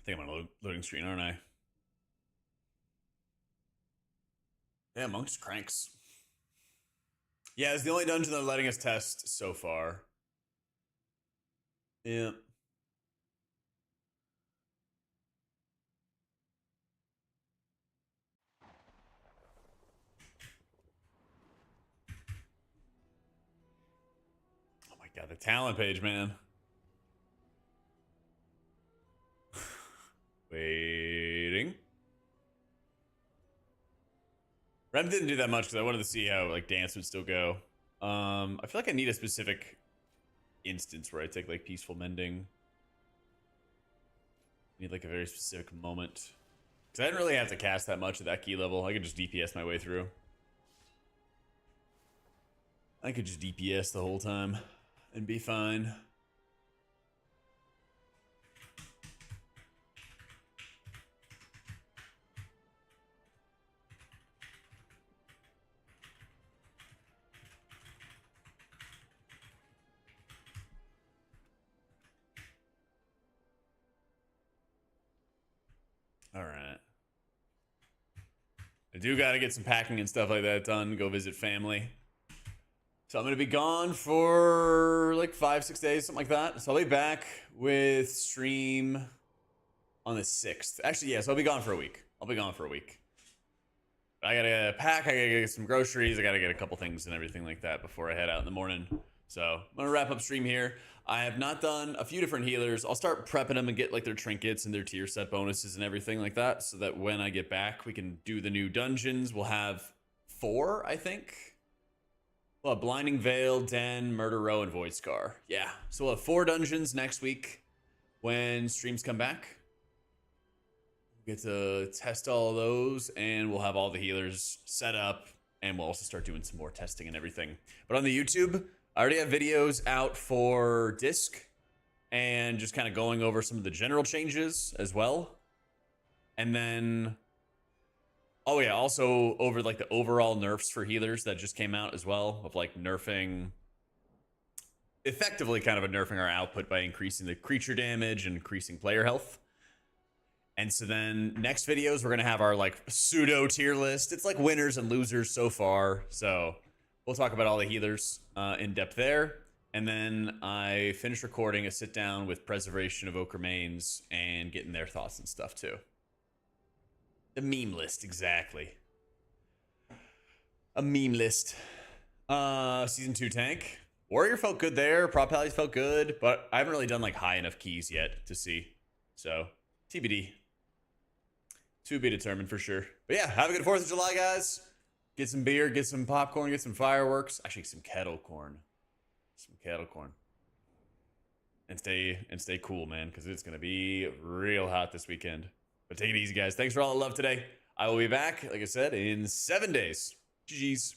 think I'm on a loading screen, aren't I? Yeah, Monk's cranks. Yeah, it's the only dungeon they're letting us test so far. Yeah. Oh my god, the talent page, man. Waiting. Rem didn't do that much because I wanted to see how like dance would still go. I feel like I need a specific instance where I take like peaceful mending. I need like a very specific moment. Because I didn't really have to cast that much at that key level. I could just DPS my way through. I could just DPS the whole time and be fine. All right. I do got to get some packing and stuff like that done. Go visit family. So I'm going to be gone for like 5-6 days, something like that. So I'll be back with stream on the 6th. Actually, yeah, so I'll be gone for a week. I gotta pack, I gotta get some groceries, I gotta get a couple things and everything like that before I head out in the morning. So I'm gonna wrap up stream here. I have not done a few different healers. I'll start prepping them and get like their trinkets and their tier set bonuses and everything like that, so that when I get back, we can do the new dungeons. We'll have 4, I think. We'll have Blinding Veil, Den, Murder Row, and Void Scar. Yeah, so we'll have 4 dungeons next week when streams come back. Get to test all of those, and we'll have all the healers set up, and we'll also start doing some more testing and everything. But on the YouTube, I already have videos out for Disc, and just kind of going over some of the general changes as well. And then, oh yeah, also over like the overall nerfs for healers that just came out as well, of like nerfing, effectively kind of nerfing our output by increasing the creature damage and increasing player health. And so then next videos, we're going to have our like pseudo tier list. It's like winners and losers so far. So we'll talk about all the healers in depth there. And then I finish recording a sit down with Preservation of Oak Remains and getting their thoughts and stuff too. The meme list, exactly. A meme list. Season 2 tank. Warrior felt good there. Prop Pallies felt good. But I haven't really done like high enough keys yet to see. So TBD. To be determined for sure. But yeah, have a good 4th of July, guys. Get some beer, get some popcorn, get some fireworks. Actually, some kettle corn. And stay cool, man, because it's gonna be real hot this weekend. But take it easy, guys. Thanks for all the love today. I will be back, like I said, in 7 days. GG's.